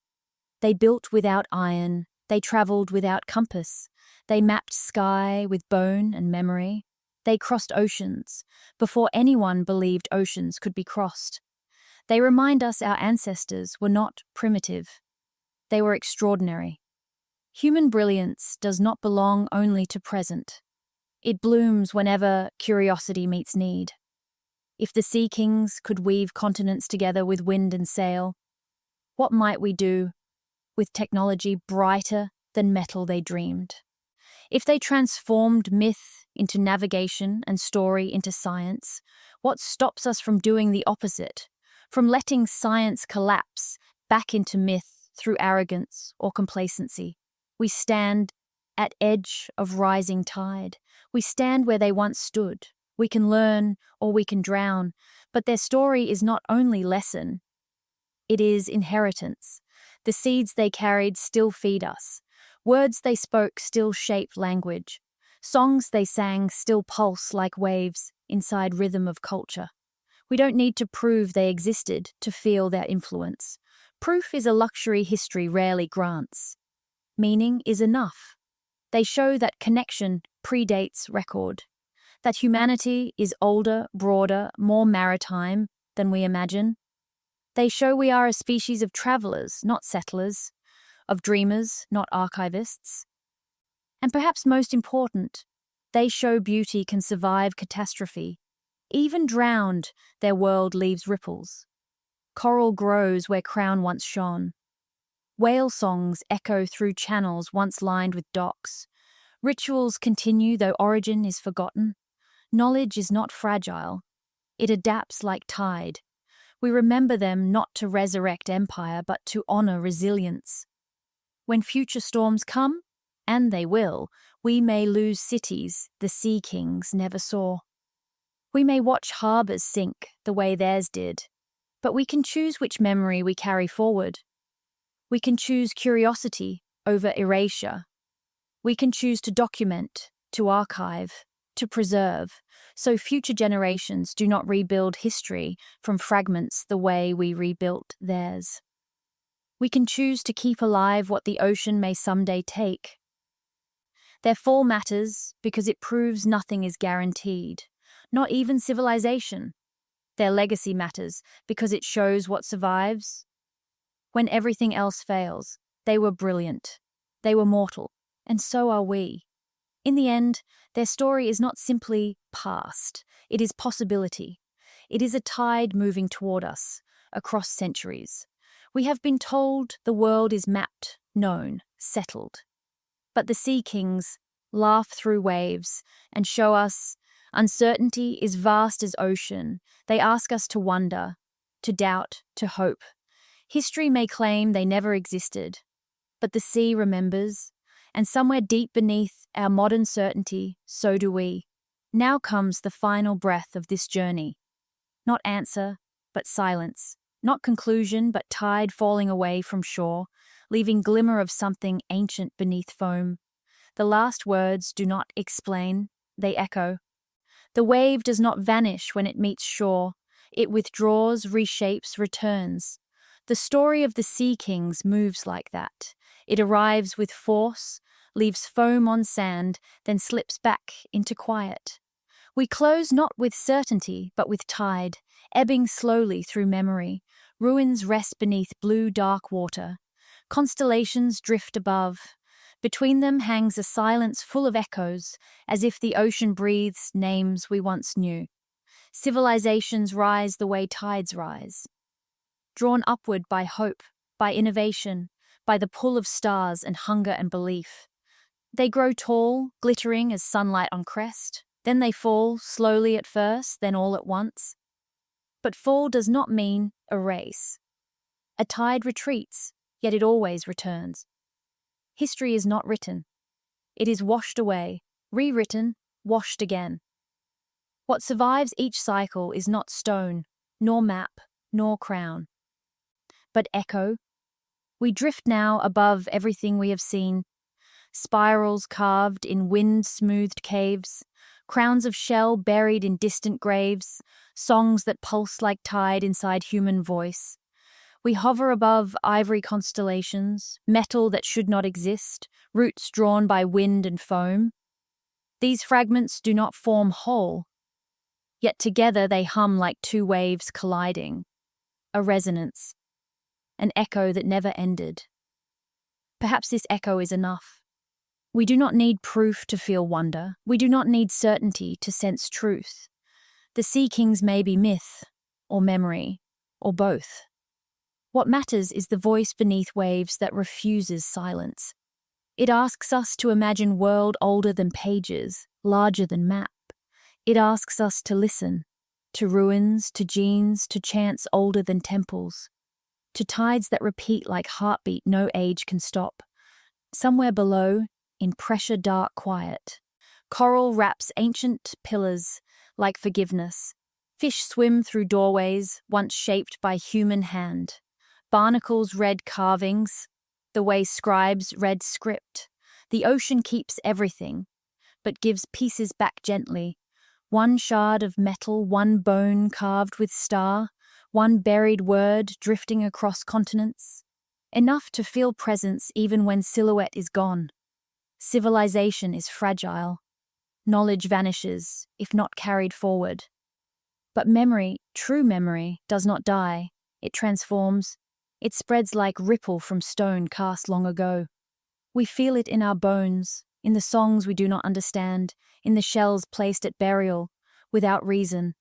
They built without iron. They travelled without compass. They mapped sky with bone and memory. They crossed oceans before anyone believed oceans could be crossed. They remind us our ancestors were not primitive. They were extraordinary. Human brilliance does not belong only to present. It blooms whenever curiosity meets need. If the Sea Kings could weave continents together with wind and sail, what might we do with technology brighter than metal they dreamed? If they transformed myth into navigation and story into science, what stops us from doing the opposite? From letting science collapse back into myth through arrogance or complacency? We stand at edge of rising tide. We stand where they once stood. We can learn or we can drown, but their story is not only lesson, it is inheritance. The seeds they carried still feed us. Words they spoke still shape language. Songs they sang still pulse like waves inside rhythm of culture. We don't need to prove they existed to feel their influence. Proof is a luxury history rarely grants. Meaning is enough. They show that connection predates record, that humanity is older, broader, more maritime than we imagine. They show we are a species of travelers, not settlers, of dreamers, not archivists. And perhaps most important, they show beauty can survive catastrophe. Even drowned, their world leaves ripples. Coral grows where crown once shone. Whale songs echo through channels once lined with docks. Rituals continue though origin is forgotten. Knowledge is not fragile. It adapts like tide. We remember them not to resurrect empire, but to honor resilience. When future storms come, and they will, we may lose cities the Sea Kings never saw. We may watch harbours sink the way theirs did, but we can choose which memory we carry forward. We can choose curiosity over erasure. We can choose to document, to archive, to preserve, so future generations do not rebuild history from fragments the way we rebuilt theirs. We can choose to keep alive what the ocean may someday take. Their fall matters because it proves nothing is guaranteed, not even civilization. Their legacy matters because it shows what survives. When everything else fails, they were brilliant. They were mortal, and so are we. In the end, their story is not simply past, it is possibility. It is a tide moving toward us, across centuries. We have been told the world is mapped, known, settled. But the Sea Kings laugh through waves and show us uncertainty is vast as ocean. They ask us to wonder, to doubt, to hope. History may claim they never existed, but the sea remembers, and somewhere deep beneath our modern certainty, so do we. Now comes the final breath of this journey. Not answer, but silence. Not conclusion, but tide falling away from shore, leaving glimmer of something ancient beneath foam. The last words do not explain, they echo. The wave does not vanish when it meets shore. It withdraws, reshapes, returns. The story of the Sea Kings moves like that. It arrives with force, leaves foam on sand, then slips back into quiet. We close not with certainty, but with tide, ebbing slowly through memory. Ruins rest beneath blue, dark water. Constellations drift above. Between them hangs a silence full of echoes, as if the ocean breathes names we once knew. Civilizations rise the way tides rise. Drawn upward by hope, by innovation, by the pull of stars and hunger and belief. They grow tall, glittering as sunlight on crest. Then they fall, slowly at first, then all at once. But fall does not mean erase. A tide retreats, yet it always returns. History is not written. It is washed away, rewritten, washed again. What survives each cycle is not stone, nor map, nor crown, but echo. We drift now above everything we have seen. Spirals carved in wind-smoothed caves, crowns of shell buried in distant graves, songs that pulse like tide inside human voice. We hover above ivory constellations, metal that should not exist, roots drawn by wind and foam. These fragments do not form whole, yet together they hum like two waves colliding. A resonance, an echo that never ended. Perhaps this echo is enough. We do not need proof to feel wonder. We do not need certainty to sense truth. The Sea Kings may be myth, or memory, or both. What matters is the voice beneath waves that refuses silence. It asks us to imagine world older than pages, larger than map. It asks us to listen, to ruins, to genes, to chants older than temples, to tides that repeat like heartbeat no age can stop. Somewhere below, in pressure dark quiet, coral wraps ancient pillars like forgiveness. Fish swim through doorways once shaped by human hand. Barnacles read carvings, the way scribes read script. The ocean keeps everything, but gives pieces back gently. One shard of metal, one bone carved with star, one buried word drifting across continents. Enough to feel presence even when silhouette is gone. Civilization is fragile. Knowledge vanishes, if not carried forward. But memory, true memory, does not die. It transforms. It spreads like ripple from stone cast long ago. We feel it in our bones, in the songs we do not understand, in the shells placed at burial, without reason.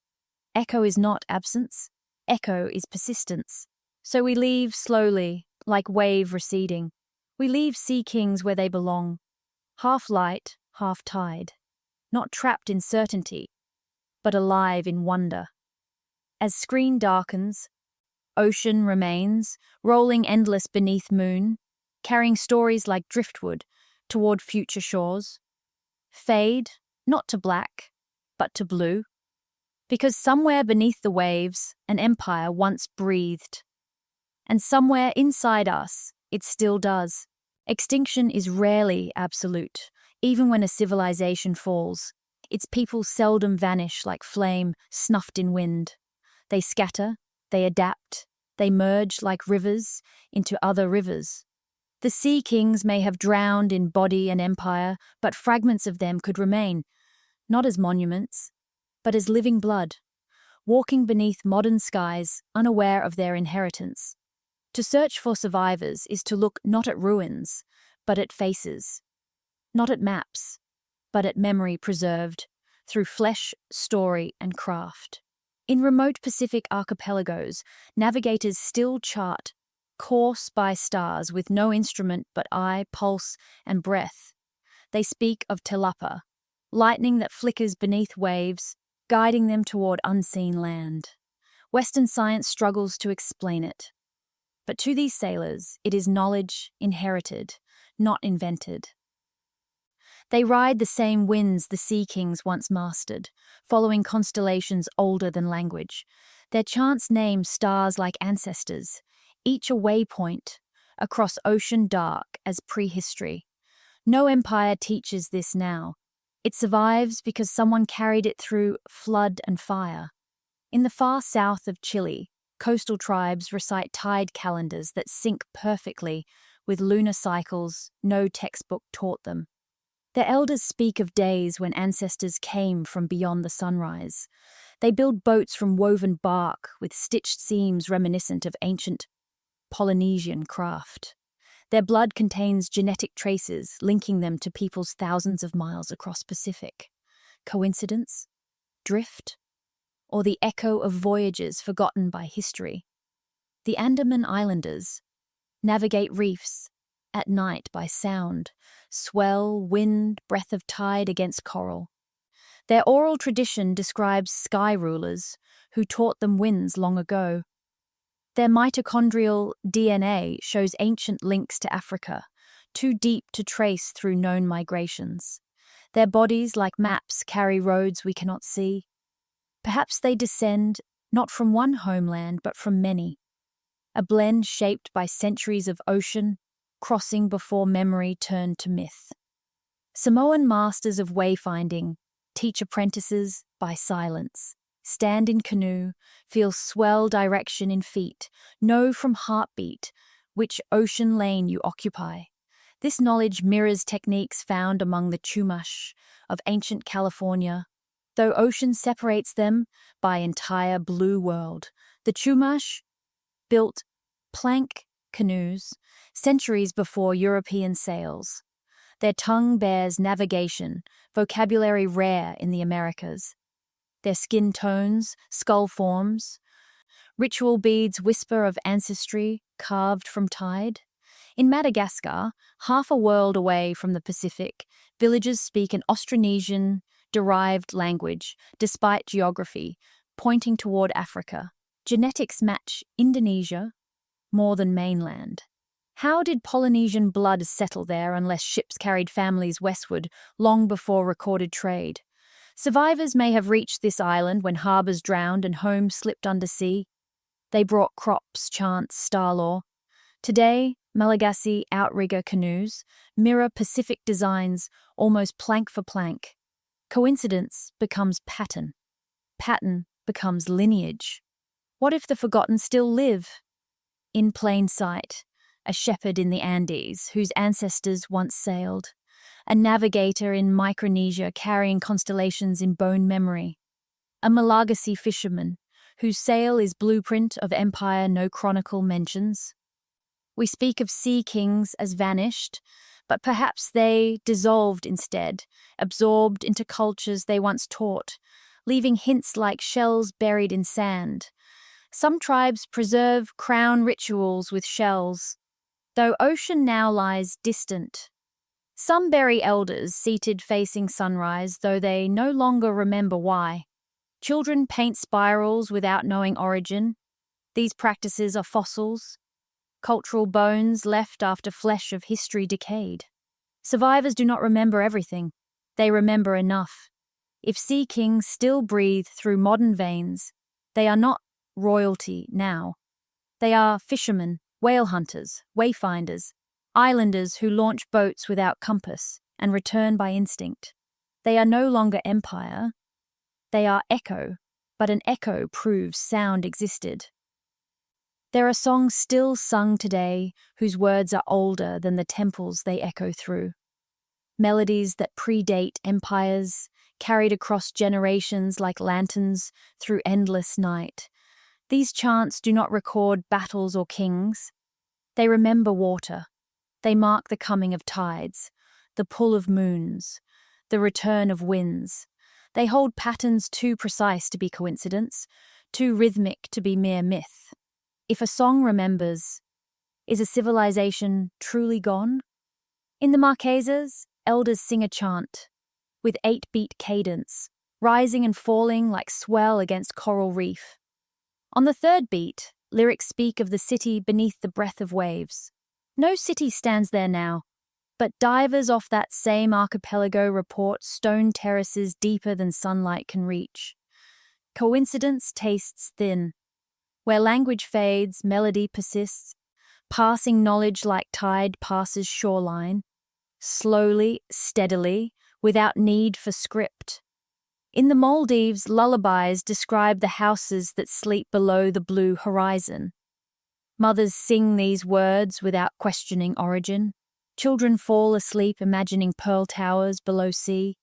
Echo is not absence. Echo is persistence. So we leave slowly, like wave receding. We leave Sea Kings where they belong. Half light, half tide. Not trapped in certainty, but alive in wonder. As screen darkens, ocean remains, rolling endless beneath moon, carrying stories like driftwood toward future shores. Fade, not to black, but to blue. Because somewhere beneath the waves, an empire once breathed. And somewhere inside us, it still does. Extinction is rarely absolute. Even when a civilization falls, its people seldom vanish like flame snuffed in wind. They scatter, they adapt, they merge like rivers into other rivers. The Sea Kings may have drowned in body and empire, but fragments of them could remain, not as monuments, but as living blood, walking beneath modern skies, unaware of their inheritance. To search for survivors is to look not at ruins, but at faces. Not at maps, but at memory preserved through flesh, story, and craft. In remote Pacific archipelagos, navigators still chart, course by stars with no instrument but eye, pulse, and breath. They speak of telapa, lightning that flickers beneath waves, guiding them toward unseen land. Western science struggles to explain it. But to these sailors, it is knowledge inherited, not invented. They ride the same winds the Sea Kings once mastered, following constellations older than language. Their chants name stars like ancestors, each a waypoint, across ocean dark as prehistory. No empire teaches this now. It survives because someone carried it through flood and fire. In the far south of Chile, coastal tribes recite tide calendars that sync perfectly with lunar cycles no textbook taught them. Their elders speak of days when ancestors came from beyond the sunrise. They build boats from woven bark with stitched seams reminiscent of ancient Polynesian craft. Their blood contains genetic traces linking them to peoples thousands of miles across Pacific. Coincidence? Drift? Or the echo of voyages forgotten by history? The Andaman Islanders navigate reefs at night by sound, swell, wind, breath of tide against coral. Their oral tradition describes sky rulers who taught them winds long ago. Their mitochondrial DNA shows ancient links to Africa, too deep to trace through known migrations. Their bodies, like maps, carry roads we cannot see. Perhaps they descend not from one homeland but from many, a blend shaped by centuries of ocean, crossing before memory turned to myth. Samoan masters of wayfinding teach apprentices by silence. Stand in canoe, feel swell direction in feet, know from heartbeat which ocean lane you occupy. This knowledge mirrors techniques found among the Chumash of ancient California. Though ocean separates them by entire blue world, the Chumash built plank canoes centuries before European sails. Their tongue bears navigation, vocabulary rare in the Americas. Their skin tones, skull forms, ritual beads whisper of ancestry carved from tide. In Madagascar, half a world away from the Pacific, villagers speak an Austronesian-derived language, despite geography, pointing toward Africa. Genetics match Indonesia more than mainland. How did Polynesian blood settle there unless ships carried families westward long before recorded trade? Survivors may have reached this island when harbours drowned and homes slipped undersea. They brought crops, chants, star lore. Today, Malagasy outrigger canoes mirror Pacific designs almost plank for plank. Coincidence becomes pattern. Pattern becomes lineage. What if the forgotten still live? In plain sight, a shepherd in the Andes whose ancestors once sailed. A navigator in Micronesia carrying constellations in bone memory. A Malagasy fisherman whose sail is blueprint of empire no chronicle mentions. We speak of sea kings as vanished, but perhaps they dissolved instead, absorbed into cultures they once taught, leaving hints like shells buried in sand. Some tribes preserve crown rituals with shells, though ocean now lies distant. Some bury elders seated facing sunrise, though they no longer remember why. Children paint spirals without knowing origin. These practices are fossils, cultural bones left after flesh of history decayed. Survivors do not remember everything. They remember enough. If sea kings still breathe through modern veins, they are not royalty now. They are fishermen, whale hunters, wayfinders, islanders who launch boats without compass and return by instinct. They are no longer empire. They are echo, but an echo proves sound existed. There are songs still sung today whose words are older than the temples they echo through. Melodies that predate empires, carried across generations like lanterns through endless night. These chants do not record battles or kings. They remember water. They mark the coming of tides, the pull of moons, the return of winds. They hold patterns too precise to be coincidence, too rhythmic to be mere myth. If a song remembers, is a civilization truly gone? In the Marquesas, elders sing a chant, with 8-beat cadence, rising and falling like swell against coral reef. On the third beat, lyrics speak of the city beneath the breath of waves. No city stands there now, but divers off that same archipelago report stone terraces deeper than sunlight can reach. Coincidence tastes thin. Where language fades, melody persists, passing knowledge like tide passes shoreline, slowly, steadily, without need for script. In the Maldives, lullabies describe the houses that sleep below the blue horizon. Mothers sing these words without questioning origin. Children fall asleep imagining pearl towers below sea.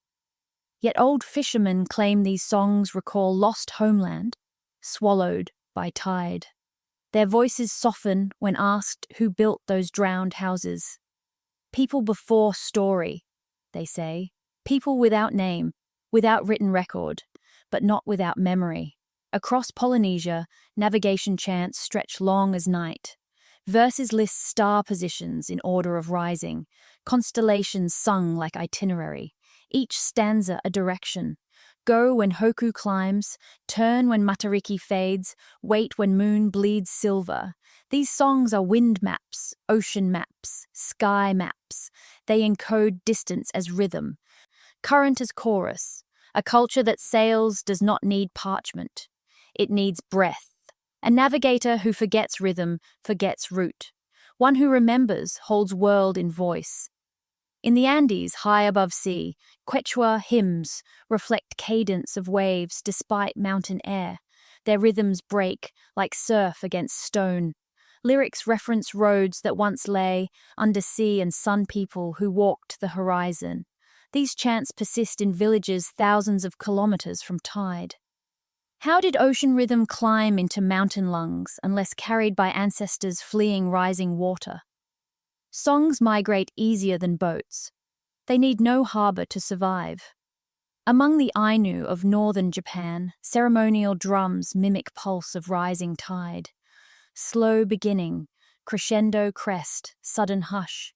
Yet old fishermen claim these songs recall lost homeland, swallowed by tide. Their voices soften when asked who built those drowned houses. People before story, they say. People without name, without written record, but not without memory. Across Polynesia, navigation chants stretch long as night. Verses list star positions in order of rising, constellations sung like itinerary, each stanza a direction. Go when Hoku climbs, turn when Matariki fades, wait when moon bleeds silver. These songs are wind maps, ocean maps, sky maps. They encode distance as rhythm, current as chorus. A culture that sails does not need parchment. It needs breath. A navigator who forgets rhythm forgets route. One who remembers holds world in voice. In the Andes, high above sea, Quechua hymns reflect cadence of waves despite mountain air. Their rhythms break like surf against stone. Lyrics reference roads that once lay under sea and sun people who walked the horizon. These chants persist in villages thousands of kilometers from tide. How did ocean rhythm climb into mountain lungs unless carried by ancestors fleeing rising water? Songs migrate easier than boats. They need no harbor to survive. Among the Ainu of northern Japan, ceremonial drums mimic pulse of rising tide. Slow beginning, crescendo crest, sudden hush.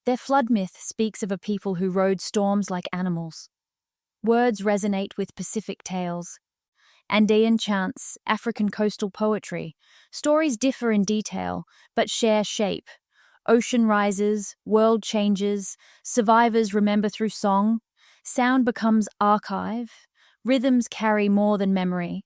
Their flood myth speaks of a people who rode storms like animals. Words resonate with Pacific tales. Andean chants, African coastal poetry. Stories differ in detail, but share shape. Ocean rises, world changes, survivors remember through song. Sound becomes archive. Rhythms carry more than memory.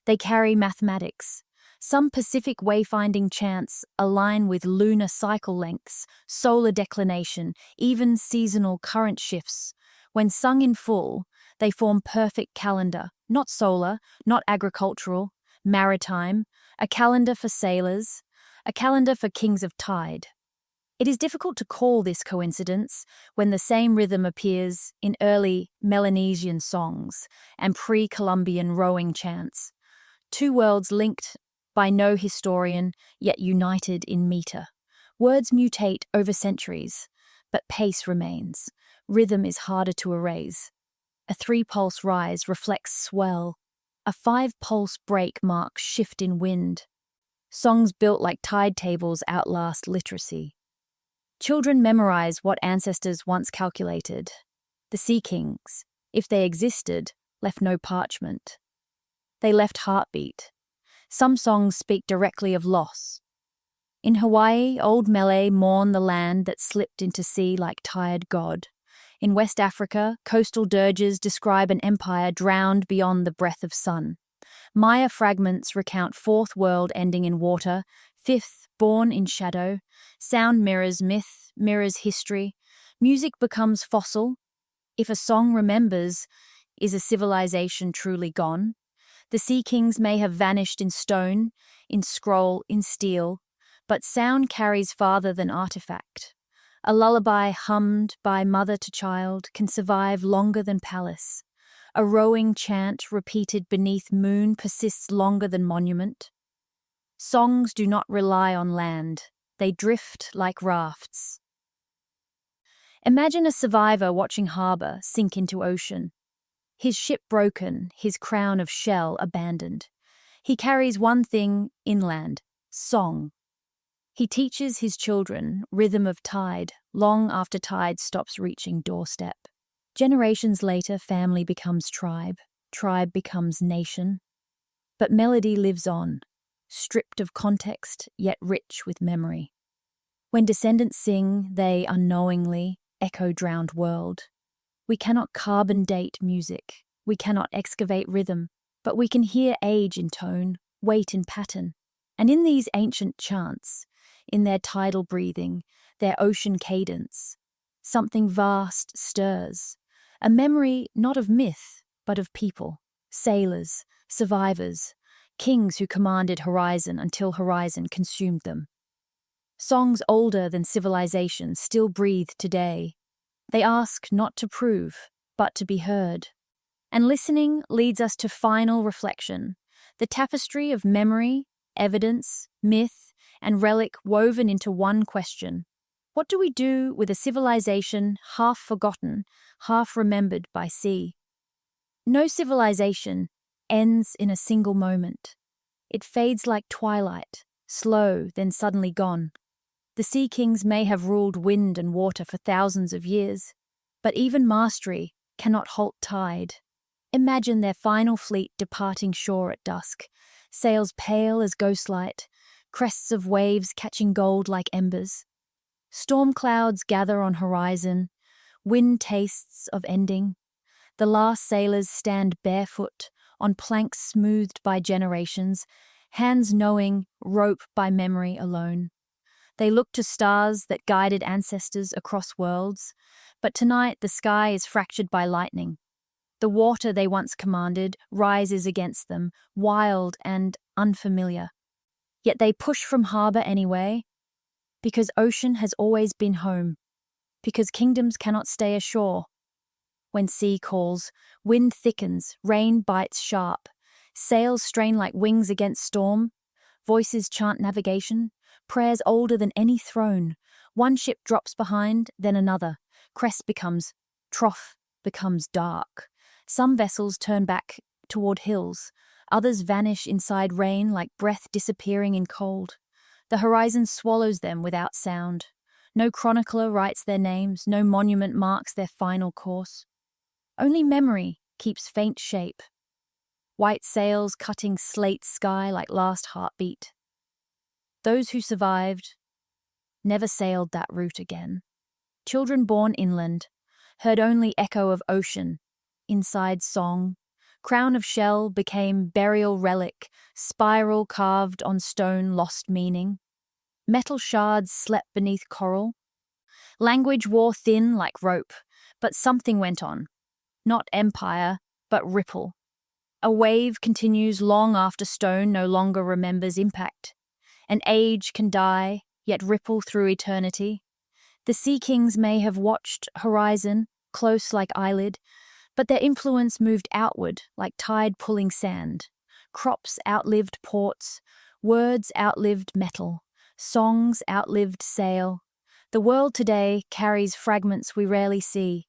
They carry mathematics. Some Pacific wayfinding chants align with lunar cycle lengths, solar declination, even seasonal current shifts. When sung in full, they form perfect calendar, not solar, not agricultural, maritime, a calendar for sailors, a calendar for kings of tide. It is difficult to call this coincidence when the same rhythm appears in early Melanesian songs and pre-Columbian rowing chants. Two worlds linked by no historian, yet united in meter. Words mutate over centuries, but pace remains. Rhythm is harder to erase. A 3-pulse rise reflects swell. A 5-pulse break marks shift in wind. Songs built like tide tables outlast literacy. Children memorize what ancestors once calculated. The sea kings, if they existed, left no parchment. They left heartbeat. Some songs speak directly of loss. In Hawaii, old Malay mourn the land that slipped into sea like tired God. In West Africa, coastal dirges describe an empire drowned beyond the breath of sun. Maya fragments recount fourth world ending in water, fifth born in shadow. Sound mirrors myth, mirrors history. Music becomes fossil. If a song remembers, is a civilization truly gone? The sea kings may have vanished in stone, in scroll, in steel, but sound carries farther than artifact. A lullaby hummed by mother to child can survive longer than palace. A rowing chant repeated beneath moon persists longer than monument. Songs do not rely on land. They drift like rafts. Imagine a survivor watching harbor sink into ocean. His ship broken, his crown of shell abandoned. He carries one thing inland, song. He teaches his children rhythm of tide, long after tide stops reaching doorstep. Generations later, family becomes tribe becomes nation. But melody lives on, stripped of context, yet rich with memory. When descendants sing, they unknowingly echo drowned world. We cannot carbon date music, we cannot excavate rhythm, but we can hear age in tone, weight in pattern. And in these ancient chants, in their tidal breathing, their ocean cadence, something vast stirs, a memory not of myth, but of people, sailors, survivors, kings who commanded horizon until horizon consumed them. Songs older than civilization still breathe today. They ask not to prove, but to be heard. And listening leads us to final reflection, the tapestry of memory, evidence, myth, and relic woven into one question. What do we do with a civilization half forgotten, half remembered by sea? No civilization ends in a single moment. It fades like twilight, slow, then suddenly gone. The sea kings may have ruled wind and water for thousands of years, but even mastery cannot halt tide. Imagine their final fleet departing shore at dusk, sails pale as ghostlight, crests of waves catching gold like embers. Storm clouds gather on horizon, wind tastes of ending. The last sailors stand barefoot on planks smoothed by generations, hands knowing, rope by memory alone. They look to stars that guided ancestors across worlds, but tonight the sky is fractured by lightning. The water they once commanded rises against them, wild and unfamiliar. Yet they push from harbour anyway, because ocean has always been home, because kingdoms cannot stay ashore. When sea calls, wind thickens, rain bites sharp, sails strain like wings against storm, voices chant navigation, prayers older than any throne. One ship drops behind, then another. Crest becomes trough, becomes dark. Some vessels turn back toward hills, others vanish inside rain like breath disappearing in cold. The horizon swallows them without sound. No chronicler writes their names, no monument marks their final course. Only memory keeps faint shape. White sails cutting slate sky like last heartbeat. Those who survived never sailed that route again. Children born inland heard only echo of ocean, inside song. Crown of shell became burial relic, spiral carved on stone lost meaning. Metal shards slept beneath coral. Language wore thin like rope, but something went on. Not empire, but ripple. A wave continues long after stone no longer remembers impact. An age can die, yet ripple through eternity. The sea kings may have watched horizon, close like eyelid, but their influence moved outward like tide pulling sand. Crops outlived ports, words outlived metal, songs outlived sail. The world today carries fragments we rarely see.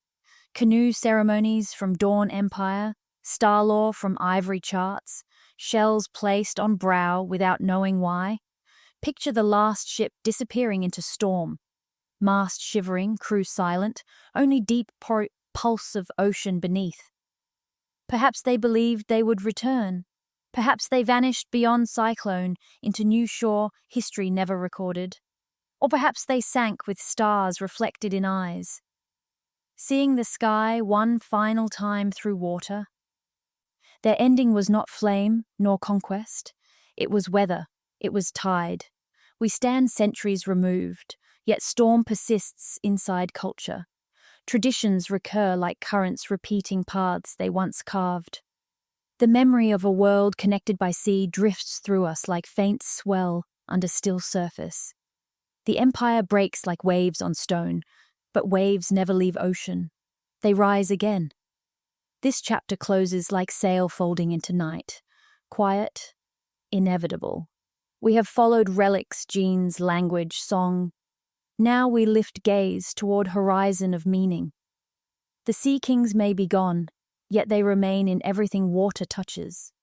Canoe ceremonies from dawn empire, star lore from ivory charts, shells placed on brow without knowing why. Picture the last ship disappearing into storm. Mast shivering, crew silent, only deep pulse of ocean beneath. Perhaps they believed they would return. Perhaps they vanished beyond cyclone into new shore history never recorded. Or perhaps they sank with stars reflected in eyes. Seeing the sky one final time through water. Their ending was not flame nor conquest. It was weather. It was tide. We stand centuries removed, yet storm persists inside culture. Traditions recur like currents repeating paths they once carved. The memory of a world connected by sea drifts through us like faint swell under still surface. The empire breaks like waves on stone, but waves never leave ocean. They rise again. This chapter closes like sail folding into night, quiet, inevitable. We have followed relics, genes, language, song. Now we lift gaze toward horizon of meaning. The sea kings may be gone, yet they remain in everything water touches.